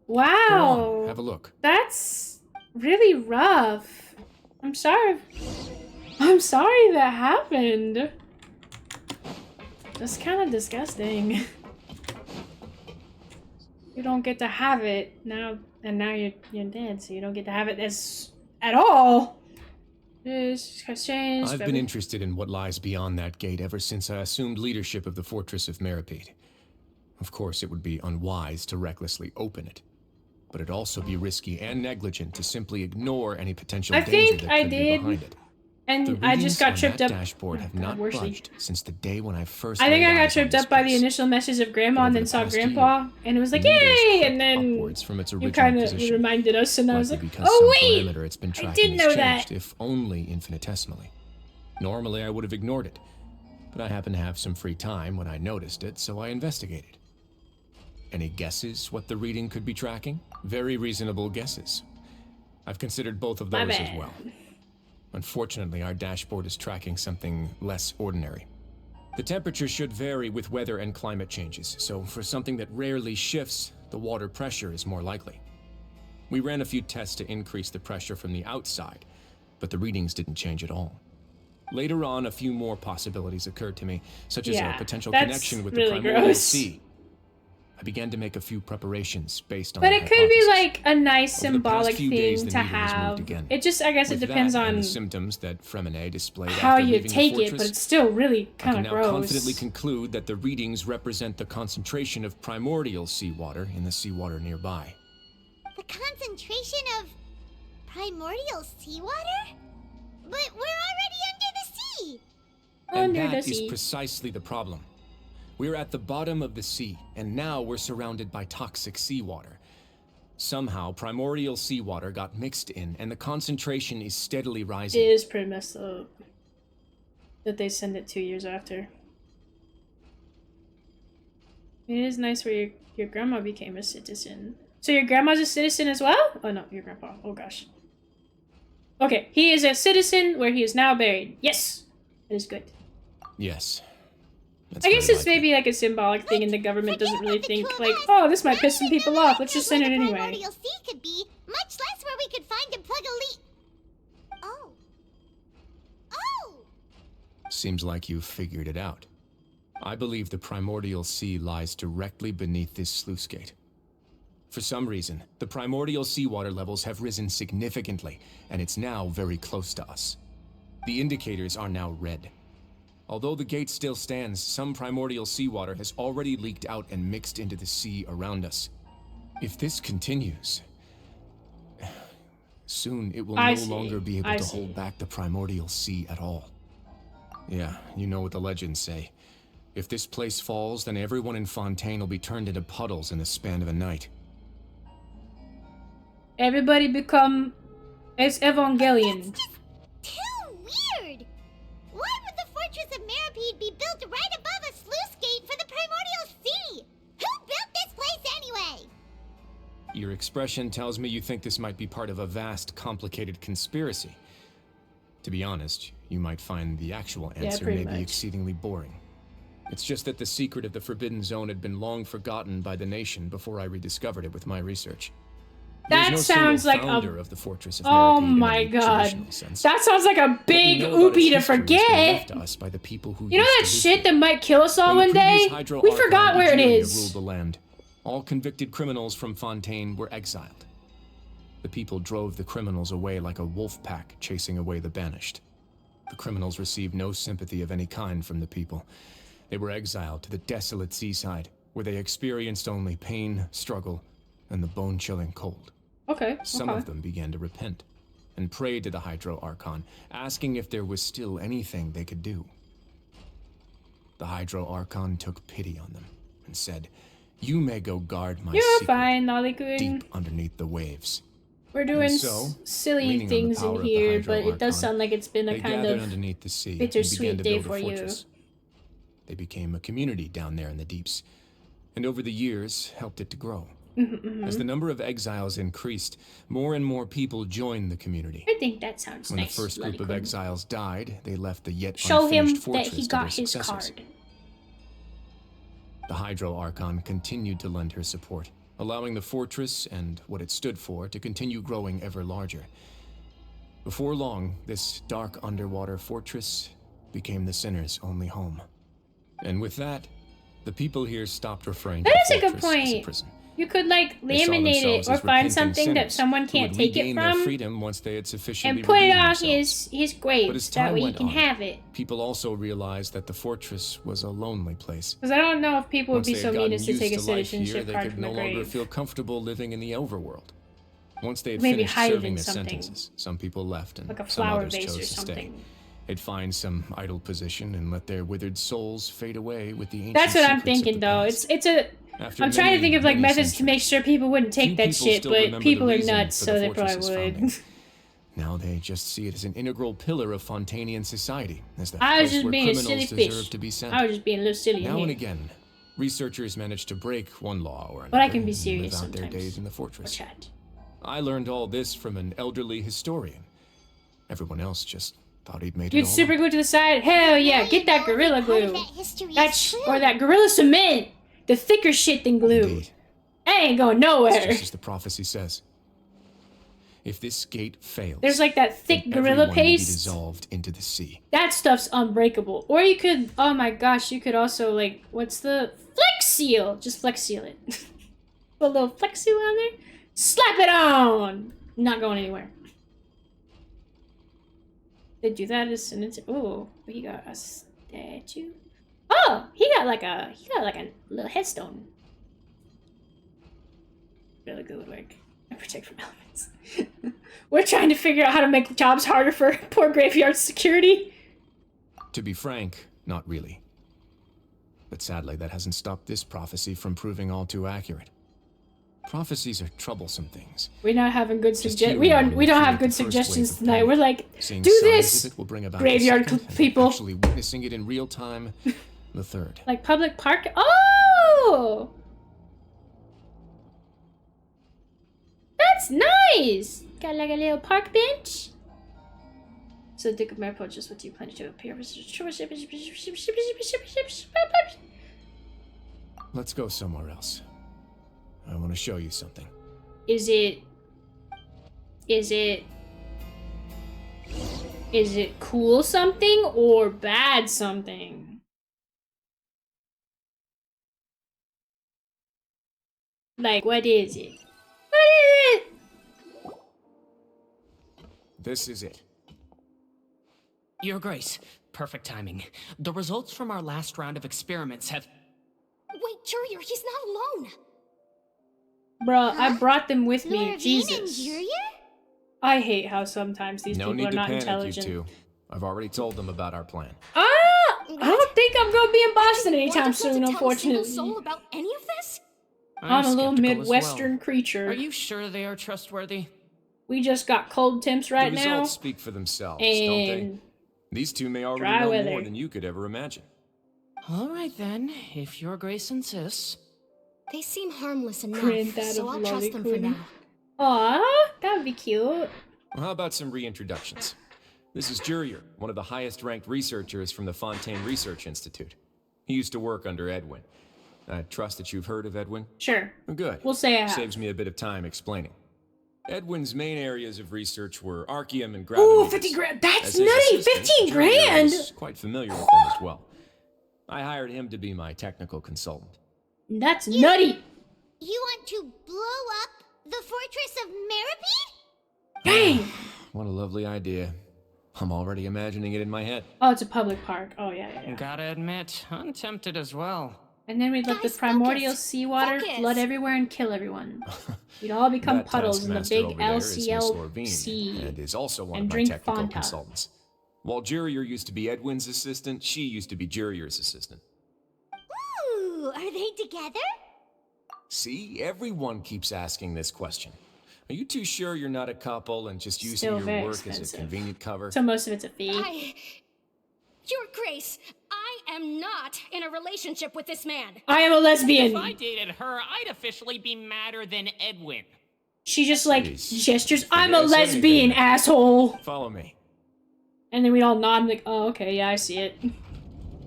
Wow. Go on, have a look. That's really rough. I'm sorry that happened. That's kind of disgusting. You don't get to have it now, and now you're dead, so you don't get to have it at all. This has changed. I've been interested in what lies beyond that gate ever since I assumed leadership of the Fortress of Meripede. Of course, it would be unwise to recklessly open it, but it'd also be risky and negligent to simply ignore any potential danger that could be behind it. And I just got tripped up. The dashboard have not budged since the day when I first. I think I laid got eyes on tripped this up by the place. initial message of Grandma and then saw past Grandpa, and it was like, yay! And then From its you original kind of position. reminded us, and I was like, Likely because oh some wait! parameter it's been I tracking did has know changed, that. if only infinitesimally. Normally, I would have ignored it, but I happened to have some free time when I noticed it, so I investigated. Any guesses what the reading could be tracking? Very reasonable guesses. I've considered both of My those as bad. well. Unfortunately, our dashboard is tracking something less ordinary. The temperature should vary with weather and climate changes, so for something that rarely shifts, the water pressure is more likely. We ran a few tests to increase the pressure from the outside, but the readings didn't change at all. Later on, a few more possibilities occurred to me, such as a potential connection with the primordial sea. I began to make a few preparations based on But that it could be hypothesis. like a nice Over the past symbolic few days, thing the to needle has moved have. again. It just, I guess it With depends that and on the symptoms that Fremine displayed how after you leaving take the it, fortress, but it's still really I kind can of now gross. confidently conclude that the readings represent the concentration of primordial seawater in the seawater nearby. The concentration of primordial seawater? But we're already under the sea! And that is precisely the problem. We're at the bottom of the sea, and now we're surrounded by toxic seawater. Somehow, primordial seawater got mixed in, and the concentration is steadily rising. It is pretty messed up that they send it 2 years after. It is nice where your grandma became a citizen. So your grandma's a citizen as well? Oh no, your grandpa. Oh gosh. Okay, he is a citizen where he is now buried. Yes! That is good. Yes. I guess it's maybe like a symbolic thing and the government doesn't really think like, oh, this might piss some people off. Let's just send it anyway. Primordial sea could be, much less where we could find and plug a leak. Oh. Oh! Seems like you've figured it out. I believe the primordial sea lies directly beneath this sluice gate. For some reason, the primordial seawater levels have risen significantly, and it's now very close to us. The indicators are now red. Although the gate still stands, some primordial seawater has already leaked out and mixed into the sea around us. If this continues, soon it will no longer be able to hold back the primordial sea at all. Yeah, you know what the legends say. If this place falls, then everyone in Fontaine will be turned into puddles in the span of a night. Everybody become as Evangelion. Too weird! Why would the Fortress of Meripede be built right above a sluice gate for the primordial sea? Who built this place anyway? Your expression tells me you think this might be part of a vast, complicated conspiracy. To be honest, you might find the actual answer may be exceedingly boring. It's just that the secret of the Forbidden Zone had been long forgotten by the nation before I rediscovered it with my research. That sounds like founder of the Fortress of oh Meripede my in any god. traditional sense. That sounds like a big oopie to forget. Left to us by the people who you know that used to shit that might kill us all When one the previous day? Hydro We Archon forgot where it Vtuber is. ruled the land. All convicted criminals from Fontaine were exiled. The people drove the criminals away like a wolf pack chasing away the banished. The criminals received no sympathy of any kind from the people. They were exiled to the desolate seaside, where they experienced only pain, struggle, and the bone-chilling cold. Okay. Some of them began to repent, and prayed to the Hydro Archon, asking if there was still anything they could do. The Hydro Archon took pity on them, and said, "You may go guard my You're secret fine, Nolly Queen. deep underneath the waves." We're doing And so, silly leaning on the things power in of the here, Hydro but it does Archon, sound like it's been a they kind gathered of underneath the sea and bittersweet began to day build a for you. fortress. They became a community down there in the deeps, and over the years helped it to grow. As the number of exiles increased, more and more people joined the community. I think that sounds When nice. the first group of Queen. exiles died, they left the yet Show him unfinished that fortress he to got their his successors. card. The Hydro Archon continued to lend her support, allowing the fortress and what it stood for to continue growing ever larger. Before long, this dark underwater fortress became the sinner's only home. And with that, the people here stopped referring to That the is a good fortress as a point. prison. You could like They saw laminate it themselves or as find repenting something that sinners someone who can't would take it regain their from freedom once they had sufficiently and put it redeemed on themselves. his But grave. as That time way he went can on, have it. people also realized that the fortress was a lonely place. Because I don't know if people would Once be they so had mean gotten as to used take a to life here, citizenship they card could from no the longer grave. feel comfortable living in the overworld. Once they had Maybe finished hide serving in their something. sentences, some people left and Like a some flower others vase chose or to stay. something. They'd find some idle position and let their withered souls fade away with the ancient That's what I'm secrets of thinking the though. past. It's a After I'm trying to think of like many methods to make sure people wouldn't take few that people shit, still but remember the people are reason nuts, for so the they probably fortress's would. founding. Now they just see it as an integral pillar of Fontanian society, as the I was place just where being a criminals silly deserve fish. to be sent. I was just being a little silly in Now and here. again, researchers manage to break one law or another But I can be and serious live out their sometimes. days in the fortress. Chat. I learned all this from an elderly historian. Everyone else just thought he'd made it You'd all super up. glue to the side? Hell yeah, get that gorilla glue. Or that gorilla cement. The thicker shit than glue. Indeed. That ain't going It's nowhere. just as the prophecy says. If this gate fails, There's like that thick then gorilla everyone will be paste. dissolved into the sea. That stuff's unbreakable. Or you could, oh my gosh, you could also like, what's the Flex Seal? Just Flex Seal it. Put a little Flex Seal on there. Slap it on. Not going anywhere. They do that as an oh, he got a statue. Oh, he got like a little headstone. Really good woodwork. And protect from elements. We're trying to figure out how to make the jobs harder for poor graveyard security. To be frank, not really. But sadly, that hasn't stopped this prophecy from proving all too accurate. Prophecies are troublesome things. We're not having good Just suggestions. hearing We them don't create have good the first wave suggestions of tonight. panic. We're like, Seeing do signs this, of it will bring about graveyard the second, and people. actually witnessing it in real time, the third. Like public park. Oh, that's nice. Got like a little park bench. So Duke of Maripo just what do you plan to do up here? Let's go somewhere else. I want to show you something. Is it cool something or bad something? Like, what is it? What is it? This is it. Your Grace, perfect timing. The results from our last round of experiments have... Wait, Jurier, he's not alone. Bruh, I brought them with me. Lorvine and Jesus. Jurier? I hate how sometimes these No people need are to not panic, intelligent. you two. I've already told them about our plan. Ah! I don't think I'm gonna be in Boston anytime Want us not soon, to tell a single unfortunately. soul about any of this? I'm a little skeptical as Midwestern well. creature. Are you sure they are trustworthy? We just got cold temps right the now. results speak for themselves, don't they? And These two may already dry know weather. more than you could ever imagine. All right then, if Your Grace insists. They seem harmless enough, Granddad so of I'll trust them for Lolicon. now. Aw, that would be cute. Well, how about some reintroductions? This is Jurier, one of the highest-ranked researchers from the Fontaine Research Institute. He used to work under Edwin. I trust that you've heard of Edwin? Sure. Good. We'll say I have. Saves me a bit of time explaining. Edwin's main areas of research were Archeum and Ooh, Gravimeters. 50 grand. That's As his nutty. assistant, 15 Jurier grand. was quite familiar with them as well. I hired him to be my technical consultant. That's nutty. You want to blow up the fortress of Meripede? Dang. What a lovely idea. I'm already imagining it in my head. Oh, it's a public park. Oh, yeah. Gotta admit, I'm tempted as well. And then we'd let the Guys, primordial focus. seawater Focus. flood everywhere and kill everyone. We'd all become That puddles in the taskmaster big over there is Miss LCL Lorvine, sea. and is also one and of my drink technical Fanta. consultants. While Jurier used to be Edwin's assistant, she used to be Jurier's assistant. Ooh, are they together? See, everyone keeps asking this question. Are you too sure you're not a couple and just using Still your very work as a expensive. convenient cover? So most of it's a fee. Your Grace, I am not in a relationship with this man. I am a lesbian. If I dated her, I'd officially be madder than Edwin. She just like Jeez. gestures. Forget I'm a I said anything lesbian, then. asshole. Follow me. And then we'd all nod and like, oh, okay, yeah, I see it.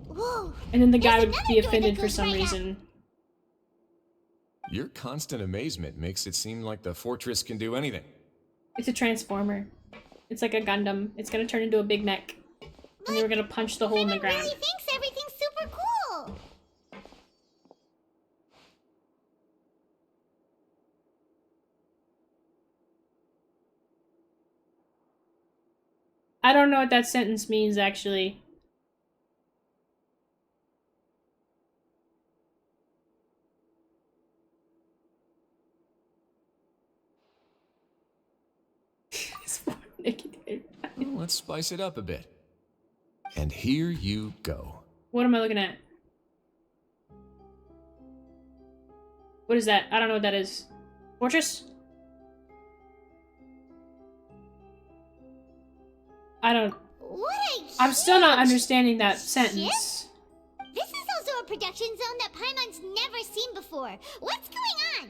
Whoa. And then the guy There's would another be door that offended for goes some right out. reason. Your constant amazement makes it seem like the fortress can do anything. It's a transformer. It's like a Gundam. It's gonna turn into a big mech. And then we're gonna punch the hole in the Everyone ground. really thinks everything's super cool. I don't know what that sentence means, actually. Well, let's spice it up a bit. And here you go. What am I looking at? What is that? I don't know what that is. Fortress? I don't... What a I'm still not huge understanding that ship? sentence. This is also a production zone that Paimon's never seen before. What's going on?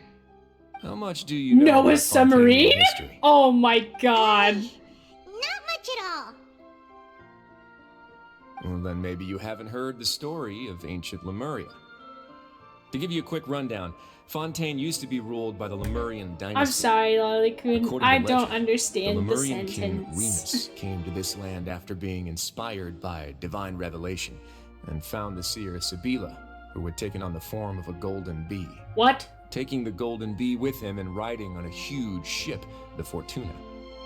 How much do you know Noah's about Fontaine submarine? history? Oh my god. Not much at all. Well, then maybe you haven't heard the story of ancient Lemuria. To give you a quick rundown, Fontaine used to be ruled by the Lemurian dynasty. I'm sorry, Lolly-kun. According to I legend, don't understand the the Lemurian king sentence. Remus came to this land after being inspired by divine revelation and found the seer Sibila, who had taken on the form of a golden bee. What? Taking the golden bee with him and riding on a huge ship, the Fortuna,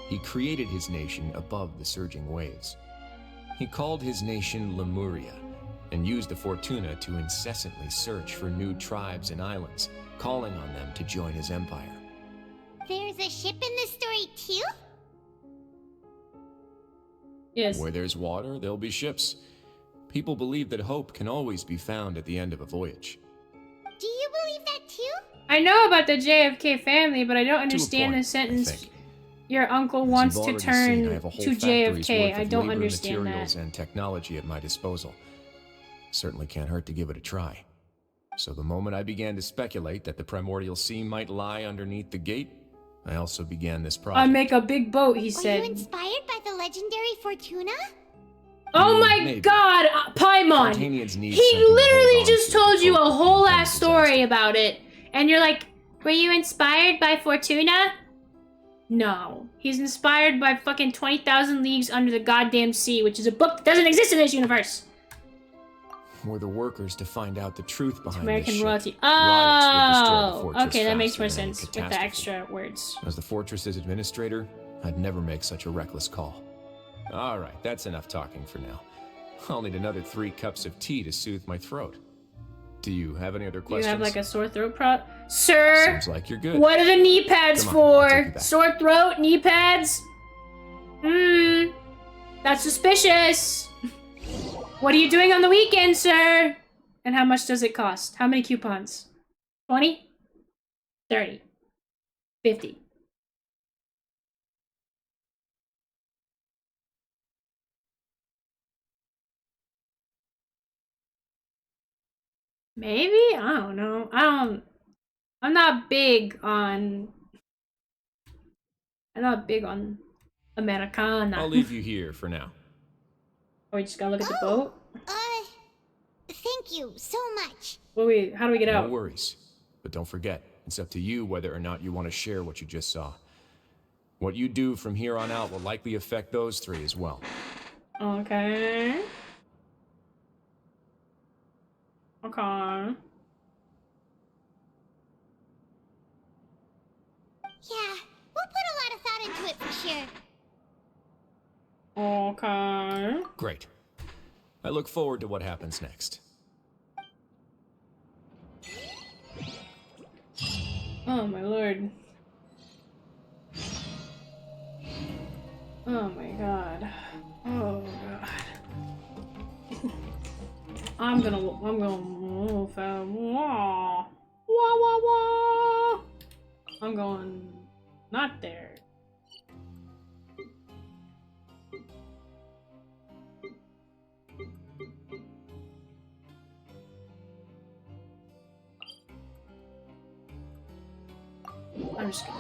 he created his nation above the surging waves. He called his nation Lemuria and used the Fortuna to incessantly search for new tribes and islands, calling on them to join his empire. There's a ship in this story too? Yes. Where there's water, there'll be ships. People believe that hope can always be found at the end of a voyage. Do you believe that too? I know about the JFK family, but I don't understand point, the sentence. I think. Your uncle As wants you've to already turn seen, I have a whole to factory's JFK. worth I of don't labor, understand materials, that. and technology at my disposal. Certainly can't hurt to give it a try. So the moment I began to speculate that the primordial sea might lie underneath the gate, I also began this project. I make a big boat, he Were said. you inspired by the legendary Fortuna? Oh my Maybe. god, Paimon! Fontanians need He something to literally hold on just to told you a hope whole in ass story about it. And you're like, were you inspired by Fortuna? No. He's inspired by fucking 20,000 Leagues Under the Goddamn Sea, which is a book that doesn't exist in this universe. Were the workers to find out the truth behind American this ship, royalty. riots would destroy the Oh, fortress okay, that makes faster more than any sense with the catastrophe. extra words. As the fortress's administrator, I'd never make such a reckless call. All right, that's enough talking for now. I'll need another 3 cups of tea to soothe my throat. Do you have any other Do you questions? have like a sore throat Sir! Seems like you're good. What are the knee pads Come on, I'll take you for? back. Sore throat, knee pads? That's suspicious. What are you doing on the weekend, sir? And how much does it cost? How many coupons? 20? 30? 50? Maybe? I don't know. I'm not big on Americana. I'll leave you here for now. Oh, we just gotta look at the boat? Thank you so much. Wait, how do we get out? No worries. But don't forget, it's up to you whether or not you want to share what you just saw. What you do from here on out will likely affect those 3 as well. Okay. Okay. Yeah, we'll put a lot of thought into it for sure. Okay. Great. I look forward to what happens next. Oh my lord. Oh my god. Oh god. I'm gonna move. Wah wah wah. I'm going not there. I'm just gonna.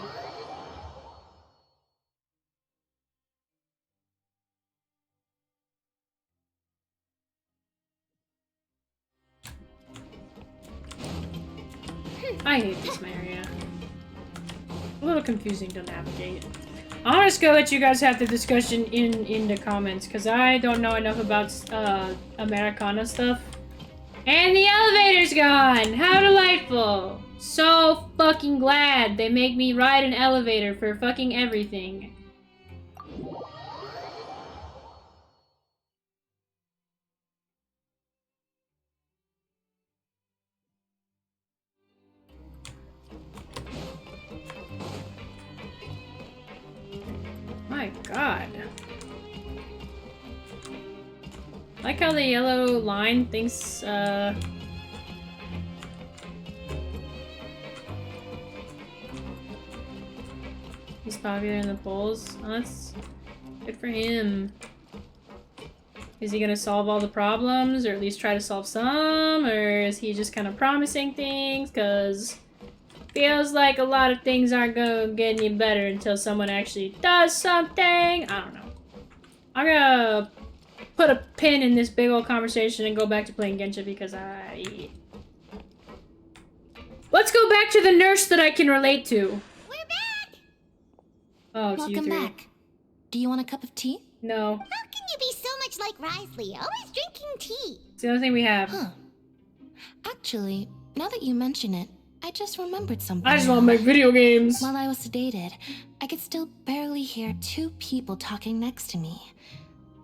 I hate this area. A little confusing to navigate. I'm just gonna let you guys have the discussion in the comments because I don't know enough about Americana stuff. And the elevator's gone! How delightful! So fucking glad they make me ride an elevator for fucking everything. My god. Like how the yellow line thinks, he's popular in the polls. Oh, that's good for him. Is he gonna solve all the problems, or at least try to solve some, or is he just kind of promising things? Cause feels like a lot of things aren't gonna get any better until someone actually does something. I don't know. I'm gonna put a pin in this big old conversation and go back to playing Genshin because Let's go back to the nurse that I can relate to. We're back! Oh, it's you Welcome three. back. Do you want a cup of tea? No. How can you be so much like Risley, always drinking tea? It's the only thing we have. Huh. Actually, now that you mention it, I just remembered something. I just want to make video games. While I was sedated, I could still barely hear two people talking next to me.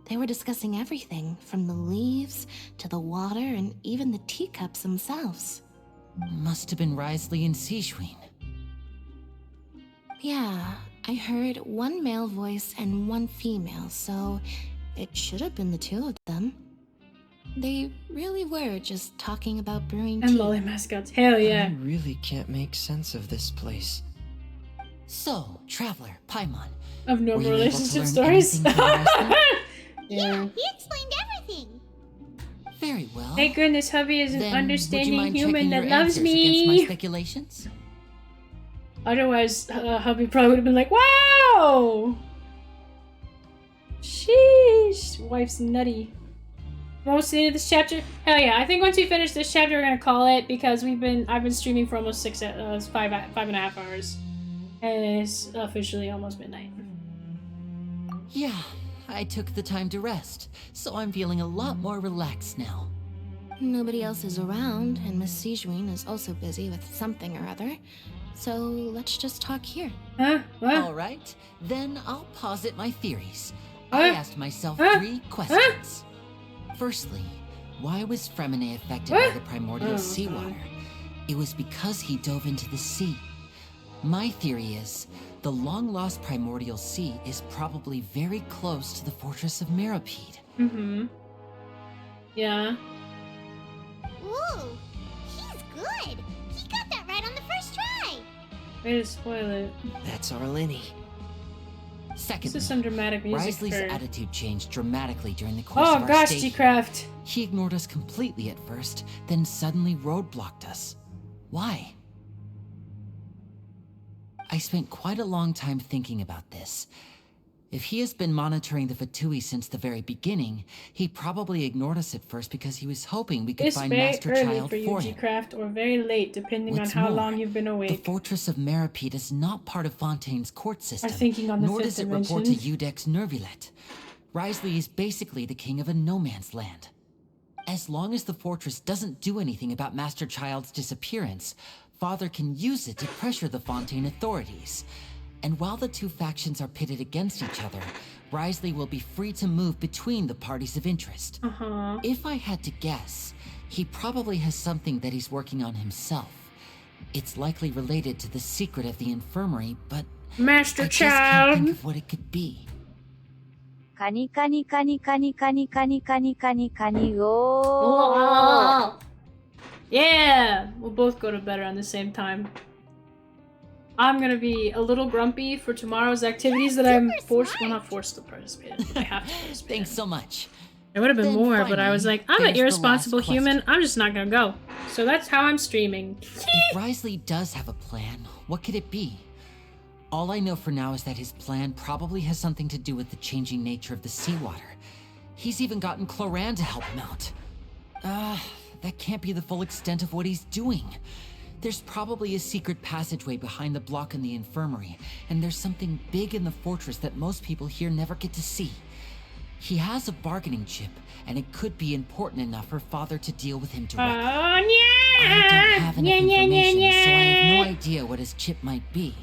They were discussing everything, from the leaves to the water and even the teacups themselves. Must have been Risley and Sijwin. Yeah, I heard one male voice and one female, so it should have been the two of them. They really were just talking about brewing tea. And lolly mascots. Hell yeah. I really can't make sense of this place. So, Traveler, Paimon. Of no were you able to relationship learn stories. anything from Risley? Yeah, he explained everything. Very well. Thank goodness hubby is an Then, would you understanding mind human checking that your loves answers against my me. speculations? Otherwise, hubby probably would have been like, wow! Sheesh. Wife's nutty. We're almost to the end of this chapter. Hell yeah. I think once we finish this chapter, we're gonna call it because I've been streaming for almost 5.5 hours. And it's officially almost midnight. Yeah, I took the time to rest, so I'm feeling a lot more relaxed now. Nobody else is around, and Miss Sijwin is also busy with something or other. So let's just talk here. Huh? What? All right, then I'll posit my theories. I asked myself 3 questions. Firstly, why was Fremine affected by the primordial seawater? It was because he dove into the sea. My theory is, the long-lost primordial sea is probably very close to the fortress of Meropide. Mm-hmm. Yeah. Ooh, he's good. He got that right on the first try. Way to spoil it. That's our Lenny. Secondly, This is some dramatic music. Risley's for... attitude changed dramatically during the course Oh of our gosh, stay here. G-Craft. He ignored us completely at first, then suddenly roadblocked us. Why? I spent quite a long time thinking about this. If he has been monitoring the Fatui since the very beginning, he probably ignored us at first because he was hoping we could It's find very Master early Child for you, for him. G-Craft, or very late, depending What's on how more, long you've been The awake. fortress of Meropide is not part of Fontaine's court system, thinking on the nor fifth does it report to dimension. Udex Nervulet. Risley is basically the king of a no-man's land. As long as the fortress doesn't do anything about Master Child's disappearance, Father can use it to pressure the Fontaine authorities. And while the two factions are pitted against each other, Risley will be free to move between the parties of interest. Uh-huh. If I had to guess, he probably has something that he's working on himself. It's likely related to the secret of the infirmary, but Master I just can't Child. think of what it could be. カニカニカニカニカニカニカニカニカニ Oh. Yeah! We'll both go to bed around the same time. I'm gonna be a little grumpy for tomorrow's activities that I'm forced, well, not forced to participate in, but I have to participate. Thanks so much. There would have been Then more, but I was finally, like, I'm an there's the irresponsible last human. I'm just not gonna go. So that's how I'm streaming. If Risley does have a plan, what could it be? All I know for now is that his plan probably has something to do with the changing nature of the seawater. He's even gotten Cloran to help him out. That can't be the full extent of what he's doing. There's probably a secret passageway behind the block in the infirmary, and there's something big in the fortress that most people here never get to see. He has a bargaining chip, and it could be important enough for Father to deal with him directly. Oh, yeah! I don't have enough information, yeah. so I have no idea what his chip might be.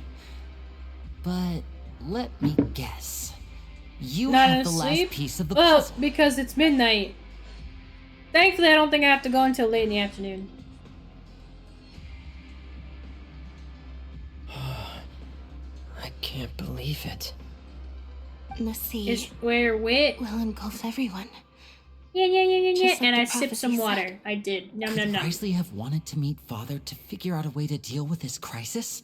But let me guess. You Not have the asleep? last piece of the Well, puzzle. because it's midnight. Thankfully, I don't think I have to go until late in the afternoon. I can't believe it. The sea Is where wit. will engulf everyone. Yeah. Just like And the I sipped some prophecy water. I did. Nom, Could nom, nom. Risley have wanted to meet Father to figure out a way to deal with this crisis?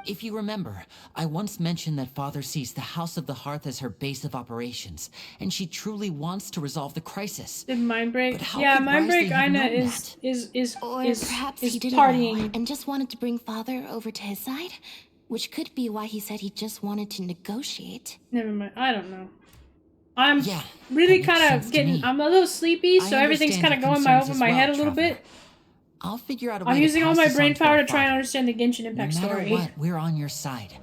If you remember, I once mentioned that Father sees the House of the Hearth as her base of operations, and she truly wants to resolve the crisis. Did Mind Break? But how Yeah, could Mind Risley Break have Ina known is Or perhaps is he didn't partying. know and just wanted to bring Father over to his side, which could be why he said he just wanted to negotiate. Never mind. I don't know. I'm Yeah, really that makes kind sense of to getting. me. I'm a little sleepy, so I everything's understand kind of your going concerns over as my well, head a little Traveler. bit. I'll figure out a way I'm to using all pass my this brain on to our power to try and father. understand the Genshin Impact I'll figure out a way to pass this on to our father. No matter story. what, we're on your side.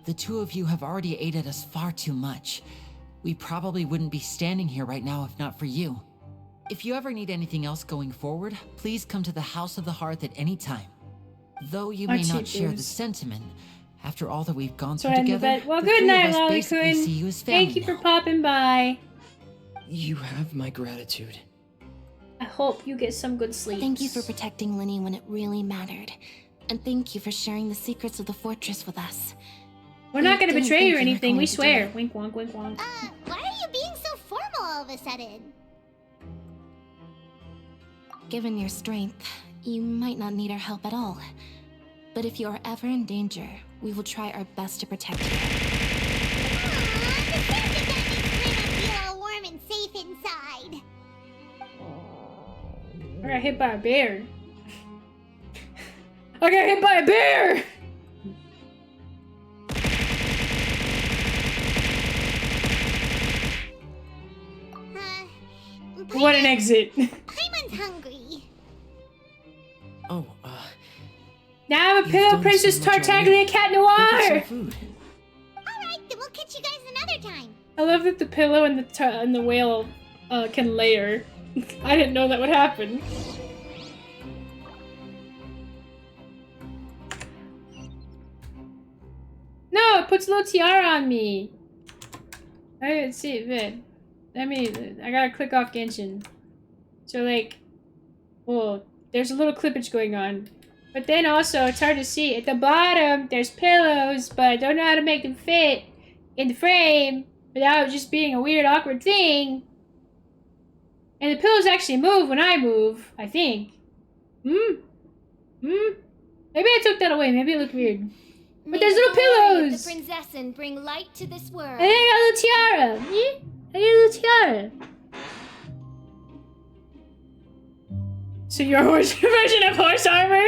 The two of you have already aided us far too much. We probably wouldn't be standing here right now if not for you. If you ever need anything else going forward, please come to the House of the Hearth at any time. Though you may not share the sentiment, after all that we've gone So through I end the together, bed. Well, the good three night, of us basically see you Lolly-kun. as family Thank you for now. popping by. You have my gratitude. I hope you get some good sleep. Thank you for protecting Linny when it really mattered. And thank you for sharing the secrets of the fortress with us. We're not gonna didn't betray think you or you were anything, going we to do swear. it. Wink wonk, wink wonk. Why are you being so formal all of a sudden? Given your strength, you might not need our help at all. But if you are ever in danger, we will try our best to protect you. Feel all warm and safe inside. I got hit by a bear. I got hit by a bear! What an exit. Paimon's hungry. Oh, Now I'm a You've pillow done princess so much Tartaglia already. Cat Go get Noir! some food. Alright, then we'll catch you guys another time. I love that the pillow and the whale can layer. I didn't know that would happen. No, it puts a little tiara on me. I didn't see it vid. I gotta click off Genshin. So like, well, there's a little clippage going on. But then also, it's hard to see. At the bottom, there's pillows, but I don't know how to make them fit in the frame without just being a weird, awkward thing. And the pillows actually move when I move, I think. Maybe I took that away. Maybe it looked weird. But there's little pillows! The princess and bring light to this world. And then I got a little tiara. Yeah? I got a little tiara. So your horse version of horse armor?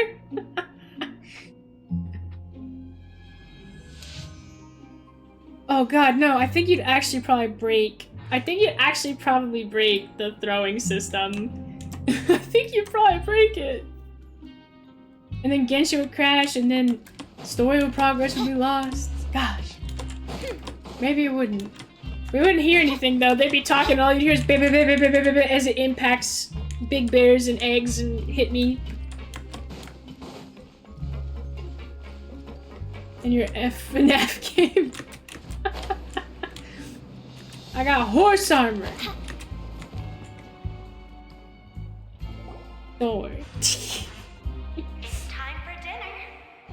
Oh god, no. I think you'd actually probably break. I think you'd actually probably break the throwing system. I think you'd probably break it. And then Genshin would crash, and then story would progress would be lost. Gosh. Maybe it wouldn't. We wouldn't hear anything though. They'd be talking, all you'd hear is bip, bip, bip, bip, bip, bip, bip, as it impacts big bears and eggs and hit me. In your FNAF game. I got horse armor. Don't worry. Time for dinner.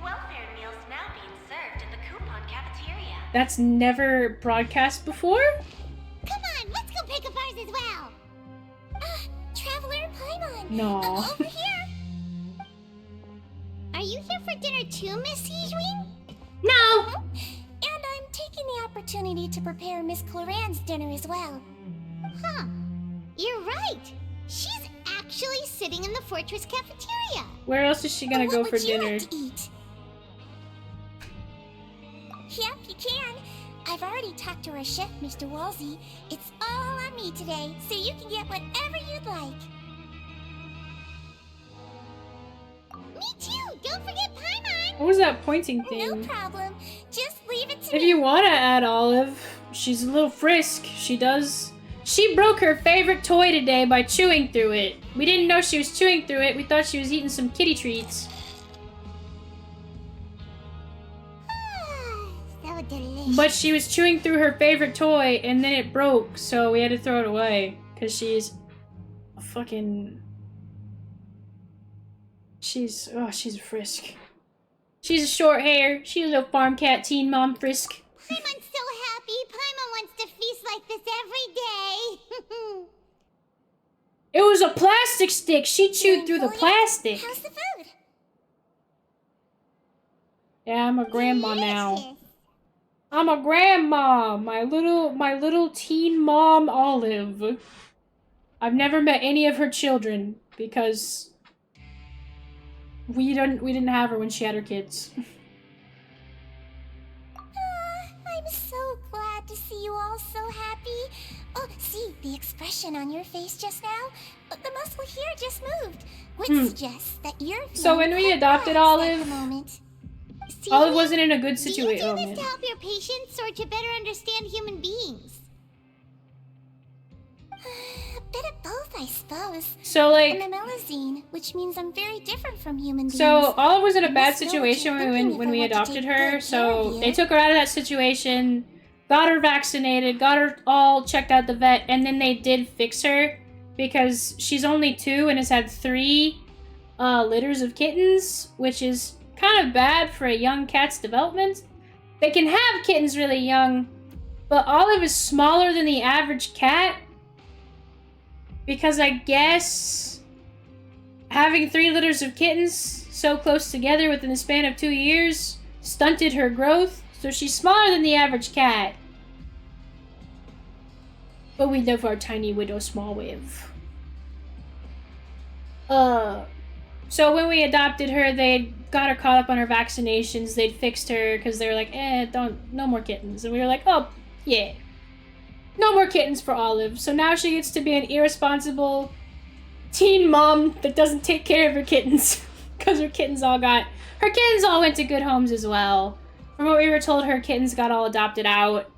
Welfare meals now being served in the coupon cafeteria. That's never broadcast before? Come on, let's go pick up ours as well. Traveler Paimon. No. Over here. Are you here for dinner too, Miss Sijwing? No. And I'm taking the opportunity to prepare Miss Cloran's dinner as well. Huh. You're right. She's actually sitting in the fortress cafeteria. Where else is she gonna go for dinner? What would you like to eat? Yep, you can. I've already talked to our chef, Mr. Walsey. It's all on me today, so you can get whatever you'd like. Me too! Don't forget Paimon! What was that pointing thing? No problem. Just leave it to If me. you want to add Olive, she's a little frisk. She broke her favorite toy today by chewing through it. We didn't know she was chewing through it. We thought she was eating some kitty treats. So delicious. But she was chewing through her favorite toy and then it broke, so we had to throw it away. Because she's a fucking... she's a frisk. She's a short hair. She's a little farm cat teen mom frisk. Paimon's so happy. Paimon wants to feast like this every day. It was a plastic stick. She chewed through the plastic. How's the food? Yeah, I'm a grandma now. I'm a grandma. My little teen mom Olive. I've never met any of her children because we didn't have her when she had her kids. I'm so glad to to see you all so happy. Oh, see the expression on your face just now? The muscle here just moved, which suggests that you're So when we adopted Olive, Olive wasn't in a good situation. Do you do this to help your patients or to better understand human beings? A bit of both, I suppose. So, like, I'm a Melusine, which means I'm very different from human beings. So Olive was in a bad situation when we adopted her. So they took her out of that situation, got her vaccinated, got her all checked out the vet, and then they did fix her because she's only 2 and has had 3 litters of kittens, which is kind of bad for a young cat's development. They can have kittens really young, but Olive is smaller than the average cat. Because I guess having 3 litters of kittens so close together within the span of 2 years stunted her growth, so she's smaller than the average cat. But we love our tiny widow small wave. So when we adopted her, they got her caught up on her vaccinations. They'd fixed her because they were like, no more kittens. And we were like, oh, yeah. No more kittens for Olive. So now she gets to be an irresponsible teen mom that doesn't take care of her kittens. Because her kittens all went to good homes as well. From what we were told, her kittens got all adopted out.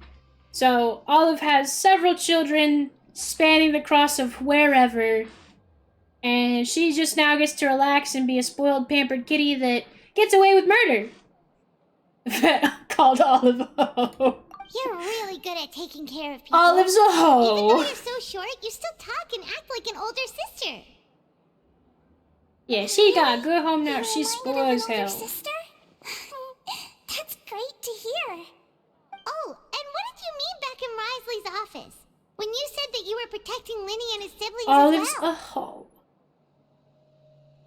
So Olive has several children spanning the cross of wherever. And she just now gets to relax and be a spoiled, pampered kitty that gets away with murder. Called Olive a hoe. You're really good at taking care of people. Olive's a hoe. Even though you're so short, you still talk and act like an older sister. Yeah, she got a good home now. She's spoiled as hell. Sister? That's great to hear. Oh, and what did you mean back in Risley's office? When you said that you were protecting Linny and his siblings Olive's as well? a hoe.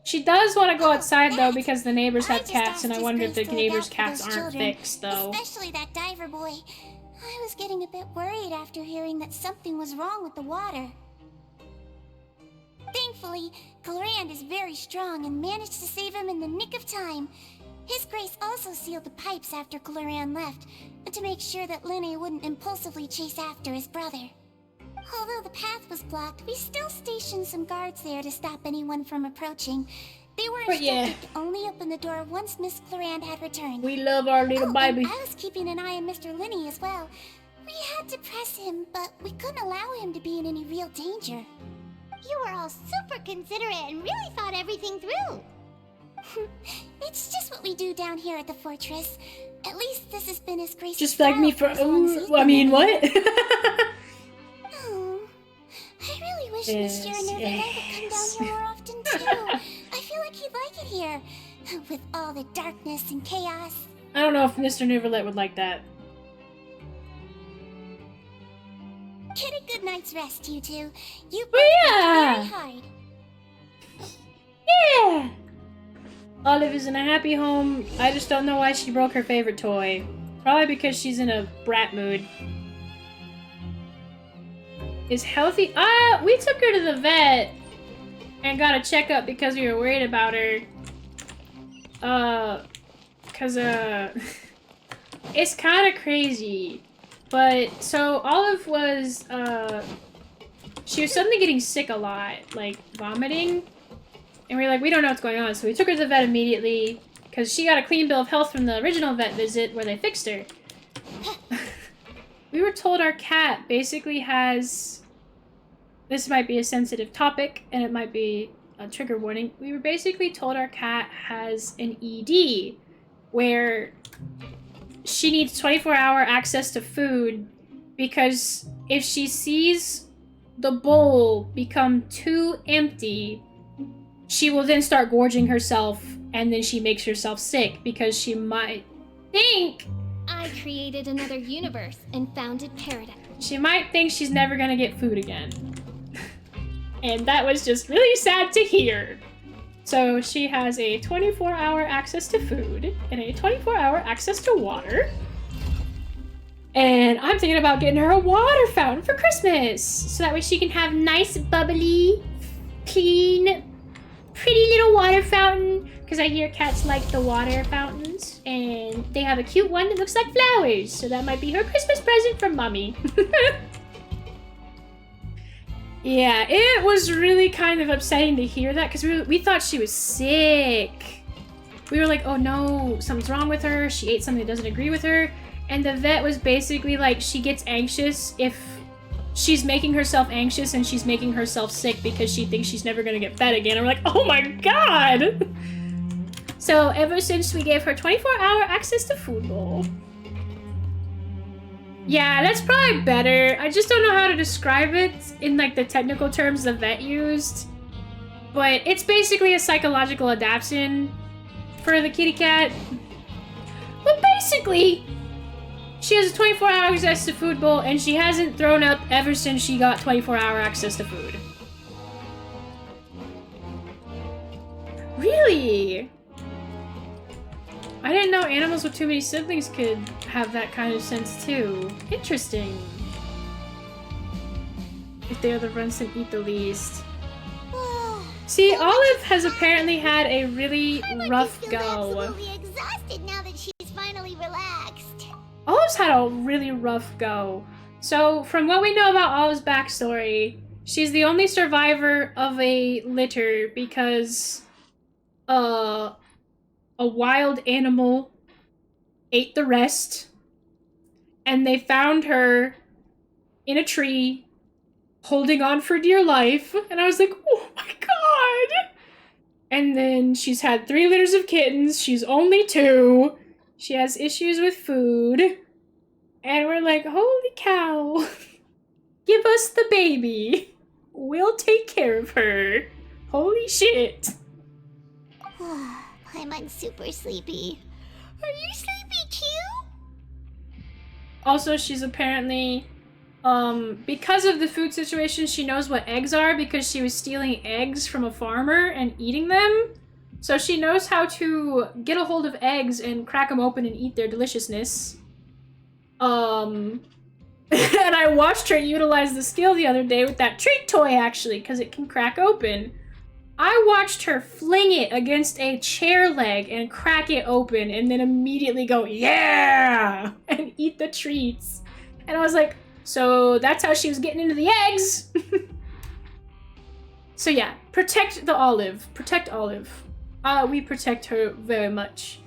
She does want to go outside, though, because the neighbors have cats, and I wonder if the neighbors' cats aren't fixed, though. Especially that diver boy. I was getting a bit worried after hearing that something was wrong with the water. Thankfully, Glorand is very strong and managed to save him in the nick of time. His Grace also sealed the pipes after Glorand left, to make sure that Linny wouldn't impulsively chase after his brother. Although the path was blocked, we still stationed some guards there to stop anyone from approaching. They were instructed to only open the door once Miss Glorand had returned. We love our little baby. I was keeping an eye on Mr. Linny as well. We had to press him, but we couldn't allow him to be in any real danger. You were all super considerate and really thought everything through. It's just what we do down here at the fortress. At least this has been his Grace's just like me for I mean, what? Oh, I really wish Mr. Nerville would come down here more often too. I feel like he'd like it here, with all the darkness and chaos. I don't know if Mr. Neverlet would like that. Get a good night's rest, you two. You both yeah. very hard. Yeah! Olive is in a happy home. I just don't know why she broke her favorite toy. Probably because she's in a brat mood. Is healthy? We took her to the vet and got a checkup because we were worried about her. It's kind of crazy. But, so Olive was, she was suddenly getting sick a lot, like vomiting. And we were like, we don't know what's going on. So we took her to the vet immediately because she got a clean bill of health from the original vet visit where they fixed her. We were told our cat basically has, this might be a sensitive topic and it might be a trigger warning. We were basically told our cat has an ED where she needs 24-hour access to food because if she sees the bowl become too empty, she will then start gorging herself and then she makes herself sick because she might think I created another universe and founded paradise. She might think she's never gonna get food again. And that was just really sad to hear. So she has a 24-hour access to food and a 24-hour access to water. And I'm thinking about getting her a water fountain for Christmas. So that way she can have nice, bubbly, clean, pretty little water fountain. Because I hear cats like the water fountains, and they have a cute one that looks like flowers, so that might be her Christmas present from Mommy. Yeah, it was really kind of upsetting to hear that, because we thought she was sick. We were like, oh no, something's wrong with her, she ate something that doesn't agree with her, and the vet was basically like, she gets anxious if she's making herself anxious and she's making herself sick because she thinks she's never gonna get fed again. And we're like, oh my god! So ever since we gave her 24-hour access to food bowl. Yeah, that's probably better. I just don't know how to describe it in like the technical terms the vet used. But it's basically a psychological adaptation for the kitty cat. But basically, she has a 24-hour access to food bowl and she hasn't thrown up ever since she got 24-hour access to food. Really? I didn't know animals with too many siblings could have that kind of sense too. Interesting. If they're the ones that eat the least. See, Olive has apparently had a really rough go. Absolutely exhausted now that she's finally relaxed. Olive's had a really rough go. So, from what we know about Olive's backstory, she's the only survivor of a litter because a wild animal ate the rest, and they found her in a tree holding on for dear life, and I was like, oh my god! And then she's had 3 litters of kittens, she's only 2, she has issues with food, and we're like, holy cow, give us the baby, we'll take care of her, holy shit. I'm super sleepy. Are you sleepy too? Also, she's apparently, because of the food situation, she knows what eggs are because she was stealing eggs from a farmer and eating them. So she knows how to get a hold of eggs and crack them open and eat their deliciousness. And I watched her utilize the skill the other day with that treat toy, actually, because it can crack open. I watched her fling it against a chair leg and crack it open and then immediately go, yeah! And eat the treats. And I was like, so that's how she was getting into the eggs? So yeah, protect the Olive. Protect Olive. We protect her very much.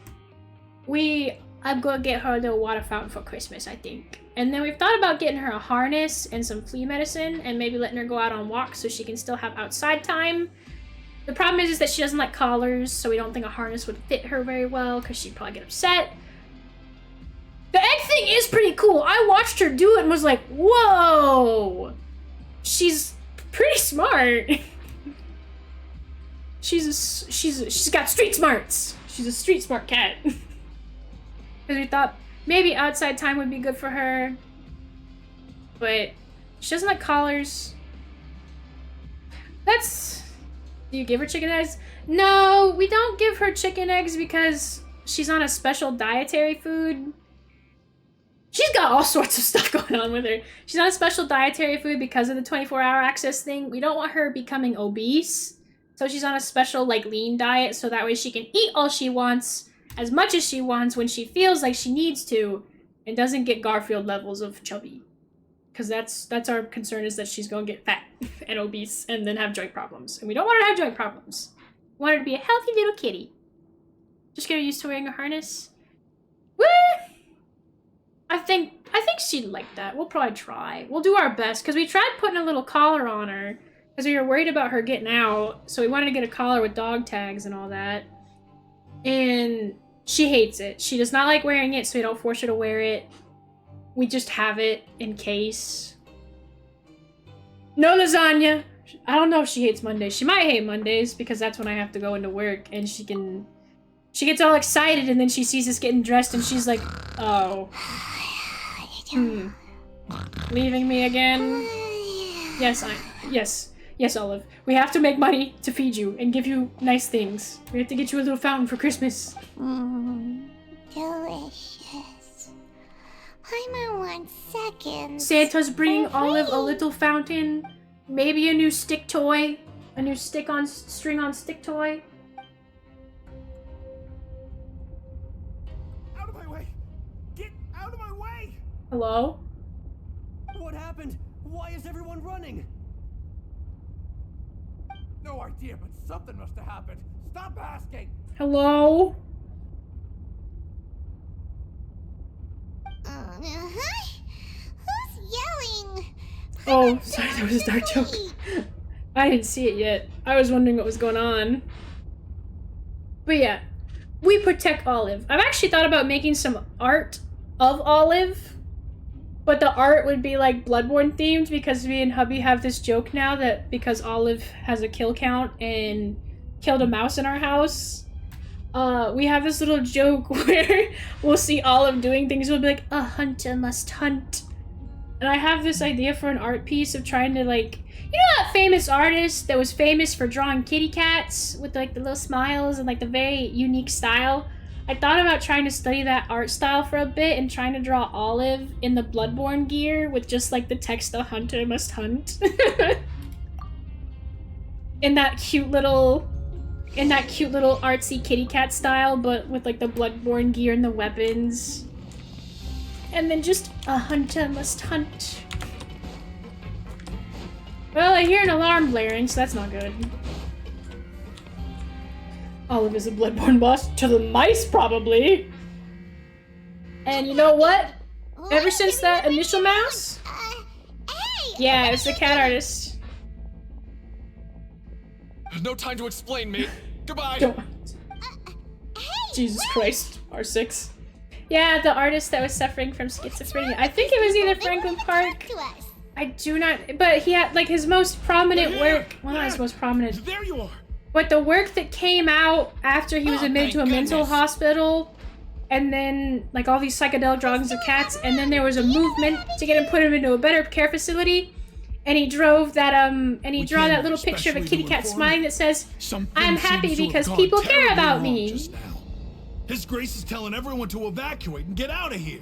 I'm gonna get her a little water fountain for Christmas, I think. And then we've thought about getting her a harness and some flea medicine and maybe letting her go out on walks so she can still have outside time. The problem is that she doesn't like collars, so we don't think a harness would fit her very well because she'd probably get upset. The egg thing is pretty cool. I watched her do it and was like, whoa! She's pretty smart. She's got street smarts. She's a street smart cat. Because we thought maybe outside time would be good for her. But she doesn't like collars. Do you give her chicken eggs? No, we don't give her chicken eggs because she's on a special dietary food. She's got all sorts of stuff going on with her. She's on a special dietary food because of the 24-hour access thing. We don't want her becoming obese. So she's on a special, like, lean diet so that way she can eat all she wants, as much as she wants when she feels like she needs to, and doesn't get Garfield levels of chubby. Because that's our concern, is that she's going to get fat and obese and then have joint problems. And we don't want her to have joint problems. We want her to be a healthy little kitty. Just get her used to wearing a harness. Woo! I think she'd like that. We'll probably try. We'll do our best, because we tried putting a little collar on her, because we were worried about her getting out, so we wanted to get a collar with dog tags and all that. And she hates it. She does not like wearing it, so we don't force her to wear it. We just have it in case. No lasagna. I don't know if she hates Mondays. She might hate Mondays because that's when I have to go into work and she gets all excited and then she sees us getting dressed and she's like, oh. Leaving me again? Yes, Olive. We have to make money to feed you and give you nice things. We have to get you a little fountain for Christmas. Delicious. I'm on 1 second. Santa's bringing Olive a little fountain. Maybe a new stick toy. A new string on stick toy. of my way! Get out of my way! Hello? What happened? Why is everyone running? No idea, but something must have happened. Stop asking! Hello? Who's yelling? Oh, sorry, that was a dark joke. I didn't see it yet. I was wondering what was going on. But yeah, we protect Olive. I've actually thought about making some art of Olive, but the art would be like Bloodborne themed because me and hubby have this joke now that because Olive has a kill count and killed a mouse in our house, we have this little joke where we'll see Olive doing things, we'll be like, a hunter must hunt. And I have this idea for an art piece of trying to like, you know that famous artist that was famous for drawing kitty cats with like the little smiles and like the very unique style? I thought about trying to study that art style for a bit and trying to draw Olive in the Bloodborne gear with just like the text, "A hunter must hunt." in that cute little artsy kitty cat style, but with like the Bloodborne gear and the weapons. And then just, "A hunter must hunt." Well, I hear an alarm blaring, so that's not good. Olive is a Bloodborne boss to the mice, probably. And you know what? Ever since that initial mouse? Yeah, it's the cat artist. No time to explain, mate. Goodbye. Jesus Christ, R6. Yeah, the artist that was suffering from schizophrenia. I think it was either Franklin Park. I do not, but he had like his most prominent work. Well, not his most prominent. There you are. But the work that came out after he was admitted to a mental hospital, and then like all these psychedelic drawings of cats, and then there was a movement to get him put him into a better care facility, and he drove that drew that little picture of a kitty cat smiling that says, "I'm happy because people care about me." His Grace is telling everyone to evacuate and get out of here.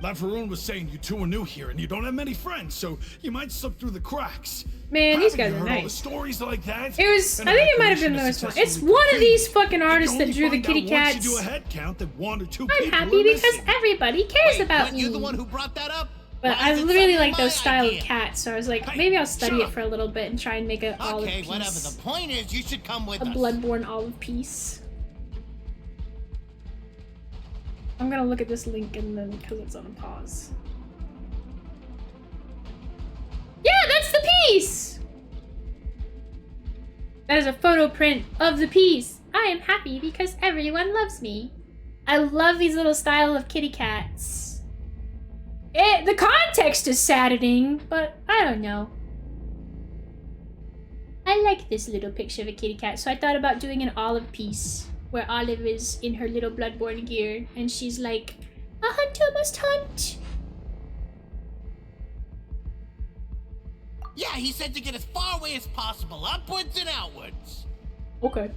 Lafaroon was saying you two are new here and you don't have many friends, so you might slip through the cracks. Man, these guys Haven't you are heard all the nice. Stories like that? It was, I think it might have been this one. It's one of these fucking artists that drew the kitty cats. Once you do a head count that one or two I'm people happy are because missing. everybody cares about me. You're the one who brought that up? But I really like those style of cats, so I was like, maybe I'll study it for a little bit and try and make an olive Okay, piece. whatever. The point is, you should come with A us. Bloodborne olive piece. I'm gonna look at this link and then, because it's on a pause. Yeah, that's the piece! That is a photo print of the piece. I am happy because everyone loves me. I love these little style of kitty cats. The context is saddening, but I don't know. I like this little picture of a kitty cat, so I thought about doing an Olive piece where Olive is in her little Bloodborne gear and she's like, "A hunter must hunt." Yeah, he said to get as far away as possible, upwards and outwards. Okay.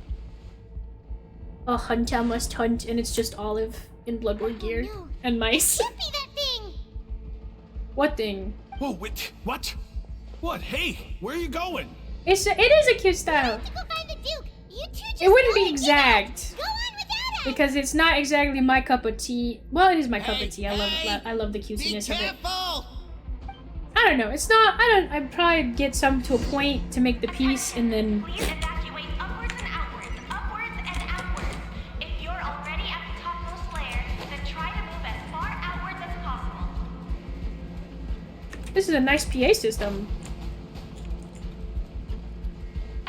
A hunter must hunt, and it's just Olive in Bloodborne gear and mice. Can't be that thing. What thing? Whoa, wait, what? What? Hey, where are you going? It is a cute style. Go find the Duke. You two just It wouldn't go be and get out. exact Go on without him. because it's not exactly my cup of tea. Well, it is my cup of tea. I love the cutesiness of it. I don't know. It's not. I'd probably get some to a point to make the piece and then. Please evacuate upwards and outwards, upwards and outwards. If you're already at the topmost layer, then try to move as far outwards as possible. This is a nice PA system.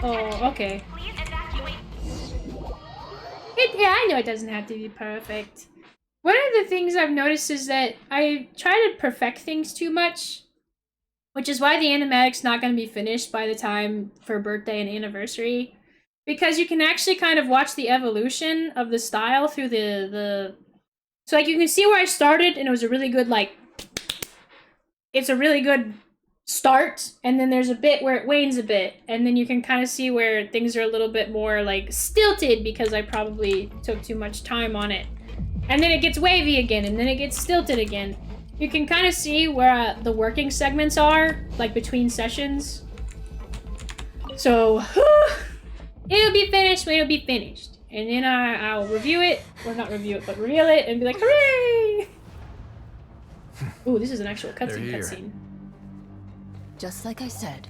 Oh, okay. Please evacuate. Yeah, I know it doesn't have to be perfect. One of the things I've noticed is that I try to perfect things too much, which is why the animatic's not going to be finished by the time for birthday and anniversary, because you can actually kind of watch the evolution of the style through the so like you can see where I started and it was a really good it's a really good start, and then there's a bit where it wanes a bit, and then you can kind of see where things are a little bit more like stilted because I probably took too much time on it, and then it gets wavy again, and then it gets stilted again. You can kind of see where the working segments are, like between sessions. So it'll be finished when it'll be finished, and then I'll review it, or not review it, but reveal it, and be like, hooray! Ooh, this is an actual cutscene. Just like I said.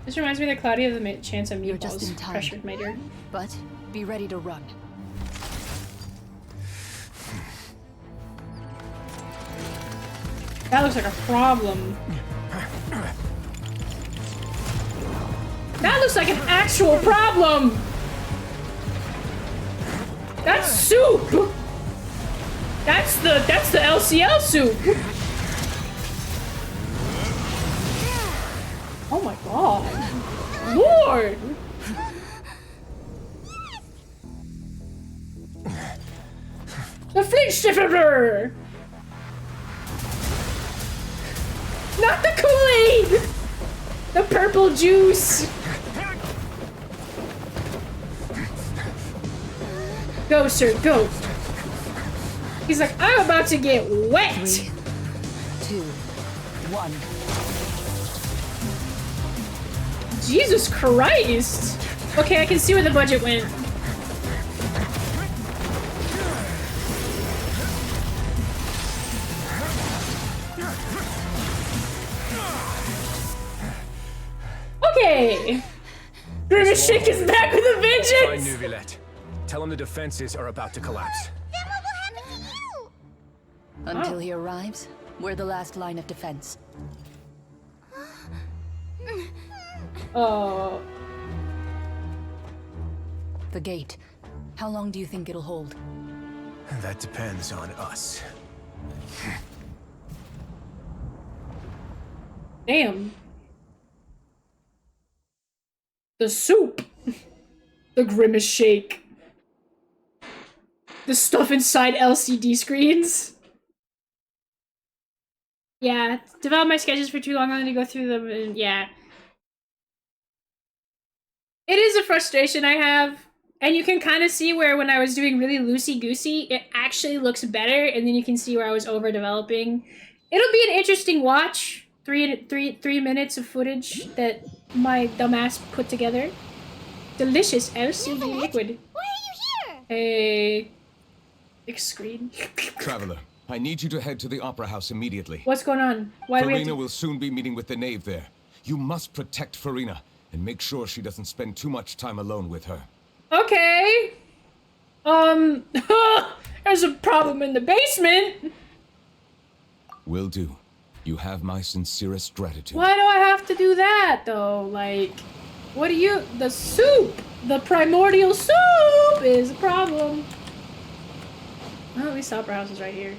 This reminds me of the Claudia of the Chance of You're just in Meatballs time. pressured Mater. But be ready to run. That looks like a problem. That looks like an actual problem! That's soup! That's the LCL soup! Oh my god. Lord! The fleet stiffer! Not the Kool-Aid! The purple juice! Go, sir, go. He's like, I'm about to get wet! 3, 2, 1. Jesus Christ! Okay, I can see where the budget went. Okay! Grimace Shake is back with a vengeance! Find Neuvillette. Tell him the defenses are about to collapse. Until he arrives, we're the last line of defense. Oh. The gate. How long do you think it'll hold? That depends on us. Damn. The soup. The Grimace Shake. The stuff inside LCD screens. Yeah, develop my sketches for too long, I'm gonna go through them and yeah. It is a frustration I have. And you can kind of see where when I was doing really loosey-goosey, it actually looks better, and then you can see where I was overdeveloping. It'll be an interesting watch. Three minutes of footage that my dumbass put together. Delicious LCD liquid. Why are you here? Hey. Big screen. Traveler, I need you to head to the Opera House immediately. What's going on? Why do we have Farina to... will soon be meeting with the knave there. You must protect Farina, and make sure she doesn't spend too much time alone with her. Okay. There's a problem in the basement. Will do. You have my sincerest gratitude. Why do I have to do that, though? Like, what do you... The soup! The primordial soup is a problem. Well, at least Opera House is right here.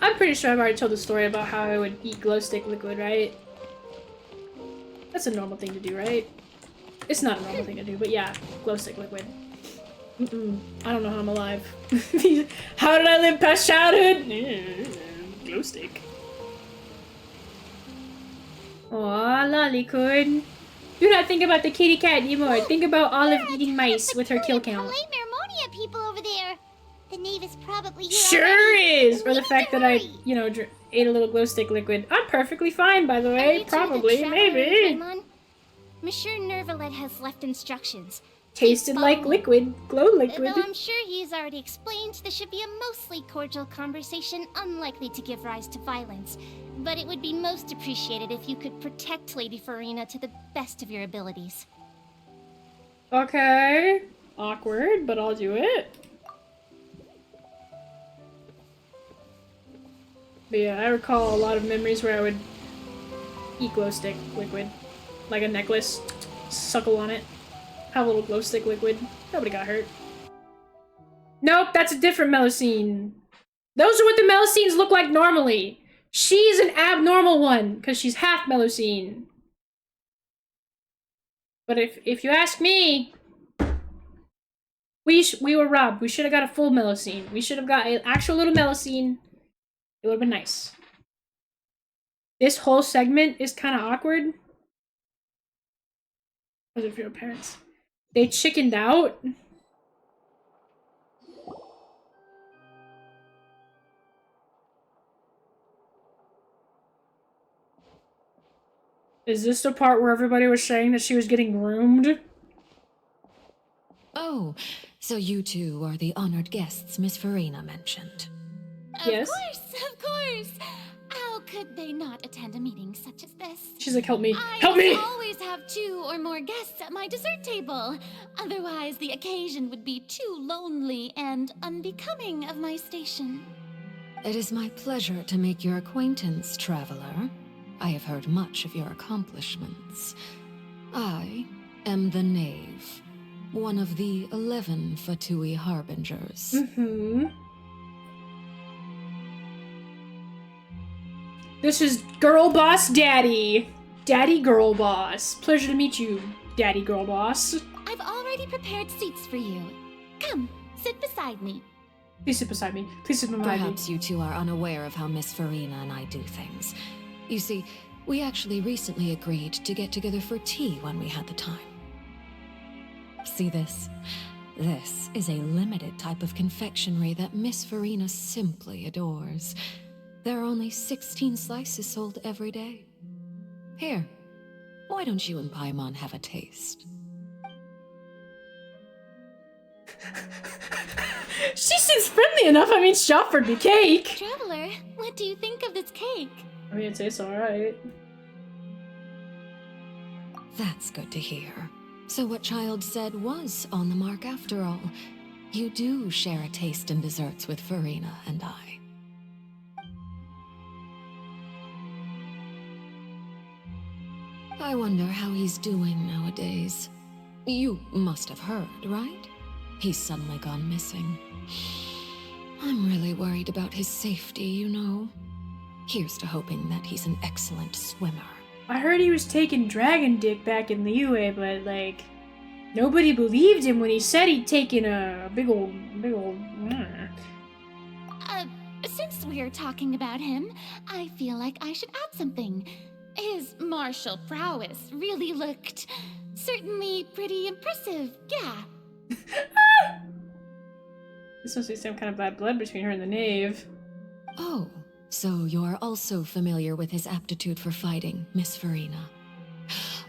I'm pretty sure I've already told the story about how I would eat glow stick liquid, right? That's a normal thing to do, right? It's not a normal thing to do, but yeah, glow stick liquid. I don't know how I'm alive. How did I live past childhood? Glow stick. Aw, lollycoon. Do not think about the kitty cat anymore. Think about Olive eating mice with her kill count. Marmonia people over there. The knave is probably here Sure already. is! Or the fact that I, you know, ate a little glow stick liquid. I'm perfectly fine, by the way. Probably, maybe. Monsieur Neuvillette has left instructions. Tasted like liquid. Glow liquid. Though I'm sure he's already explained, this should be a mostly cordial conversation, unlikely to give rise to violence. But it would be most appreciated if you could protect Lady Farina to the best of your abilities. Okay. Awkward, but I'll do it. But yeah, I recall a lot of memories where I would eat glow stick liquid. Like a necklace. Suckle on it. Have a little glow stick liquid. Nobody got hurt. Nope, that's a different Melusine. Those are what the Melusines look like normally. She's an abnormal one, because she's half Melusine. But if you ask me, we were robbed. We should have got a full Melusine. We should have got an actual little Melusine. It would have been nice. This whole segment is kind of awkward. Was it for your parents? They chickened out. Is this the part where everybody was saying that she was getting groomed? Oh, so you two are the honored guests Miss Farina mentioned. Yes. Of course. How could they not attend a meeting such as this? She's like, help me. I Help me! always have 2 or more guests at my dessert table. Otherwise, the occasion would be too lonely and unbecoming of my station. It is my pleasure to make your acquaintance, traveler. I have heard much of your accomplishments. I am the Knave, one of the 11 Fatui Harbingers. Mm-hmm. This is Girl Boss Daddy. Daddy Girl Boss. Pleasure to meet you, Daddy Girl Boss. I've already prepared seats for you. Come, sit beside me. Please sit beside me. Please sit beside me. Perhaps you two are unaware of how Miss Farina and I do things. You see, we actually recently agreed to get together for tea when we had the time. See this? This is a limited type of confectionery that Miss Farina simply adores. There are only 16 slices sold every day. Here, why don't you and Paimon have a taste? She seems friendly enough. I mean, she offered me cake. Traveler, what do you think of this cake? I mean, it tastes alright. That's good to hear. So what Child said was on the mark after all. You do share a taste in desserts with Farina and I. I wonder how he's doing nowadays. You must have heard, right? He's suddenly gone missing. I'm really worried about his safety, you know. Here's to hoping that he's an excellent swimmer. I heard he was taking dragon dick back in the UA, but like, nobody believed him when he said he'd taken a big old. Since we're talking about him, I feel like I should add something. His martial prowess really looked certainly pretty impressive, yeah. This must be some kind of bad blood between her and the knave. Oh, so you're also familiar with his aptitude for fighting, Miss Farina.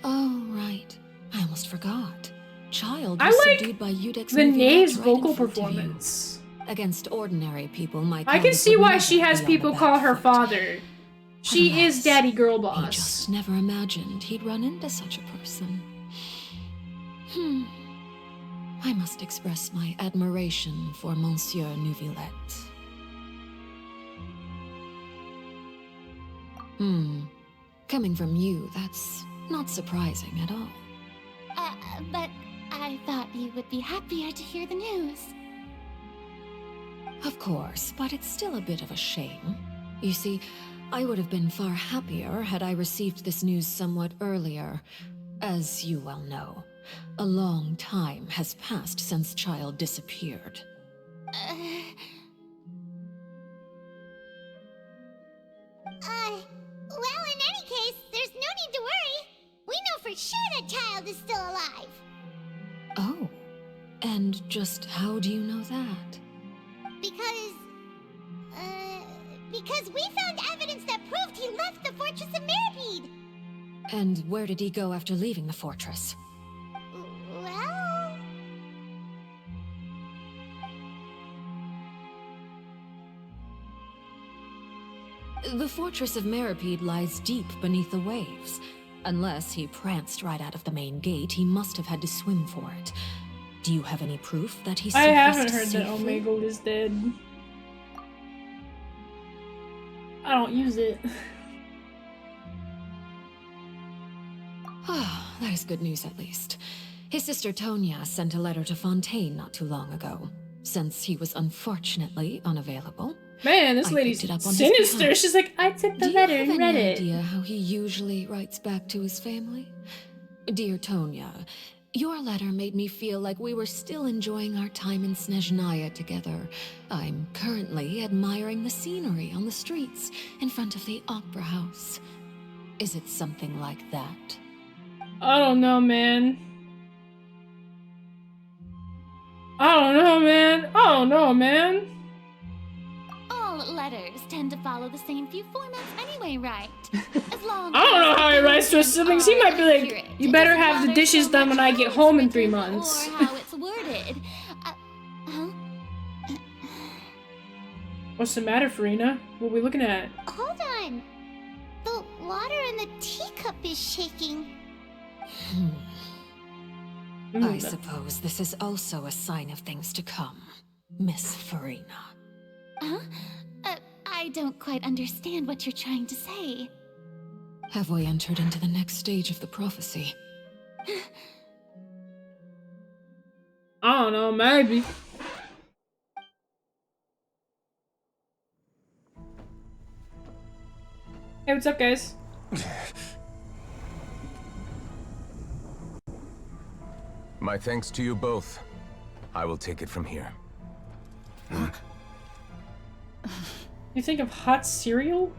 Oh, right. I almost forgot. Child was subdued by Udek's the knave's right vocal performance. Against ordinary people, my I can see why she has people call her father. She is Daddy Girl Boss. He just never imagined he'd run into such a person. I must express my admiration for Monsieur Neuvillette. Coming from you, that's not surprising at all. But I thought you would be happier to hear the news. Of course, but it's still a bit of a shame. You see, I would have been far happier had I received this news somewhat earlier. As you well know, a long time has passed since Child disappeared. Well, in any case, there's no need to worry. We know for sure that Child is still alive. Oh, and just how do you know that? Because we found evidence that proved he left the Fortress of Mirapede. And where did he go after leaving the fortress? Well... The Fortress of Mirapede lies deep beneath the waves. Unless he pranced right out of the main gate, he must have had to swim for it. Do you have any proof that he I haven't heard safely? that Omegle is dead. I don't use it. Ah, that is good news at least. His sister Tonya sent a letter to Fontaine not too long ago. Since he was unfortunately unavailable, Man, this I lady's picked it up on his sinister. behalf. She's like, I took the Do you letter have and any read it. idea how he usually writes back to his family? Dear Tonya, your letter made me feel like we were still enjoying our time in Snezhnaya together. I'm currently admiring the scenery on the streets in front of the Opera House. Is it something like that? I don't know, man. I don't know, man. All All letters tend to follow the same few formats anyway, right? As long I don't know how he as writes to his siblings. He might be like, accurate. you It better doesn't have the matter dishes so done much when I how get it's home in 3 written months. Or how it's worded. Huh? What's the matter, Farina? What are we looking at? Hold on. The water in the teacup is shaking. I suppose this is also a sign of things to come, Miss Farina. Huh? I don't quite understand what you're trying to say. Have we entered into the next stage of the prophecy? I don't know, maybe. Hey, what's up, guys? My thanks to you both. I will take it from here. You think of hot cereal?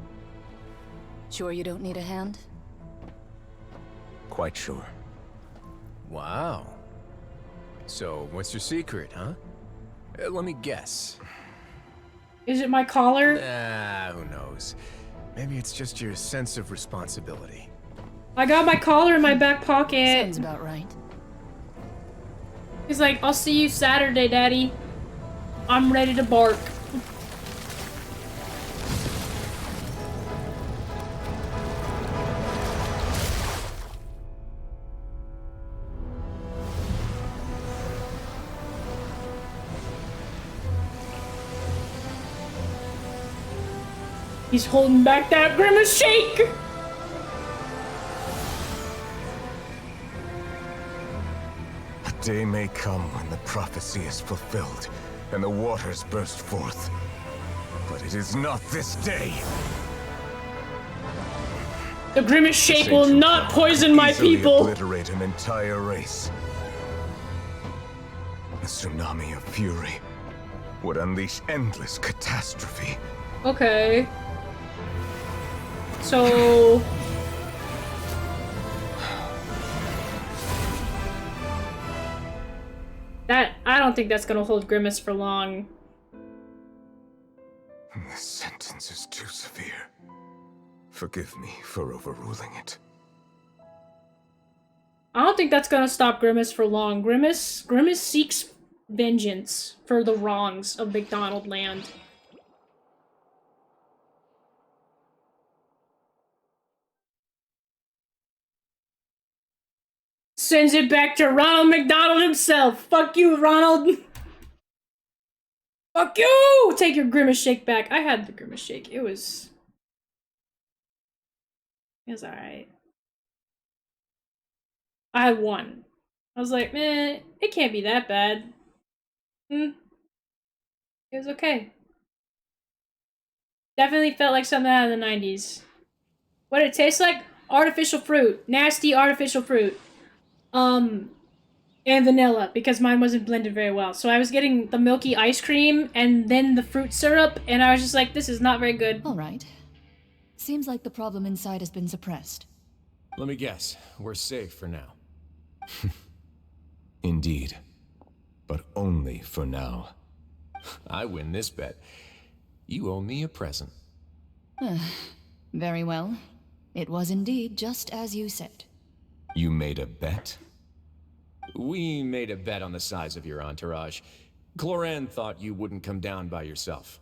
Sure you don't need a hand? Quite sure. Wow. So, what's your secret, huh? Let me guess. Is it my collar? Who knows? Maybe it's just your sense of responsibility. I got my collar in my back pocket. Sounds about right. He's like, I'll see you Saturday, Daddy. I'm ready to bark. He's holding back that grimace shake! A day may come when the prophecy is fulfilled, and the waters burst forth. But it is not this day. The grimace shake will not poison my people! Obliterate an entire race. A tsunami of fury would unleash endless catastrophe. Okay. So... I don't think that's gonna hold Grimace for long. This sentence is too severe. Forgive me for overruling it. I don't think that's gonna stop Grimace for long. Grimace seeks vengeance for the wrongs of McDonald Land. Sends it back to Ronald McDonald himself. Fuck you, Ronald. Fuck you! Take your Grimace Shake back. I had the Grimace Shake. It was alright. I had one. I was like, man, it can't be that bad. It was okay. Definitely felt like something out of the 90s. What did it taste like? Artificial fruit. Nasty artificial fruit. And vanilla, because mine wasn't blended very well. So I was getting the milky ice cream and then the fruit syrup, and I was just like, this is not very good. Alright. Seems like the problem inside has been suppressed. Let me guess. We're safe for now. Indeed. But only for now. I win this bet. You owe me a present. Very well. It was indeed just as you said. You made a bet? We made a bet on the size of your entourage. Cloran thought you wouldn't come down by yourself.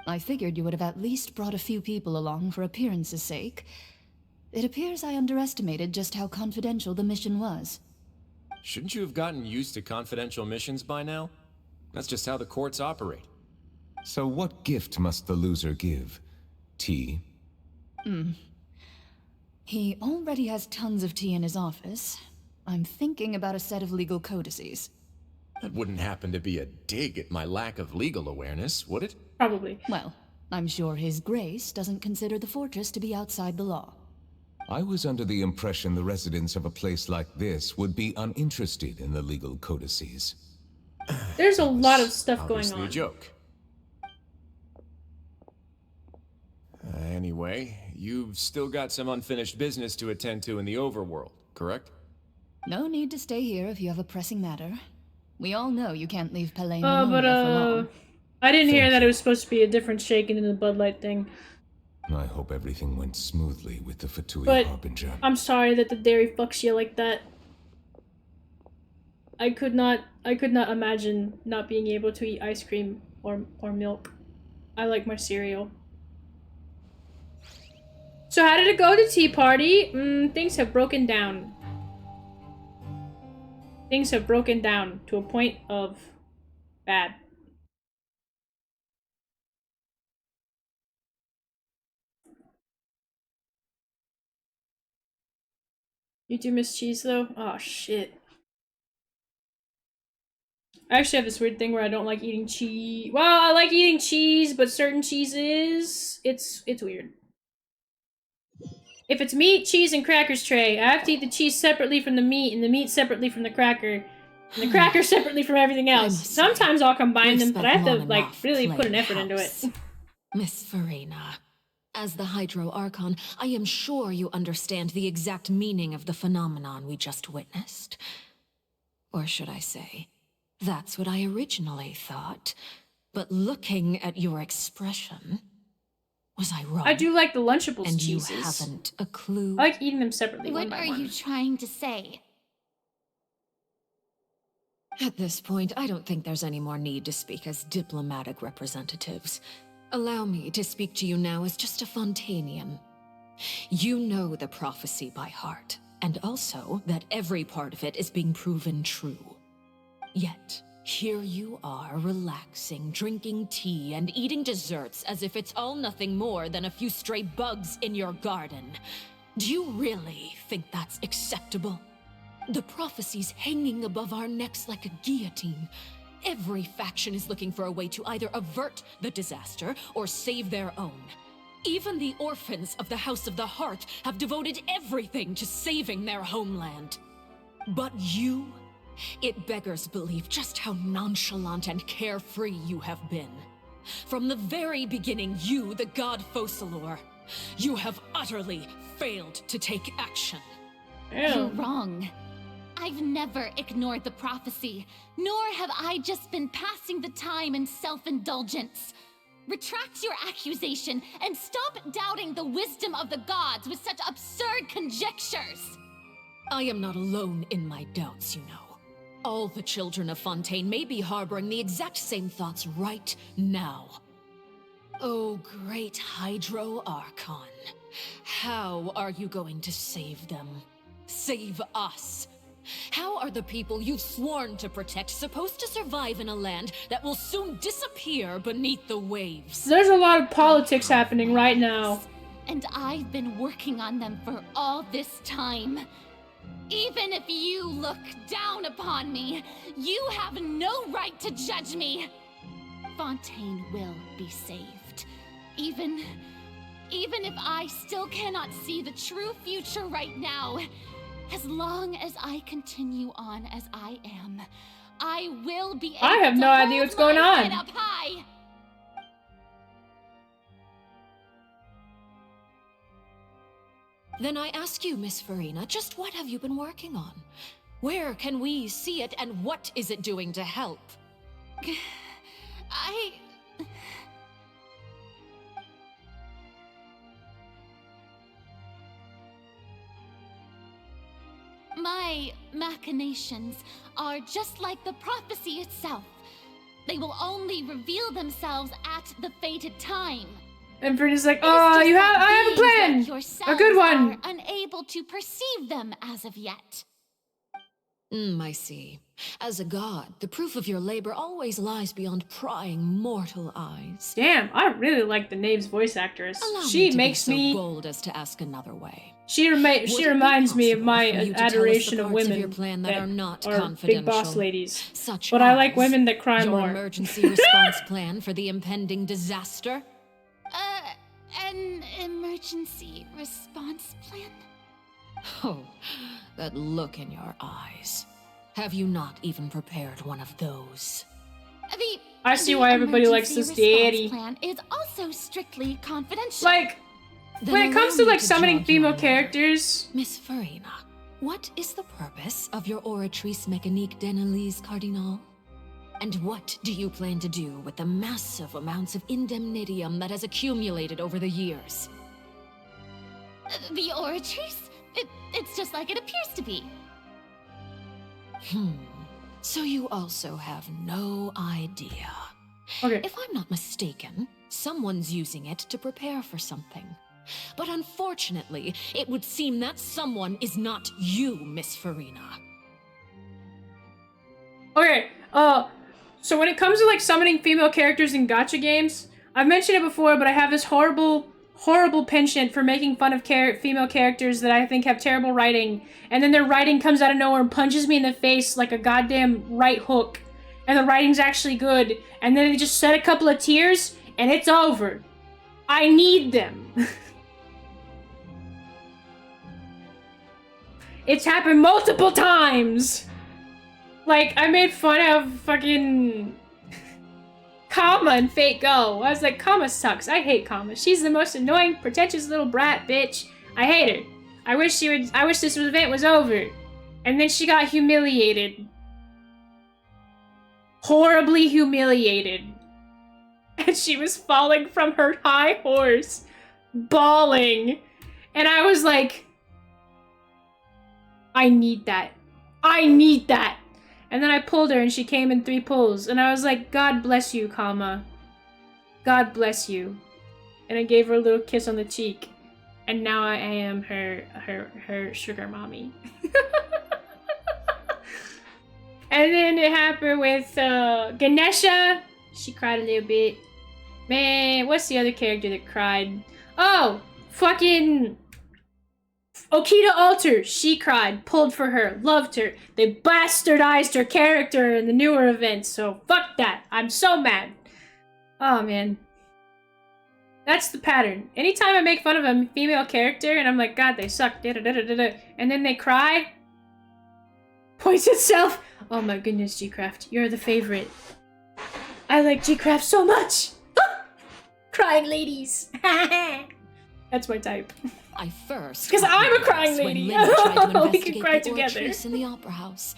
I figured you would have at least brought a few people along for appearance's sake. It appears I underestimated just how confidential the mission was. Shouldn't you have gotten used to confidential missions by now? That's just how the courts operate. So what gift must the loser give? Tea? He already has tons of tea in his office. I'm thinking about a set of legal codices. That wouldn't happen to be a dig at my lack of legal awareness, would it? Probably. Well, I'm sure His Grace doesn't consider the fortress to be outside the law. I was under the impression the residents of a place like this would be uninterested in the legal codices. There's a lot of stuff going Obviously on. a joke. Anyway, you've still got some unfinished business to attend to in the overworld, correct? No need to stay here if you have a pressing matter. We all know you can't leave Palais but for long. I didn't hear that it was supposed to be a different shaking in the Bud Light thing. I hope everything went smoothly with the Vtuber But Harbinger. I'm sorry that the dairy fucks you like that. I could not imagine not being able to eat ice cream or milk. I like my cereal. So how did it go, the tea party? Things have broken down. Things have broken down to a point of bad. You do miss cheese though? Oh shit. I actually have this weird thing where I don't like eating cheese. Well, I like eating cheese, but certain cheeses, it's weird. If it's meat, cheese, and crackers tray, I have to eat the cheese separately from the meat, and the meat separately from the cracker, and the cracker separately from everything else. Sometimes I'll combine them, but I have to, like, really put an effort into it. Miss Farina, as the Hydro Archon, I am sure you understand the exact meaning of the phenomenon we just witnessed. Or should I say, that's what I originally thought. But looking at your expression, was I wrong? I do like the Lunchables and cheeses. You haven't a clue. I like eating them separately. What are you trying to say? At this point, I don't think there's any more need to speak as diplomatic representatives. Allow me to speak to you now as just a Fontanian. You know the prophecy by heart, and also that every part of it is being proven true. Yet, here you are, relaxing, drinking tea, and eating desserts as if it's all nothing more than a few stray bugs in your garden. Do you really think that's acceptable? The prophecy's hanging above our necks like a guillotine. Every faction is looking for a way to either avert the disaster or save their own. Even the orphans of the House of the Heart have devoted everything to saving their homeland. But you... it beggars belief just how nonchalant and carefree you have been. From the very beginning, you, the god Focalor, you have utterly failed to take action. You're wrong. I've never ignored the prophecy, nor have I just been passing the time in self-indulgence. Retract your accusation and stop doubting the wisdom of the gods with such absurd conjectures. I am not alone in my doubts, you know. All the children of Fontaine may be harboring the exact same thoughts right now. Oh, great Hydro Archon. How are you going to save them? Save us? How are the people you've sworn to protect supposed to survive in a land that will soon disappear beneath the waves? There's a lot of politics happening right now. And I've been working on them for all this time. Even if you look down upon me, you have no right to judge me. Fontaine will be saved. Even if I still cannot see the true future right now, as long as I continue on as I am, I will be able I have no idea what's going on. head up high. Then I ask you, Miss Farina, just what have you been working on? Where can we see it, and what is it doing to help? My machinations are just like the prophecy itself. They will only reveal themselves at the fated time. And Brittany's like, oh, I have a plan! A good one! Are unable to perceive them as of yet. I see. As a god, the proof of your labor always lies beyond prying mortal eyes. Damn, I really like the Knave's voice actress. She makes me so bold as to ask another way. She reminds me of my adoration of women your plan that are not are confidential. big boss ladies. Such but I like as women that cry your more. Emergency response plan for the impending disaster? An emergency response plan? Oh, that look in your eyes. Have you not even prepared one of those? I see why everybody likes this daddy. Plan is also strictly confidential. Like, when it comes to like summoning female characters, Miss Farina, what is the purpose of your Oratrice Mécanique d'Analyse Cardinal? And what do you plan to do with the massive amounts of indemnitium that has accumulated over the years? The Oratrice? It's just like it appears to be. So you also have no idea. Okay. If I'm not mistaken, someone's using it to prepare for something. But unfortunately, it would seem that someone is not you, Miss Farina. Okay, so when it comes to like summoning female characters in gacha games, I've mentioned it before, but I have this horrible penchant for making fun of female characters that I think have terrible writing, and then their writing comes out of nowhere and punches me in the face like a goddamn right hook, and the writing's actually good, and then they just shed a couple of tears, and it's over. I need them. It's happened multiple times! Like, I made fun of fucking Kama in Fate Go. I was like, Kama sucks. I hate Kama. She's the most annoying, pretentious little brat bitch. I hate her. I wish this event was over. And then she got humiliated. Horribly humiliated. And she was falling from her high horse, bawling. And I was like, I need that. I need that. And then I pulled her and she came in 3 pulls. And I was like, God bless you, Kama. God bless you. And I gave her a little kiss on the cheek. And now I am her sugar mommy. And then it happened with Ganesha. She cried a little bit. Man, what's the other character that cried? Oh, fucking Okita Alter. She cried, pulled for her, loved her. They bastardized her character in the newer events, so fuck that. I'm so mad. Oh, man. That's the pattern. Anytime I make fun of a female character and I'm like, God, they suck, da-da-da-da-da-da, and then they cry, points itself. Oh my goodness, G-Craft, you're the favorite. I like G-Craft so much. Crying ladies. That's my type. I first. Because I'm a crying lady. We can cry together. In the opera house.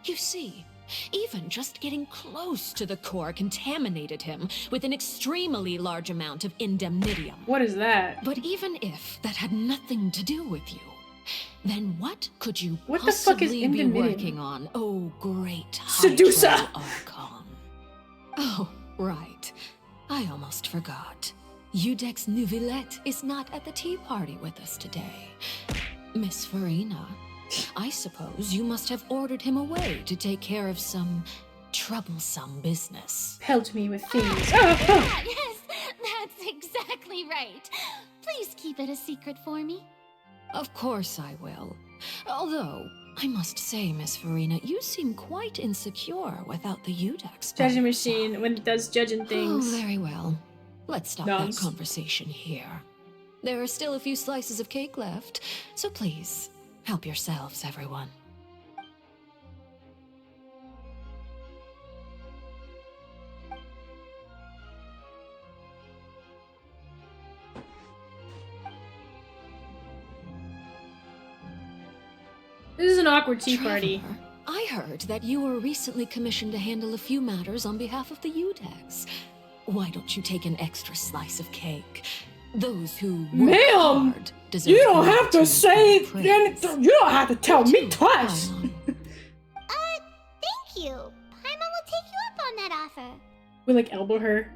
You see, even just getting close to the core contaminated him with an extremely large amount of indemnitium. What is that? But even if that had nothing to do with you, then what could you what possibly the fuck is be working on? Oh, great Seducer! Archon. Oh, right. I almost forgot. Udex Nuvilette is not at the tea party with us today. Miss Farina, I suppose you must have ordered him away to take care of some troublesome business. Pelt me with things. Yes, that's exactly right. Please keep it a secret for me. Of course I will. Although, I must say, Miss Farina, you seem quite insecure without the Udex. Judging machine when it does judging things. Oh, very well. Let's stop that conversation here. There are still a few slices of cake left, so please, help yourselves, everyone. This is an awkward tea party. I heard that you were recently commissioned to handle a few matters on behalf of the Udex. Why don't you take an extra slice of cake? Those who work hard deserve. You don't have to say anything. You don't have to tell me twice. Thank you. Paimon will take you up on that offer. We like elbow her.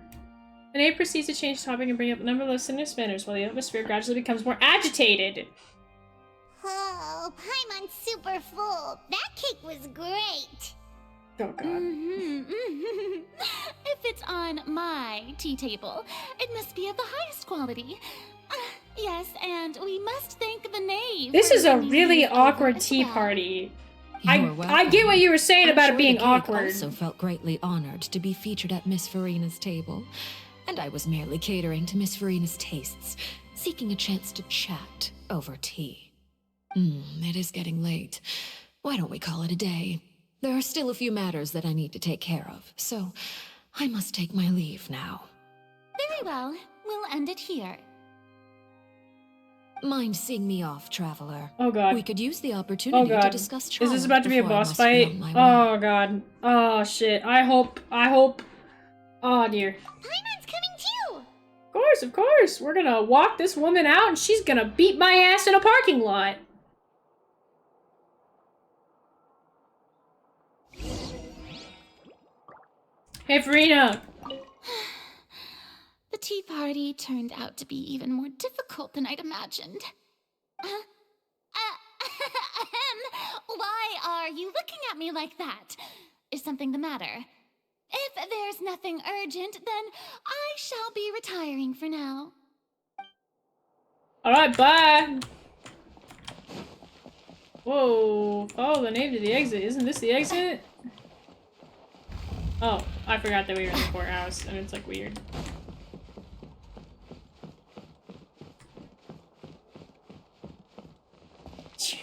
Renee proceeds to change topic and bring up a number of listeners' manners while the atmosphere gradually becomes more agitated. Oh, Paimon's super full. That cake was great. Oh god. If it's on my tea table, it must be of the highest quality. Yes, and we must thank the knave. This is a really awkward tea party. I get what you were saying about it being awkward. I also felt greatly honored to be featured at Miss Farina's table, and I was merely catering to Miss Farina's tastes, seeking a chance to chat over tea. It is getting late. Why don't we call it a day? There are still a few matters that I need to take care of, so I must take my leave now. Very well. We'll end it here. Mind seeing me off, traveler? Oh god. We could use the Oh opportunity to god. discuss Is trials this about to be a before I boss must be fight? on my way. Oh god. Oh shit. I hope. Oh dear. Paimon's coming too! Of course. We're gonna walk this woman out and she's gonna beat my ass in a parking lot. Hey, Farina. The tea party turned out to be even more difficult than I'd imagined. Why are you looking at me like that? Is something the matter? If there's nothing urgent, then I shall be retiring for now. Alright, bye. Whoa. Follow the name to the exit. Isn't this the exit? Oh, I forgot that we were in the courthouse, and it's like weird.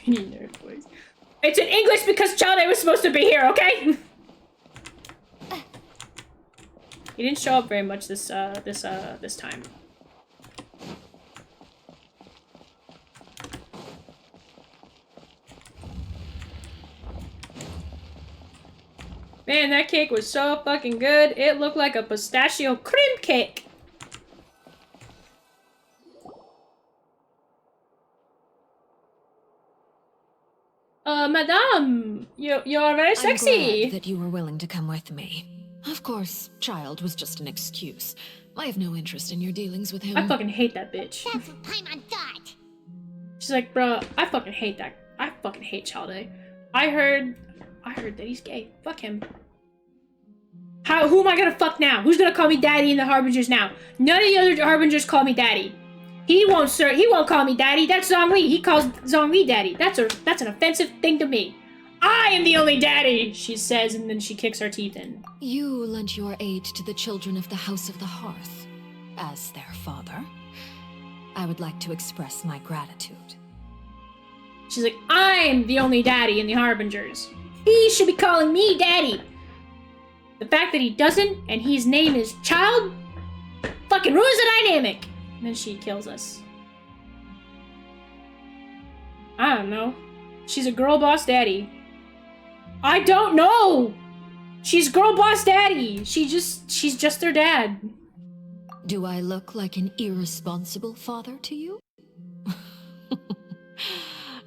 Nerd voice. It's in English because Chade was supposed to be here, okay? He didn't show up very much this time. Man, that cake was so fucking good. It looked like a pistachio cream cake. Madame, you're very sexy. I'm glad that you were willing to come with me. Of course, child was just an excuse. I have no interest in your dealings with him. I fucking hate that bitch. That's what Paimon thought. She's like, bruh, I fucking hate that. I fucking hate Chade. I heard that he's gay. Fuck him. Who am I gonna fuck now? Who's gonna call me daddy in the Harbingers now? None of the other Harbingers call me daddy. He won't call me daddy. That's Zhongli. He calls Zhongli daddy. That's an offensive thing to me. I am the only daddy, she says, and then she kicks her teeth in. You lent your aid to the children of the House of the Hearth. As their father, I would like to express my gratitude. She's like, I'm the only daddy in the Harbingers. He should be calling me daddy. The fact that he doesn't, and his name is Child, fucking ruins the dynamic. And then she kills us. I don't know. She's a girl boss daddy. I don't know! She's girl boss daddy. She's just their dad. Do I look like an irresponsible father to you?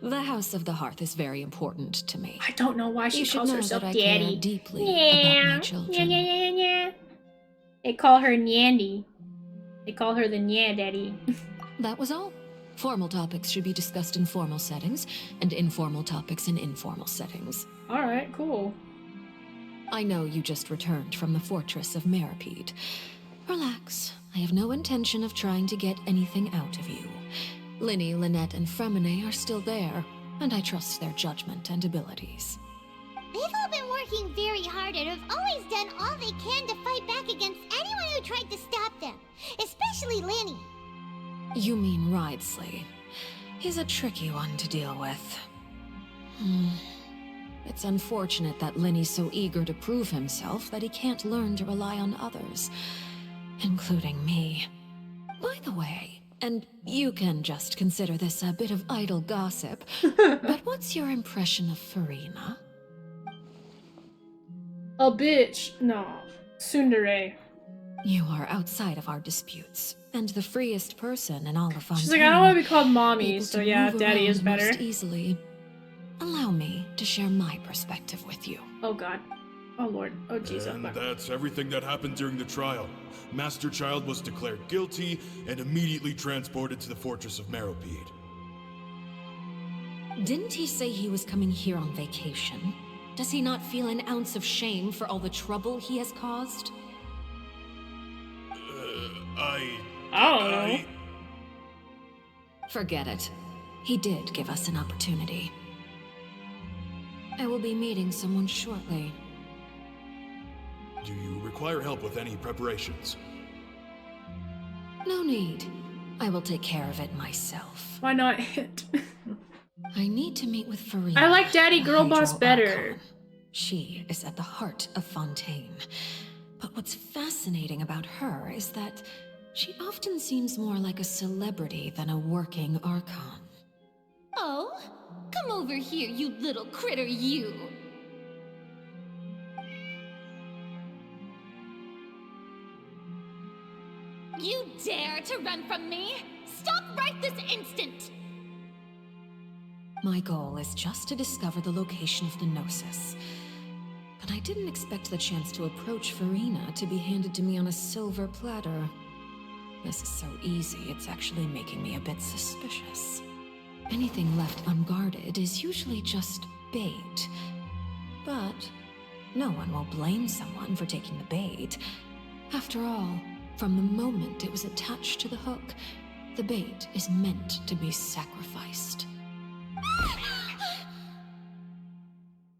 The House of the Hearth is very important to me. I don't know why she You should calls know herself that I daddy. care deeply about my children. Yeah. They call her Nyandy. They call her the Nya Daddy. That was all. Formal topics should be discussed in formal settings, and informal topics in informal settings. Alright, cool. I know you just returned from the fortress of Meripede. Relax. I have no intention of trying to get anything out of you. Linny, Lynette, and Fremine are still there, and I trust their judgment and abilities. They've all been working very hard and have always done all they can to fight back against anyone who tried to stop them. Especially Linny. You mean Ridesley. He's a tricky one to deal with. It's unfortunate that Linny's so eager to prove himself that he can't learn to rely on others, including me. By the way, and you can just consider this a bit of idle gossip, but what's your impression of Farina? A bitch. No. Tsundere. You are outside of our disputes, and the freest person in all of Fontaine. She's like, I don't want to be called mommy, able so to yeah, move daddy is around better. most easily. Allow me to share my perspective with you. Oh god. Oh lord. Oh jeez. And that's everything that happened during the trial. Master Child was declared guilty and immediately transported to the Fortress of Meripede. Didn't he say he was coming here on vacation? Does he not feel an ounce of shame for all the trouble he has caused? I don't know. Forget it. He did give us an opportunity. I will be meeting someone shortly. Do you require help with any preparations? No need. I will take care of it myself. Why not? I need to meet with Farina. I like Daddy the Girl Boss Hydro better. Archon. She is at the heart of Fontaine. But what's fascinating about her is that She often seems more like a celebrity than a working Archon. Oh, come over here, you little critter, you. You dare to run from me? Stop right this instant! My goal is just to discover the location of the Gnosis. But I didn't expect the chance to approach Farina to be handed to me on a silver platter. This is so easy, it's actually making me a bit suspicious. Anything left unguarded is usually just bait. But no one will blame someone for taking the bait. After all, from the moment it was attached to the hook, the bait is meant to be sacrificed.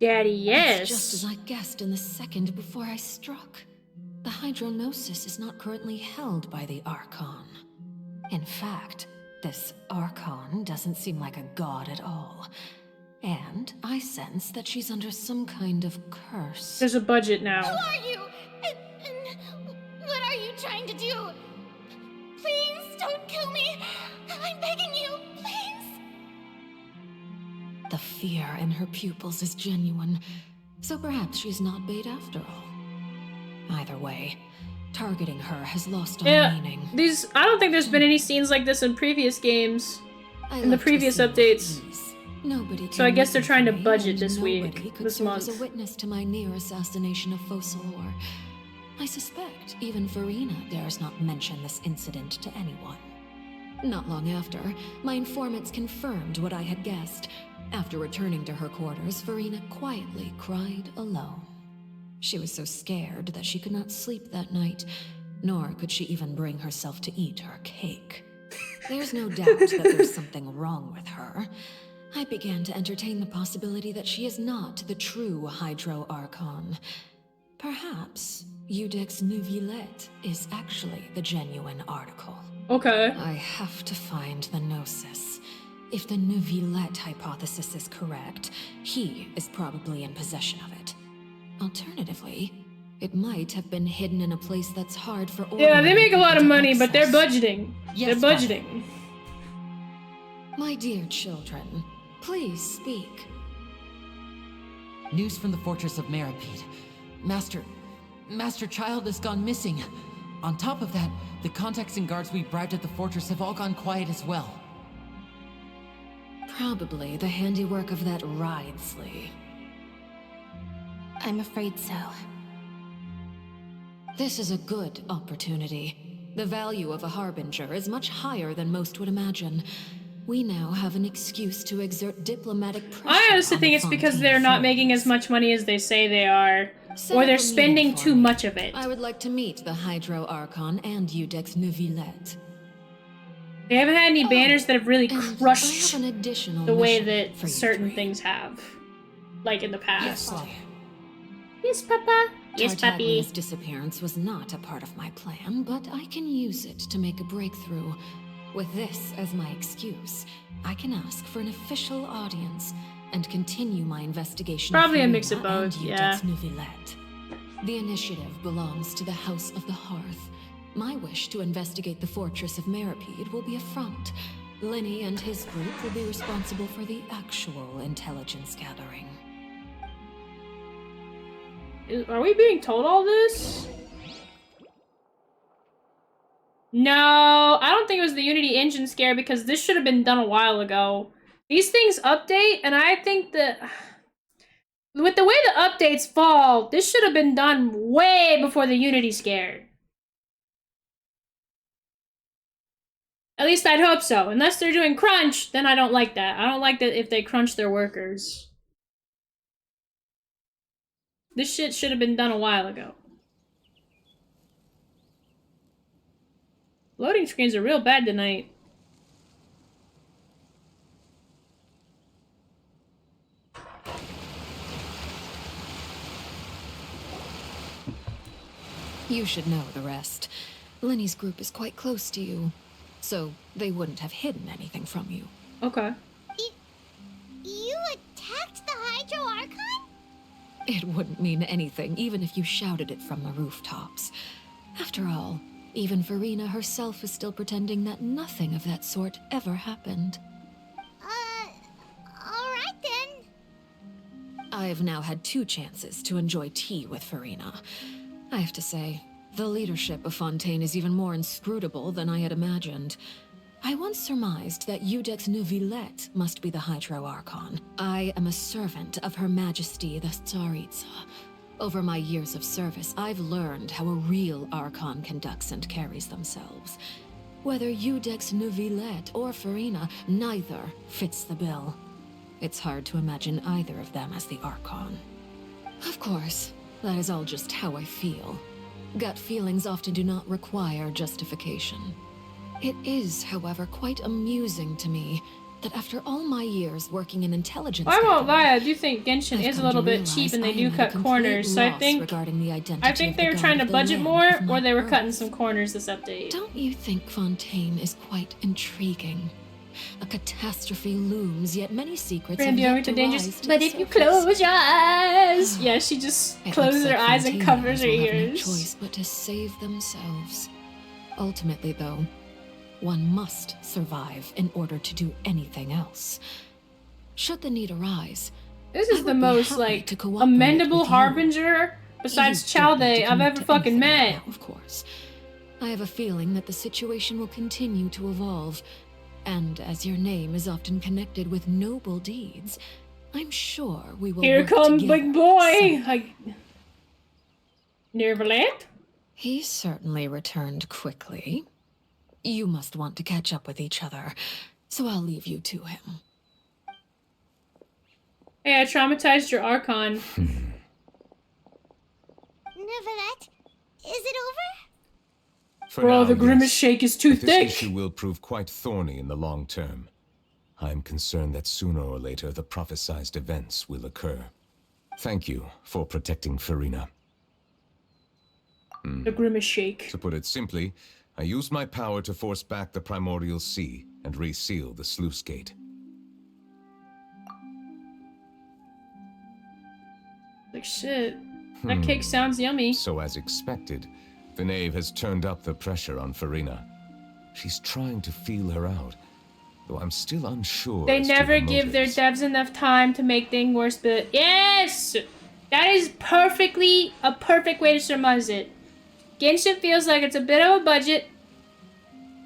Daddy, yes. It's just as I guessed in the second before I struck. The Hydronosis is not currently held by the Archon. In fact, this Archon doesn't seem like a god at all. And I sense that she's under some kind of curse. There's a budget now. Who are you? And what are you trying to do? Please don't kill me. I'm begging you, please. The fear in her pupils is genuine, so perhaps she's not bait after all. Either way, targeting her has lost all meaning. I don't think there's been any scenes like this in previous games. In the previous updates. Nobody So I guess they're trying to me, budget and this nobody week, could this serve month. as a witness to my near assassination of Fossilor. I suspect even Farina dares not mention this incident to anyone. Not long after, my informants confirmed what I had guessed. After returning to her quarters, Farina quietly cried alone. She was so scared that she could not sleep that night, nor could she even bring herself to eat her cake. There's no doubt that there's something wrong with her. I began to entertain the possibility that she is not the true Hydro Archon. Perhaps Eudex Neuvillette is actually the genuine article. Okay. I have to find the Gnosis. If the Neuvillette hypothesis is correct, he is probably in possession of it. Alternatively, it might have been hidden in a place that's hard for Yeah, they make a lot of money, but they're access. budgeting. Yes, they're budgeting. My dear children, please speak. News from the fortress of Meripede. Master Child has gone missing. On top of that, the contacts and guards we bribed at the fortress have all gone quiet as well. Probably the handiwork of that Ridesley. I'm afraid so. This is a good opportunity. The value of a Harbinger is much higher than most would imagine. We now have an excuse to exert diplomatic pressure. I honestly think it's because they're not making as much money as they say they are. Or they're spending too much of it. I would like to meet the Hydro Archon and Eudex Neuvillette. They haven't had any banners that have really crushed an additional the way mission that certain things have. Like in the past. Father. Yes, Papa. Yes, Papi. Tartaglia's disappearance was not a part of my plan, but I can use it to make a breakthrough. With this as my excuse, I can ask for an official audience and continue my investigation. Probably of a mix of Farina both, and yeah. Eudex Neuvillette. The initiative belongs to the House of the Hearth. My wish to investigate the fortress of Meripede will be a front. Lenny and his group will be responsible for the actual intelligence gathering. Are we being told all this? No, I don't think it was the Unity engine scare because this should have been done a while ago. These things update, and I think that with the way the updates fall, this should have been done way before the Unity scare. At least I'd hope so. Unless they're doing crunch, then I don't like that. I don't like that if they crunch their workers. This shit should have been done a while ago. Loading screens are real bad tonight. You should know the rest. Lenny's group is quite close to you, so they wouldn't have hidden anything from you. Okay. You attacked the Hydro Archon? It wouldn't mean anything, even if you shouted it from the rooftops. After all, Even Farina herself is still pretending that nothing of that sort ever happened. Alright then. I've now had 2 chances to enjoy tea with Farina. I have to say, the leadership of Fontaine is even more inscrutable than I had imagined. I once surmised that Iudex Neuvillette must be the Hydro Archon. I am a servant of Her Majesty the Tsaritsa. Over my years of service, I've learned how a real Archon conducts and carries themselves. Whether Iudex Neuvillette or Farina, neither fits the bill. It's hard to imagine either of them as the Archon. Of course, that is all just how I feel. Gut feelings often do not require justification. It is, however, quite amusing to me that after all my years working in intelligence, I won't lie, I do think Genshin is a little bit cheap and they do cut corners, so I think they were trying to budget more, or they were cutting some corners this update. Don't you think Fontaine is quite intriguing? A catastrophe looms, yet many secrets have yet to rise to But the if you surface. close your eyes, yeah, she just It closes looks her like eyes and covers her Fontainers will have no ears. choice but to save themselves. Ultimately, though, one must survive in order to do anything else. Should the need arise, This I is the would be most happy like to cooperate amendable with you. harbinger besides You don't need Chaldea to I've commit ever to fucking anything right met. now, of course. I have a feeling that the situation will continue to evolve, and as your name is often connected with noble deeds, I'm sure we will Here work comes together big boy. Neverland? He certainly returned quickly. You must want to catch up with each other, so I'll leave you to him. Hey, I traumatized your Archon. Neuvillette, is it over? For Bro, now, the grimace yes. shake is too But this thick. issue will prove quite thorny in the long term. I'm concerned that sooner or later the prophesized events will occur. Thank you for protecting Farina. The grimace shake. To put it simply, I used my power to force back the Primordial Sea and reseal the sluice gate. Like shit. That cake sounds yummy. So as expected, the knave has turned up the pressure on Farina. She's trying to feel her out, though I'm still unsure. They as to never the give their motives. devs enough time to make things worse, but yes! That is perfectly a perfect way to surmise it. Genshin feels like it's a bit of a budget,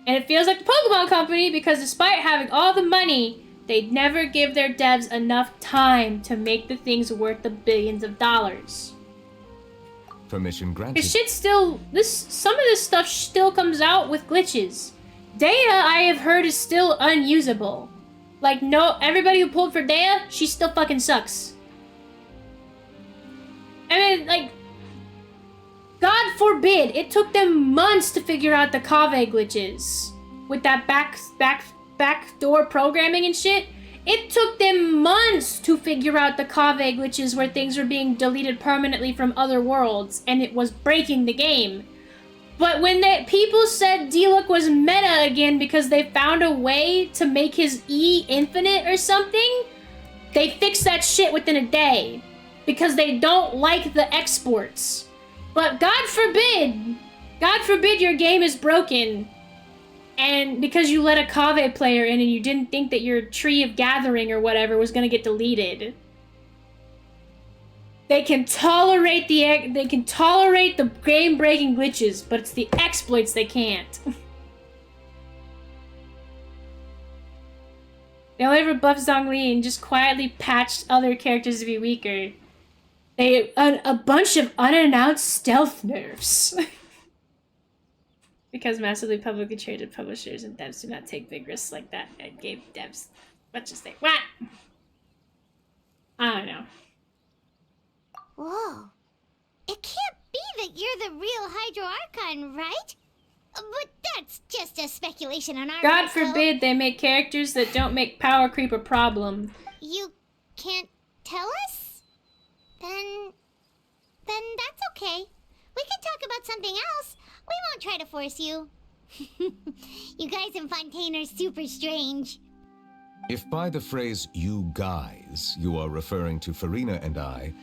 and it feels like the Pokemon Company because despite having all the money, they never give their devs enough time to make the things worth the billions of dollars. Permission granted. Cause shit still, some of this stuff still comes out with glitches. Data, I have heard, is still unusable. Like, no, everybody who pulled for Dea, she still fucking sucks. I mean, like, God forbid, it took them months to figure out the Kave glitches. With that backdoor programming and shit. It took them months to figure out the Kave glitches where things were being deleted permanently from other worlds, and it was breaking the game. But when people said Diluc was meta again because they found a way to make his E infinite or something, they fixed that shit within a day. Because they don't like the exports. But God forbid your game is broken. And because you let a Kave player in and you didn't think that your tree of gathering or whatever was gonna get deleted. They can tolerate the game-breaking glitches, but it's the exploits they can't. They only ever buffed Zhongli and just quietly patched other characters to be weaker. A bunch of unannounced stealth nerfs. Because massively publicly traded publishers and devs do not take big risks like that and gave devs let's just say what? I don't know. Whoa. It can't be that you're the real Hydro Archon, right? But that's just a speculation on our God part, so forbid they make characters that don't make power creep a problem. You can't tell us? Then that's okay. We can talk about something else. We won't try to force you. You guys in Fontaine are super strange. If by the phrase "you guys" you are referring to Farina and I,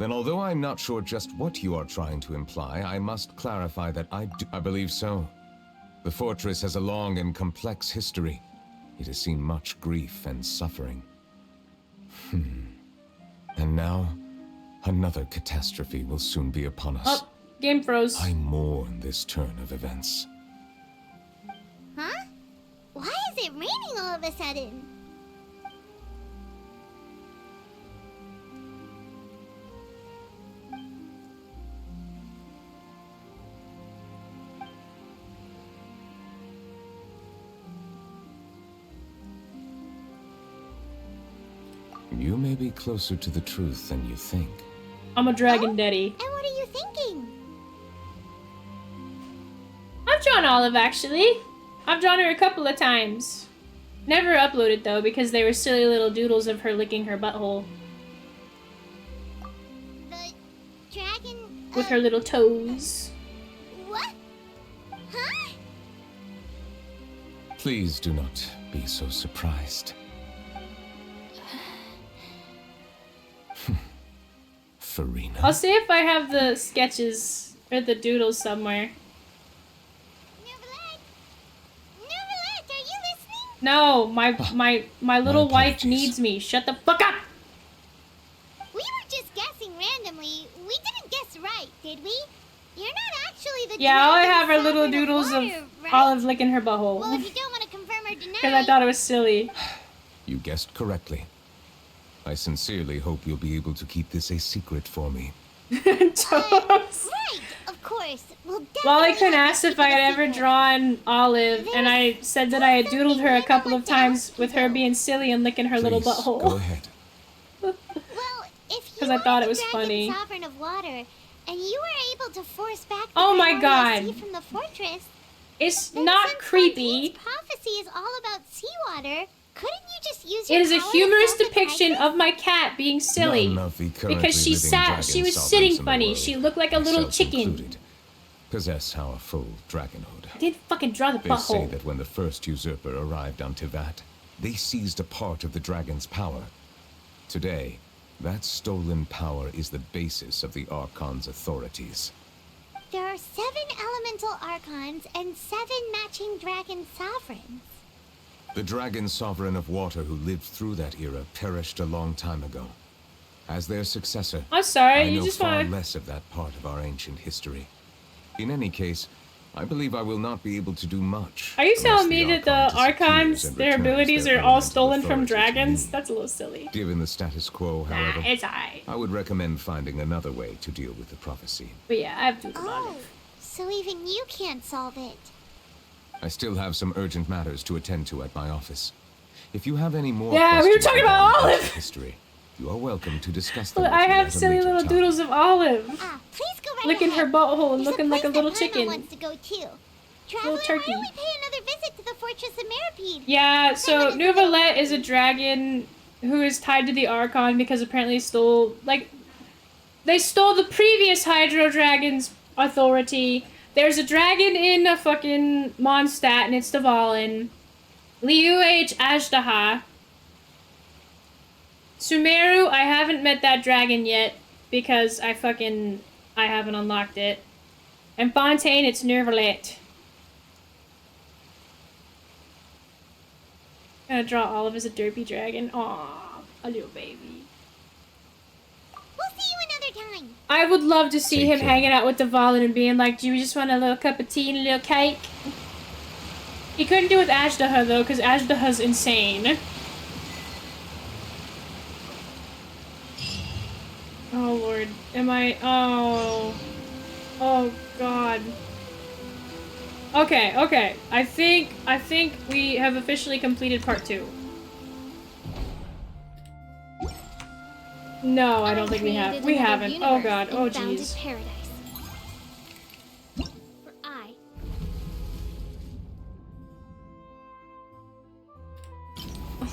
Then although I'm not sure just what you are trying to imply, I must clarify that I believe so. The fortress has a long and complex history. It has seen much grief and suffering. And now, another catastrophe will soon be upon us. Oh, game froze. I mourn this turn of events. Huh? Why is it raining all of a sudden? You may be closer to the truth than you think. I'm a dragon daddy. And what are you thinking? I've drawn Olive, actually. I've drawn her a couple of times. Never uploaded, though, because they were silly little doodles of her licking her butthole. The dragon... With her little toes. What? Huh? Please do not be so surprised. Farina. I'll see if I have the sketches or the doodles somewhere. Neverland, are you listening? No, my little wife needs me. Shut the fuck up! We were just guessing randomly. We didn't guess right, did we? You're not actually the Yeah, all I dragon have are little sovereign doodles of water, right? Olive licking her butthole. Well, if you don't want to confirm or deny... Because I thought it was silly. You guessed correctly. I sincerely hope you'll be able to keep this a secret for me. Toes. Right, of course. We'll Lollycon asked if I had ever drawn Olive, and I said that I had doodled her a couple of times with her being silly and licking her little Please, butthole. go ahead. Well, if Because I thought it was funny. sovereign of water, and you were able to force back the Oh my primordial god. sea from the fortress, It's then not since creepy. Fontaine's prophecy is all about seawater. Couldn't you just use It your is a power to humorous solve the depiction crisis? of my cat being silly. None of the currently Because she living sat, dragon she was sovereigns sitting in the funny. world, She looked like a little myself chicken. included, possess our full dragonhood. I didn't fucking draw the They say butthole. that when the first usurper arrived on Tivat, they seized a part of the dragon's power. Today, that stolen power is the basis of the Archon's authorities. There are 7 elemental archons and 7 matching dragon sovereigns. The dragon sovereign of water who lived through that era perished a long time ago. As their successor, I'm sorry, I you know just far wanna- less of that part of our ancient history. In any case, I believe I will not be able to do much. Are you unless telling me that the Archon Archons, disappears and their returns abilities their are all elemental stolen from authority to dragons? me. That's a little silly. Given the status quo, Nah, however, it's alright. I would recommend finding another way to deal with the prophecy. But yeah, I have to Oh, so even you can't solve it. I still have some urgent matters to attend to at my office. If you have any more Yeah, we were questions talking about regarding Olive! history, you are welcome to discuss them Look, with I me have at a silly later little time. doodles of Olive. Please go right Licking ahead. her butthole and There's a looking like a place little that Paimon chicken. wants to go too. Traveler, turkey. why don't we pay another visit to the Fortress of Meripede? Yeah, so Nouvelette is a dragon who is tied to the Archon because apparently they stole the previous Hydro Dragon's authority. There's a dragon in a fucking Mondstadt and it's Dvalin. Liu H. Ashtaha. Sumeru, I haven't met that dragon yet because I haven't unlocked it. And Fontaine, it's Nouvelette. Gonna draw Olive as a derpy dragon. Aww, a little baby. We'll see you another time. I would love to see Take him care. hanging out with Dvalin and being like, do you just want a little cup of tea and a little cake? He couldn't do it with Ashtaha though, because Ashtaha's insane. Oh lord, oh god. Okay, I think we have officially completed part 2. No, I don't think we have. We haven't. Oh god, oh jeez. Paradise. For I.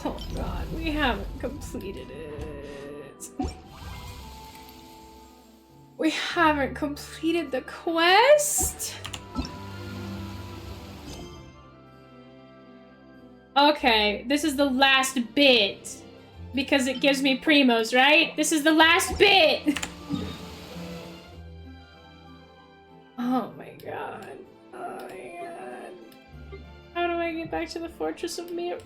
Oh god, we haven't completed it. We haven't completed the quest? Okay, this is the last bit. Because it gives me primos, right? This is the last bit! Oh my god. Oh my god. How do I get back to the Fortress of Mir?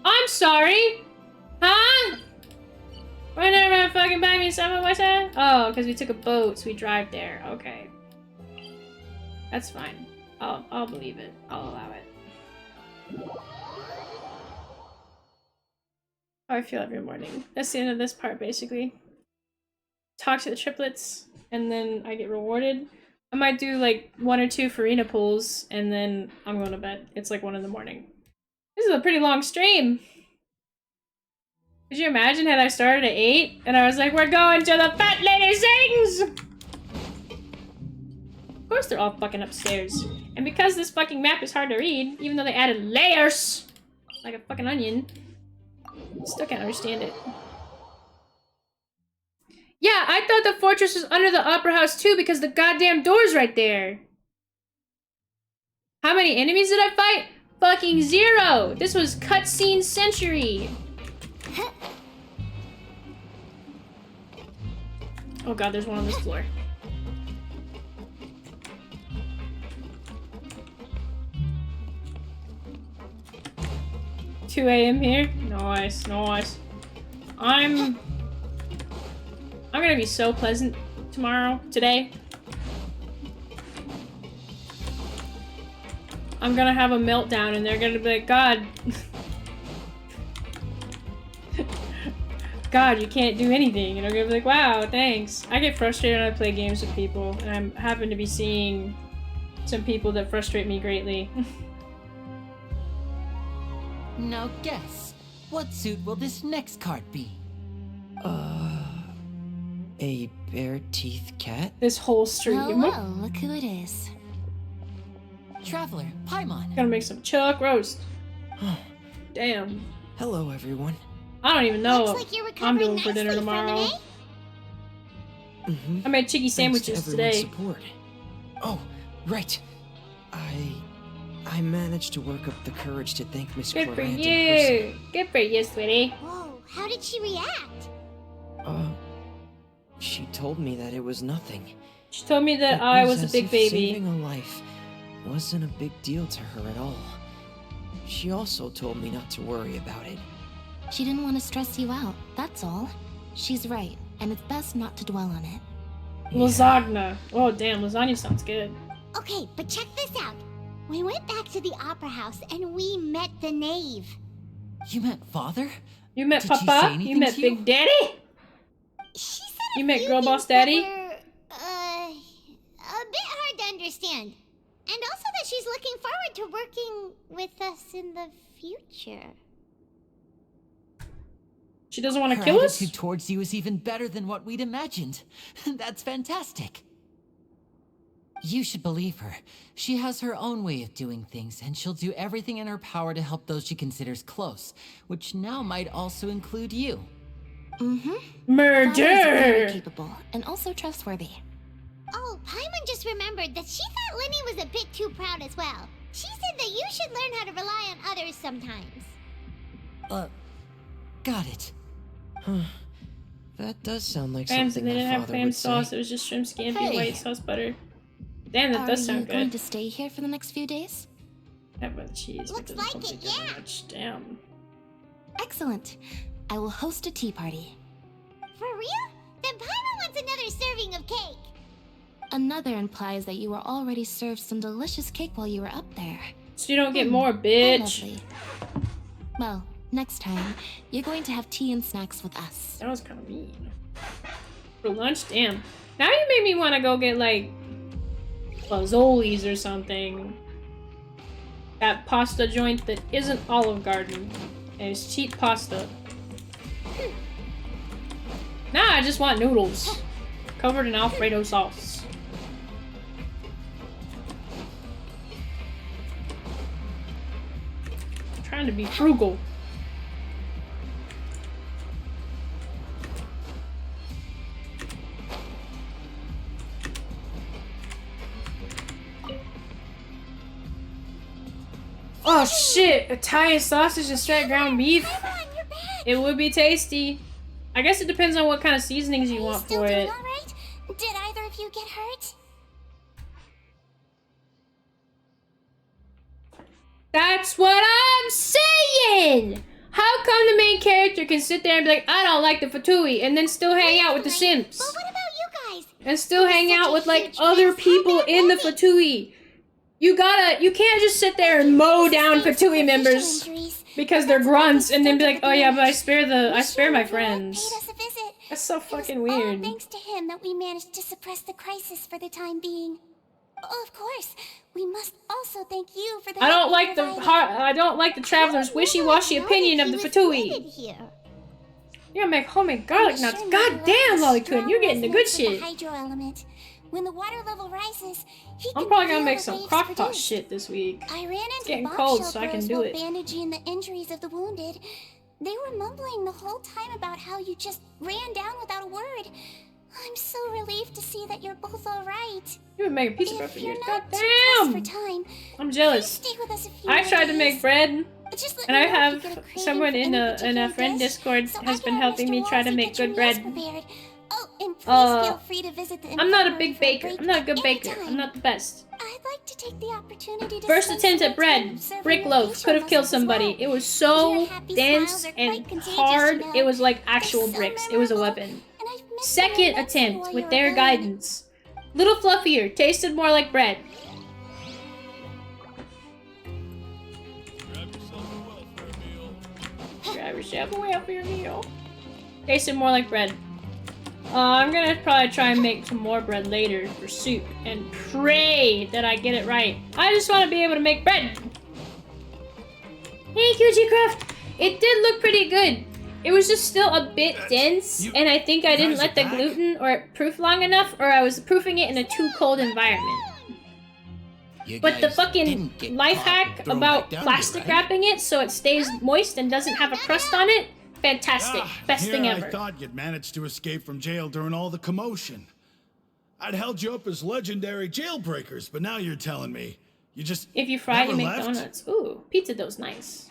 I'm sorry! Huh? Why never fucking buy me some of what's that? Oh, because we took a boat, so we drive there. Okay. That's fine. I'll believe it. I'll allow it. How I feel every morning. That's the end of this part, basically. Talk to the triplets, and then I get rewarded. I might do like 1 or 2 Farina pulls, and then I'm going to bed. It's like 1 in the morning. This is a pretty long stream. Could you imagine had I started at 8, and I was like, we're going to the Fat Lady Sings! Of course they're all fucking upstairs. And because this fucking map is hard to read, even though they added layers, like a fucking onion, still can't understand it. Yeah, I thought the fortress was under the Opera House too because the goddamn door's right there. How many enemies did I fight? Fucking 0! This was cutscene century. Oh god, there's one on this floor. $2 AM here? Nice, nice. I'm gonna be so pleasant today. I'm gonna have a meltdown and they're gonna be like, God. God, you can't do anything. And I'm gonna be like, wow, thanks. I get frustrated when I play games with people, and I happen to be seeing some people that frustrate me greatly. Now guess, what suit will this next card be? A bare teeth cat? This whole stream. Oh, well, look who it is. Traveler, Paimon. Gotta make some chuck roast. Damn. Hello, everyone. I don't even know Looks like you're what I'm doing recovering for dinner nicely, tomorrow. Mm-hmm. I made cheeky Thanks to sandwiches everyone's today. Support. Oh, right. I managed to work up the courage to thank Miss Good for Clorant in you. Good for you, sweetie. Whoa, how did she react? person. She told me that it was nothing. She told me that It I was a as big if baby. Saving a life wasn't a big deal to her at all. She also told me not to worry about it. She didn't want to stress you out, that's all. She's right, and it's best not to dwell on it. Lasagna. Oh, damn, lasagna sounds good. Okay, but check this out. We went back to the Opera House and we met the knave. You met Father? You met Did she say Papa? anything You met to you? Big Daddy? She said You met few Girl Boss things that Daddy? were, a bit hard to understand. And also that she's looking forward to working with us in the future. She doesn't want to Her kill us? attitude towards you is even better than what we'd imagined. That's fantastic. You should believe her. She has her own way of doing things, and she'll do everything in her power to help those she considers close, which now might also include you. Mm-hmm. Murder! Very capable and also trustworthy. Oh, Paimon just remembered that she thought Lenny was a bit too proud as well. She said that you should learn how to rely on others sometimes. Got it. Huh. That does sound like Clams, something and they that didn't have Father clam would sauce. say. It was just shrimp scampi, Hey. white sauce butter. Damn, that does Are sound you going good. to stay here for the next few days? That with cheese. Looks but like doesn't it, taste yeah. much. Damn. Excellent. I will host a tea party. For real? Then Paimon wants another serving of cake. Another implies that you were already served some delicious cake while you were up there. So you don't get more, How bitch. lovely. Well, next time, you're going to have tea and snacks with us. That was kind of mean. For lunch? Damn. Now you made me want to go get, like, Zoli's or something. That pasta joint that isn't Olive Garden. And it's cheap pasta. Nah, I just want noodles. Covered in Alfredo sauce. I'm trying to be frugal. Oh shit! Italian sausage and straight ground beef. It would be tasty. I guess it depends on what kind of seasonings you want Still for doing it. all right? Did either of you get hurt? That's what I'm saying! How come the main character can sit there and be like, I don't like the Fatui, and then still hang out with the simps? But what about you guys? And still hang out with, like, other people in the Fatui. You can't just sit there and mow down Fatui members because they're grunts and then be like, oh yeah, but I spare my friends. That's so fucking weird. Thanks to him that we managed to suppress the crisis for the time being. Oh, of course, we must also thank you for the I don't like the traveler's wishy-washy opinion of the Fatui. You're gonna make homemade garlic nuts. God damn, Lolicun, you're getting the good shit. Hydro element. When the water level rises, I'm probably gonna make some crockpot shit this week. I ran into It's getting Bob cold, Shell so I can Bros do while it. bandaging the injuries of the wounded. They were mumbling the whole time about how you just ran down without a word. I'm so relieved to see that you're both all right. You've been making pizza bread for years. God Damn! damn! I'm jealous. Stay with us a few I tried to days. make bread, Just let and me I know if you have get a craving someone for in any a particular friend dish, Discord so has I been can helping me Mr. try to Wolsey make get your good bread. meals prepared. Oh, and please feel free to visit the I'm not a infirmary big for baker. break I'm not a good at baker. any I'm time. not the best. I'd like to take the opportunity to First spend attempt some at more time bread, observing brick your loaf, facial could have killed muscles as somebody. well. It was so Your happy dense smiles are and quite contagious, hard. you know. It was like They're actual so bricks. It was a memorable, weapon. and I've missed them Second immensely attempt while with you their were gone. guidance. Little fluffier, tasted more like bread. Grab yourself a welfare meal. Tasted more like bread. I'm gonna probably try and make some more bread later for soup and pray that I get it right. I just want to be able to make bread. Hey, QG Craft! It did look pretty good. It was just still a bit dense, and I think I didn't let the gluten or proof long enough, or I was proofing it in a too cold environment. But the fucking life hack about plastic wrapping it so it stays moist and doesn't have a crust on it, fantastic. Best thing ever. I thought you'd managed to escape from jail during all the commotion. I'd held you up as legendary jailbreakers, but now you're telling me you just If you fry, never you make left? donuts. Ooh, pizza dough's nice.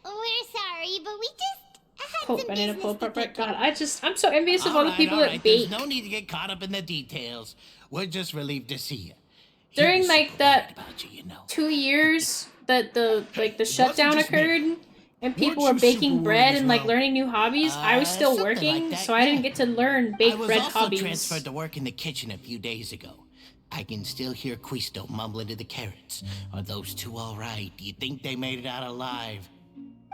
We're sorry, but we just had Cold some banana business pull to apart. God, I'm so envious of all the people that There's bake. no need to get caught up in the details. We're just relieved to see you. During like that 2 years that the shutdown occurred and people were baking bread and like learning new hobbies, I was still something working, like that, so I didn't get to learn bake I was bread also hobbies. transferred to work in the kitchen a few days ago. I can still hear Quisto mumbling to the carrots. Are those two all right? Do you think they made it out alive?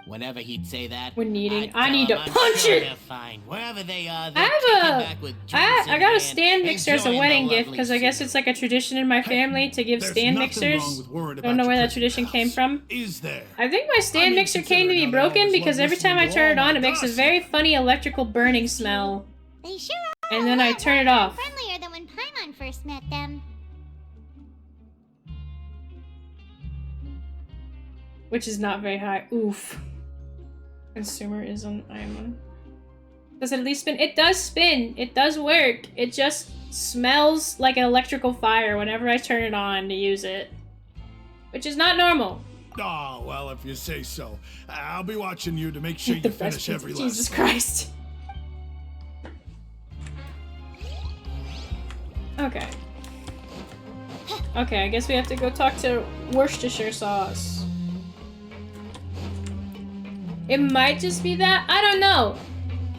Whenever he'd say that, I need I'd to tell him I'm punch sure it. they're fine. Wherever they are, I they're have kicking a- back with drinks I in got a hand, stand mixer as a enjoying the wedding gift lovely because I guess it's like a tradition in my family to give There's stand nothing mixers. wrong with worrying Don't about know your where that Christmas tradition came from. Is there? I think my stand mixer came to be considering how they broken always because love every time I listening to turn it all on, my it makes a gossip. very funny electrical burning smell. They sure are And then I turn it off. friendlier than when Paimon first met them. Which is not very high. Oof. Consumerism, I'm on. Does it at least spin? It does spin. It does work. It just smells like an electrical fire whenever I turn it on to use it. Which is not normal. Oh, well, if you say so. I'll be watching you to make sure The you best finish pizza. every Jesus lesson. Christ. Okay. Okay, I guess we have to go talk to Worcestershire sauce. It might just be that. I don't know.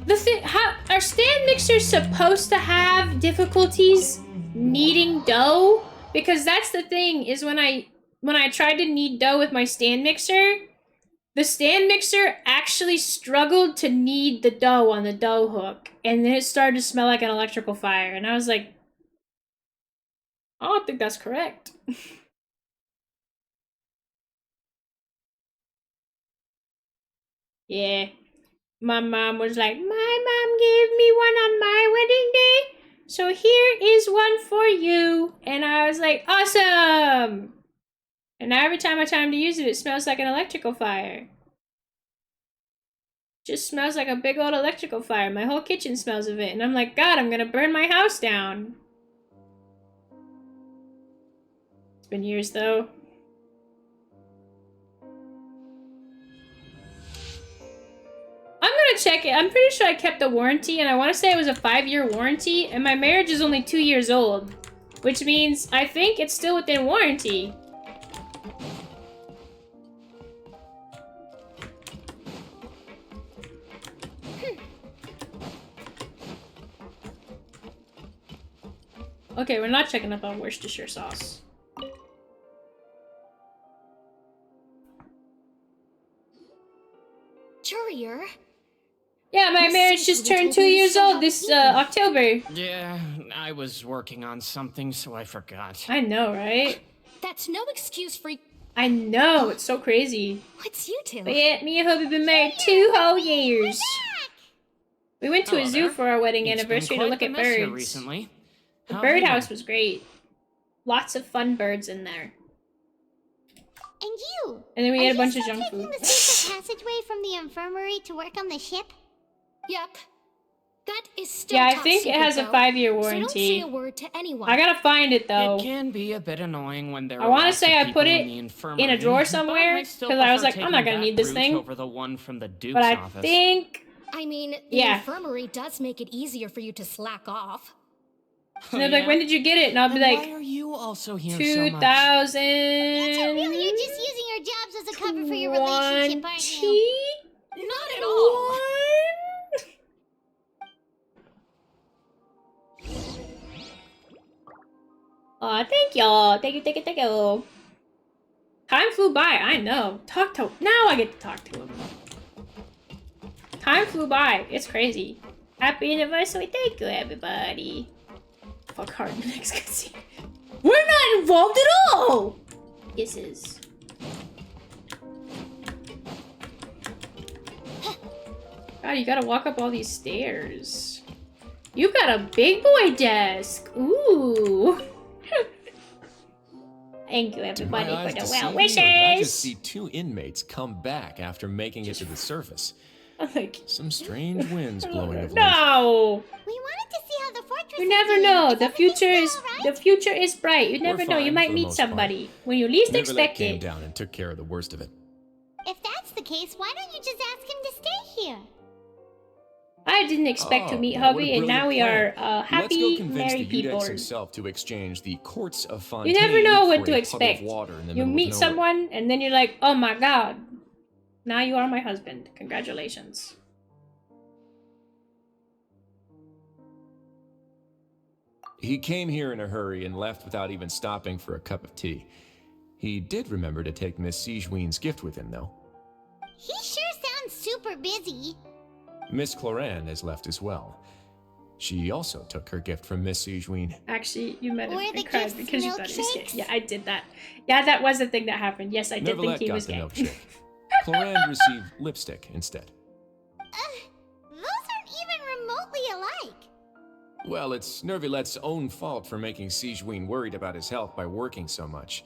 The thing, how are stand mixers supposed to have difficulties kneading dough? Because that's the thing is when I tried to knead dough with my stand mixer, the stand mixer actually struggled to knead the dough on the dough hook, and then it started to smell like an electrical fire, and I was like, I don't think that's correct. Yeah. My mom was like, my mom gave me one on my wedding day, so here is one for you. And I was like, awesome! And now every time I time to use it, it smells like an electrical fire. Just smells like a big old electrical fire. My whole kitchen smells of it. And I'm like, God, I'm gonna burn my house down. It's been years though. I'm gonna check it. I'm pretty sure I kept the warranty, and I want to say it was a 5-year warranty, and my marriage is only 2 years old, which means I think it's still within warranty. Okay, we're not checking up on Worcestershire sauce. Jurier? Yeah, my marriage just turned 2 years old this October. Yeah, I was working on something, so I forgot. I know, right? That's no excuse for... I know, it's so crazy. What's you two? But yeah, me and Hobie have been married 2 whole years. We went to a zoo for our wedding anniversary to look at birds. Recently. The birdhouse was great. Lots of fun birds in there. And you? And then we ate a bunch of Are junk you still food. taking the secret passageway from the infirmary to work on the ship? Yep. That is still Yeah, I top think it secret, has a though. 5-year So don't say warranty. a word to anyone. I gotta find it though. It can be a bit annoying when there I are want to lots say of I put people it in the infirmary, in a drawer but somewhere I still because I was prefer like, I'm not taking gonna that need this route thing. over the one from the Duke's But I office. think, I mean, the yeah. infirmary does make it easier for you to slack off. And they're like, when did you get it? And I'll be Then like, why are you also here 2000. Really, you're just using your jobs as a cover for your relationship, aren't you? Not at all. Aw, thank y'all. Thank you, thank you, thank you. Time flew by, I know. Now I get to talk to him. Time flew by. It's crazy. Happy anniversary. Thank you, everybody. Fuck hard in the next cutscene. We're not involved at all! Kisses. God, you gotta walk up all these stairs. You got a big boy desk. Ooh. Thank you, everybody, for the well wishes. I just see 2 inmates come back after making it to the surface. Some strange winds blowing of late. No. We wanted to see how the fortress You never know. The future is bright. You never know. You fine might for the meet most somebody when you least Neverlet expect came it. down and took care of the worst of it. If that's the case, why don't you just ask him to stay here? I didn't expect to meet what a Hubby, and now we brilliant are Let's go happy convince married the people. Udex himself to exchange the courts of You Fontaine never know for what a to puddle of expect. water in the You middle of meet nowhere. someone, and then you're like, oh my god. Now you are my husband. Congratulations. He came here in a hurry and left without even stopping for a cup of tea. He did remember to take Miss Sigewin's gift with him, though. He sure sounds super busy. Miss Cloran has left as well. She also took her gift from Miss Sigewin. Actually, you met him Were the and cried gifts because you thought he was gay. milkshakes? Yeah, I did that. Yeah, that was the thing that happened. Yes, I did think Neverlet he got was the gay. milkshake. Cloran received lipstick instead. Those aren't even remotely alike. Well, it's Nervilet's own fault for making Sigewin worried about his health by working so much.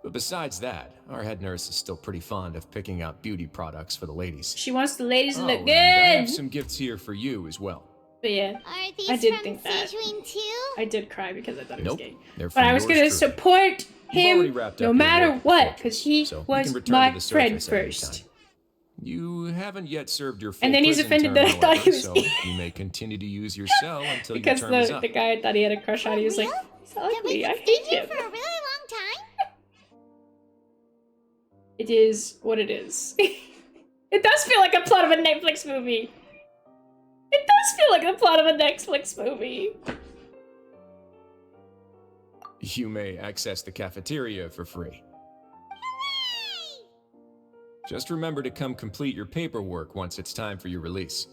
But besides that, our head nurse is still pretty fond of picking out beauty products for the ladies. She wants the ladies to look and good. I have some gifts here for you as well. But yeah, Are these I did from think that. Sigewin too? I did cry because I thought he was Nope, gay. they're But from I was yours gonna truly. support You've already him wrapped up no your matter work at the what, fortress, because he so you was can return my to the friend surface at any first. time. You haven't yet served your full And then he's prison offended term, that I thought he however, was so gay. you may continue to use your cell until Because your term is up. the guy I thought he had a crush on, he was like, he's ugly, I hate him. For a really long time? It is what it is. It does feel like a plot of a Netflix movie. It does feel like the plot of a Netflix movie. You may access the cafeteria for free. Just remember to come complete your paperwork once it's time for your release.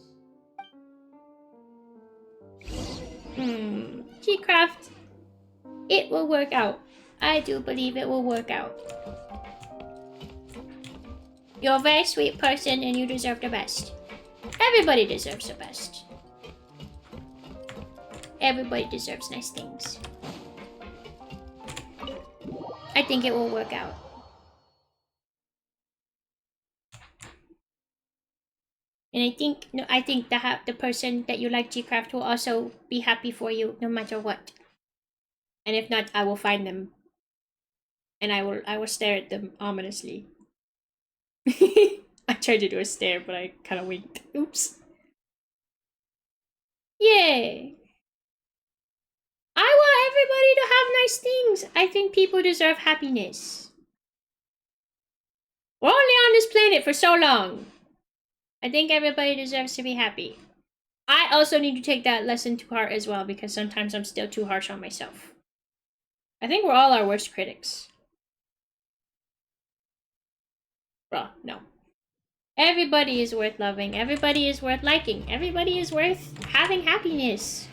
G-Craft. It will work out. I do believe it will work out. You're a very sweet person and you deserve the best. Everybody deserves the best. Everybody deserves nice things. I think it will work out. And I think the person that you like, G-Craft, will also be happy for you no matter what. And if not, I will find them. And I will stare at them ominously. I tried to do a stare, but I kind of winked. Oops. Yay! I want everybody to have nice things. I think people deserve happiness. We're only on this planet for so long. I think everybody deserves to be happy. I also need to take that lesson to heart as well, because sometimes I'm still too harsh on myself. I think we're all our worst critics. Bruh, no. Everybody is worth loving. Everybody is worth liking. Everybody is worth having happiness.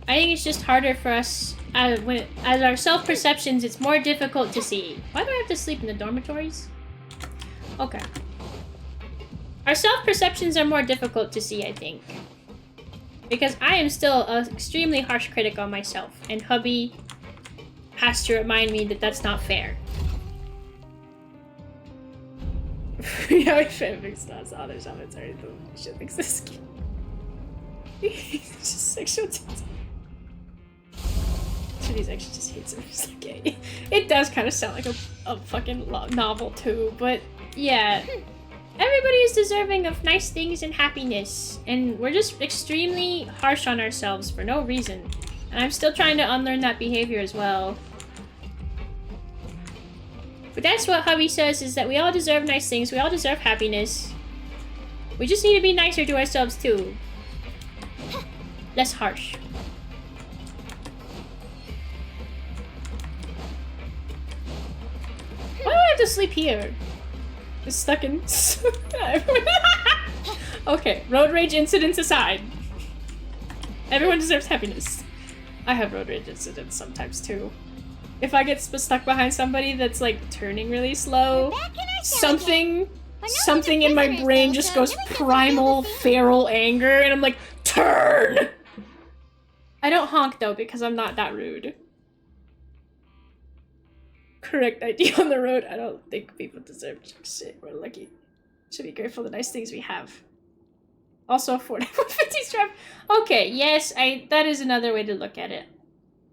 I think it's just harder for us, as our self-perceptions, it's more difficult to see. Why do I have to sleep in the dormitories? Okay. Our self-perceptions are more difficult to see, I think. Because I am still an extremely harsh critic on myself, and hubby has to remind me that that's not fair. Yeah, my fanfic starts others on its already the shit exists. It's just sexual tension. He's actually just hates him. He's like, yeah. It does kind of sound like a fucking novel too, but yeah. Everybody is deserving of nice things and happiness, and we're just extremely harsh on ourselves for no reason. And I'm still trying to unlearn that behavior as well. But that's what hubby says, is that we all deserve nice things, we all deserve happiness. We just need to be nicer to ourselves too. Less harsh. Why do I have to sleep here? Just stuck in... Okay, road rage incidents aside. Everyone deserves happiness. I have road rage incidents sometimes too. If I get stuck behind somebody that's like turning really slow, something in my brain just goes primal, feral anger, and I'm like, turn! I don't honk though, because I'm not that rude. Correct ID on the road. I don't think people deserve shit. We're lucky. Should be grateful for the nice things we have. Also, 4150 strap. Okay, yes, that is another way to look at it.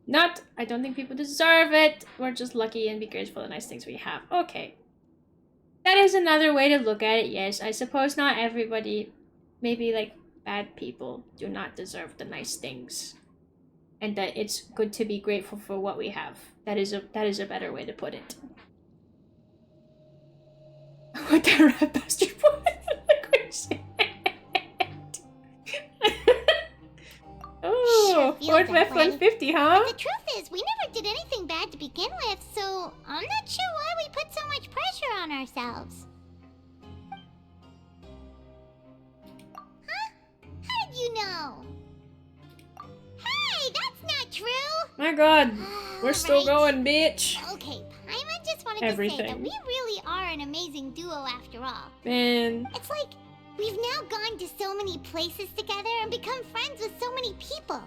Not, I don't think people deserve it. We're just lucky and be grateful for the nice things we have. Okay. That is another way to look at it, yes. I suppose not everybody, maybe like bad people, do not deserve the nice things. And that it's good to be grateful for what we have. That is a better way to put it. What that rat bastard boy? Oh, Ford F-150, huh? But the truth is, we never did anything bad to begin with, so I'm not sure why we put so much pressure on ourselves. Huh? How did you know? Hey, that's not true! My god, we're still going, bitch. Okay, Paimon just wanted to say that we really are an amazing duo after all. Man. It's like, we've now gone to so many places together and become friends with so many people.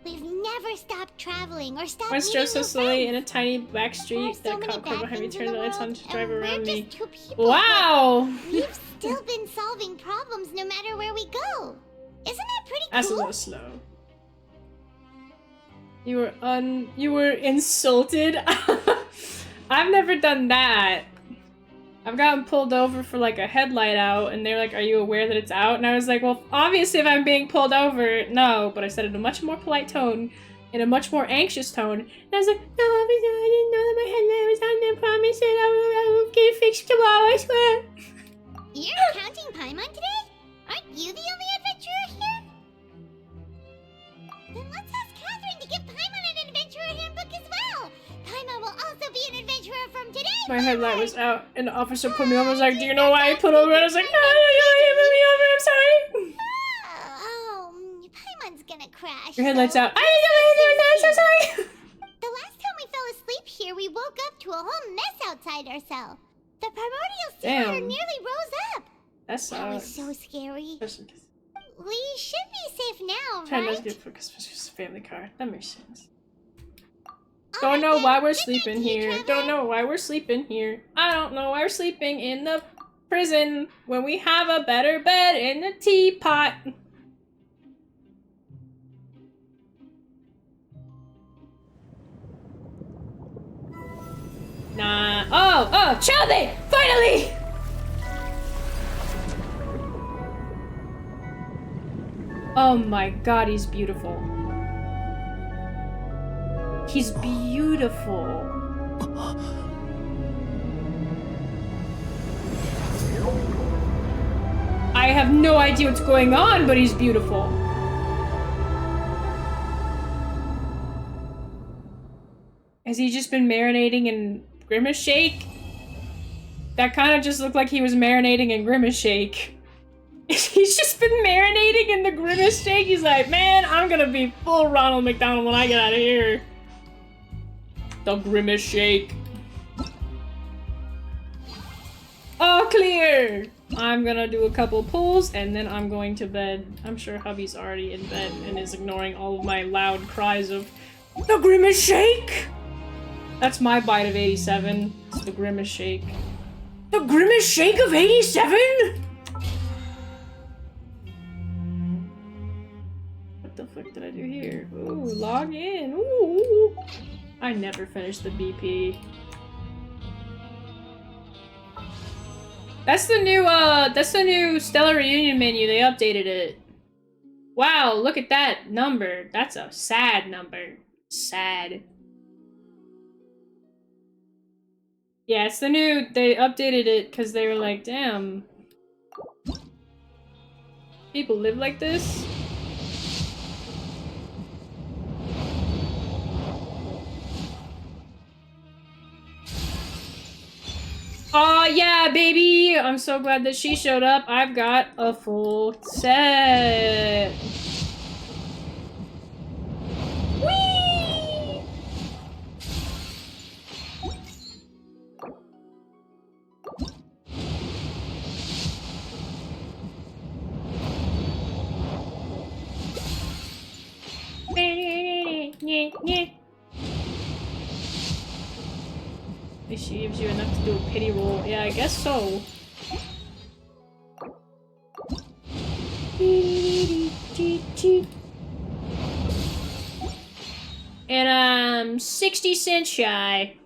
We've never stopped traveling or stopped meeting new drove so slowly friends. in a tiny back street that a cop car behind me turned the lights on to drive around me. Two people, wow! We've still been solving problems no matter where we go. Isn't that pretty cool? That's a little slow. You were insulted? I've never done that. I've gotten pulled over for like a headlight out, and they're like, are you aware that it's out? And I was like, well, obviously if I'm being pulled over, no. But I said it in a much more polite tone, in a much more anxious tone. And I was like, no, officer, I didn't know that my headlight was on. I promise that I will get it fixed tomorrow, I swear. You're counting Paimon today? Aren't you the only adventurer here? Then let's ask Catherine to give Paimon an adventurer handbook as well. Paimon will also be an adventurer from today. My headlight was out, and the officer pulled me over. I was like, do you know why I pulled over? And I was like, no, you put me over, I'm sorry. Oh, Paimon's gonna crash. Your headlight's out. I'm so sorry. The last time we fell asleep here, we woke up to a whole mess outside our cell. The primordial sea water nearly rose up. That was so scary. We should be safe now, right? Try not to get focused, it's just a family car. That makes sense. Don't know why we're sleeping here. Don't know why we're sleeping here. I don't know why we're sleeping in the prison when we have a better bed in the teapot. Nah. Oh, Shelby! Finally! Oh my god, he's beautiful. He's beautiful. I have no idea what's going on, but he's beautiful. Has he just been marinating in Grimace Shake? That kind of just looked like he was marinating in Grimace Shake. He's just been marinating in the Grimace Shake. He's like, man, I'm gonna be full Ronald McDonald when I get out of here. The Grimace Shake. All clear! I'm gonna do a couple pulls and then I'm going to bed. I'm sure hubby's already in bed and is ignoring all of my loud cries of the Grimace Shake! That's my bite of 87. It's the Grimace Shake. The Grimace Shake of 87?! What the fuck did I do here? Ooh, log in. Ooh. I never finished the BP. That's the new Stellar Reunion menu. They updated it. Wow, look at that number. That's a sad number. Sad. Yeah, it's the new, they updated it because they were like, damn. People live like this? Oh yeah, baby! I'm so glad that she showed up. I've got a full set. Whee! At least she gives you enough to do a pity roll. Yeah, I guess so. And I'm 60 cents shy.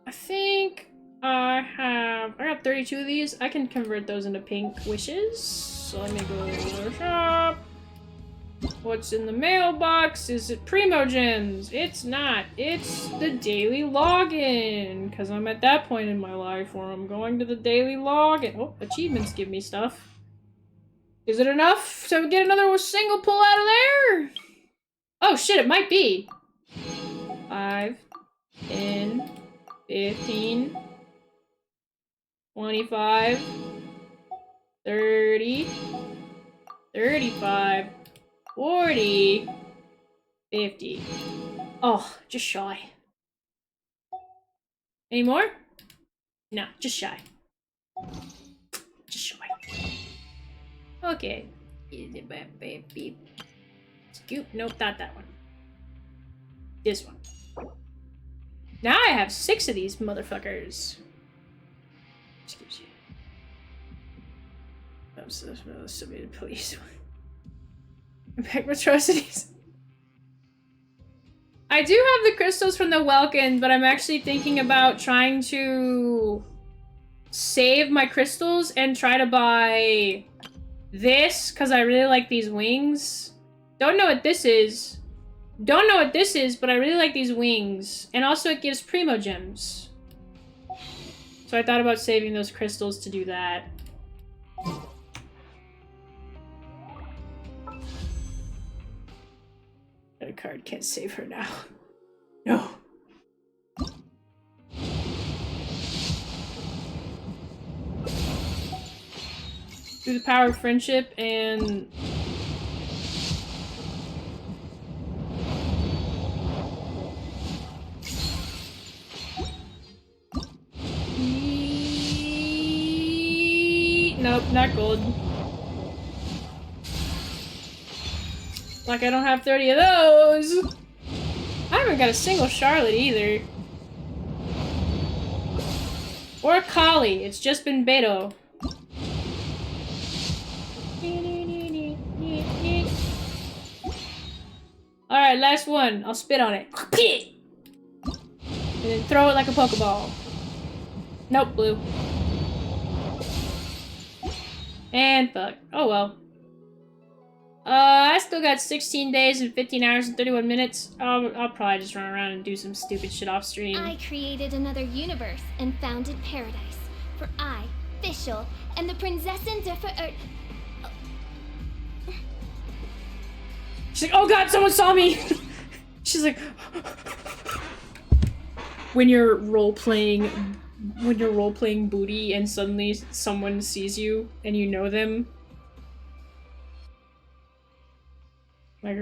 I think I got 32 of these. I can convert those into pink wishes. So let me go to the shop. What's in the mailbox? Is it Primogens? It's not. It's the daily login. Because I'm at that point in my life where I'm going to the daily login. Oh, achievements give me stuff. Is it enough to get another single pull out of there? Oh shit, it might be. 5, 10, 15, 25, 30, 35, 40, 50. Oh, just shy. Any more? No, just shy. Just shy. Okay. Scoop. Nope, not that one. This one. Now I have 6 of these motherfuckers. Excuse you. I'm so submitted, please. Impact atrocities. I do have the crystals from the Welkin, but I'm actually thinking about trying to save my crystals and try to buy this, because I really like these wings. Don't know what this is. Don't know what this is, but I really like these wings. And also it gives Primogems. So I thought about saving those crystals to do that. That card can't save her now. No. Through the power of friendship and... Nope, not gold. Like I don't have 30 of those. I haven't got a single Charlotte either. Or a Collie. It's just been Beto. Alright, last one. I'll spit on it. And then throw it like a Pokeball. Nope, blue. And fuck. Oh well. I still got 16 days and 15 hours and 31 minutes. I'll probably just run around and do some stupid shit off stream. I created another universe and founded paradise. For I, Fischl, and the Prinzessin der Verirrten. She's like, oh god, someone saw me! She's like... when you're role-playing booty and suddenly someone sees you and you know them. I'm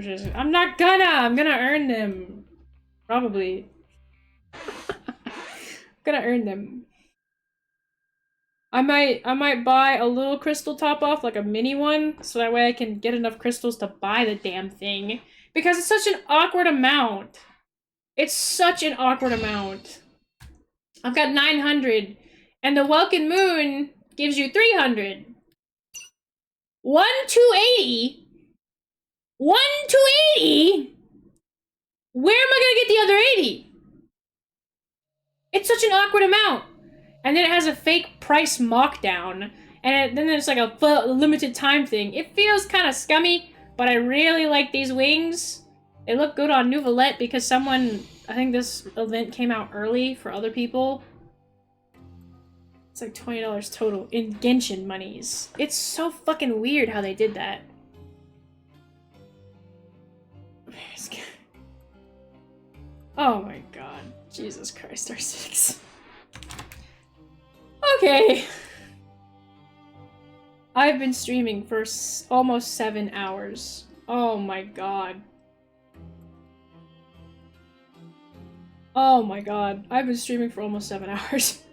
gonna earn them. Probably. I'm gonna earn them. I might buy a little crystal top off, like a mini one, so that way I can get enough crystals to buy the damn thing. Because it's such an awkward amount. It's such an awkward amount. I've got 900, and the Welkin Moon gives you 300. 1 to 80? 1 to 80? Where am I gonna get the other 80? It's such an awkward amount. And then it has a fake price mockdown. And then there's like a limited time thing. It feels kind of scummy, but I really like these wings. They look good on Nouvellette because someone... I think this event came out early for other people. It's like $20 total in Genshin monies. It's so fucking weird how they did that. Oh my god. Jesus Christ, R6. Okay. I've been streaming for almost 7 hours. Oh my god. Oh my god. I've been streaming for almost 7 hours.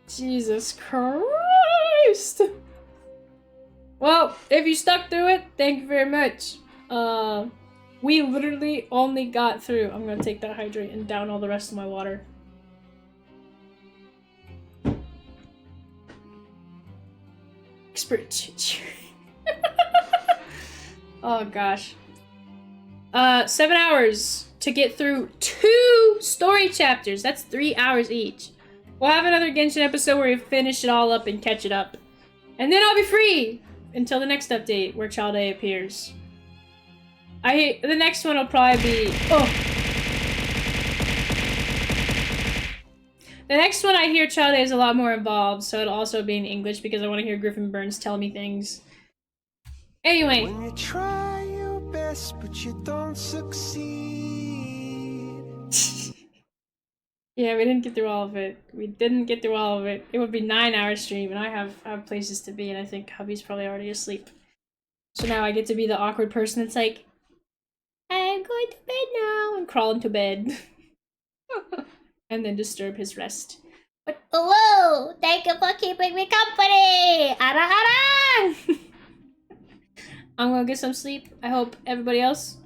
Jesus Christ! Well, if you stuck through it, thank you very much. We literally only got through... I'm gonna take that hydrate and down all the rest of my water. Expert. Oh gosh. 7 hours to get through 2 story chapters. That's 3 hours each. We'll have another Genshin episode where we finish it all up and catch it up. And then I'll be free until the next update where Chaldea appears. The next one will probably be... Oh! The next one I hear Chaldea is a lot more involved, so it'll also be in English because I want to hear Griffin Burns tell me things. Anyway. When you try your best, but you don't succeed. Yeah, we didn't get through all of it. We didn't get through all of it. It would be 9-hour stream, and I have places to be, and I think hubby's probably already asleep. So now I get to be the awkward person that's like, I'm going to bed now, and crawl into bed. And then disturb his rest. But hello! Thank you for keeping me company! Ara ara! I'm gonna get some sleep. I hope everybody else.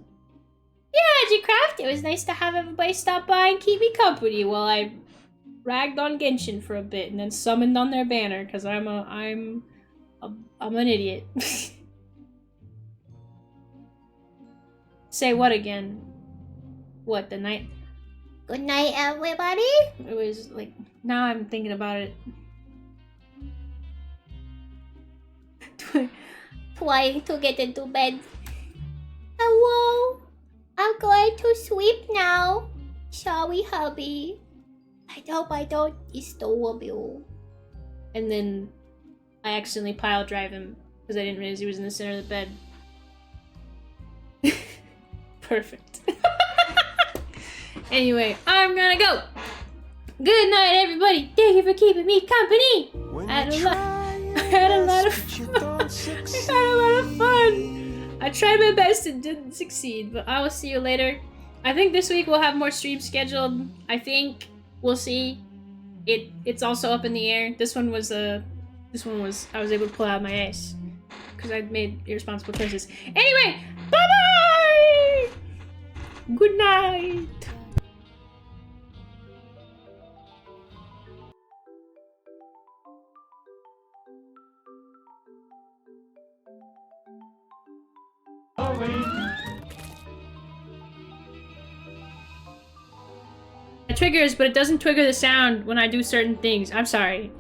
Yeah, G-Craft, it was nice to have everybody stop by and keep me company while I ragged on Genshin for a bit and then summoned on their banner because I'm an idiot. Say what again? What, the night? Good night, everybody. It was like, now I'm thinking about it. Trying to get into bed. Hello. I'm going to sleep now. Sorry, hubby. I hope I don't disturb you. And then I accidentally pile drive him because I didn't realize he was in the center of the bed. Perfect. Anyway, I'm gonna go. Good night, everybody. Thank you for keeping me company. I had a lot of fun. I tried my best and didn't succeed, but I will see you later. I think this week we'll have more streams scheduled. I think we'll see. It's also up in the air. This one was I was able to pull out my ass because I made irresponsible choices. Anyway, bye bye. Good night. It triggers, but it doesn't trigger the sound when I do certain things. I'm sorry.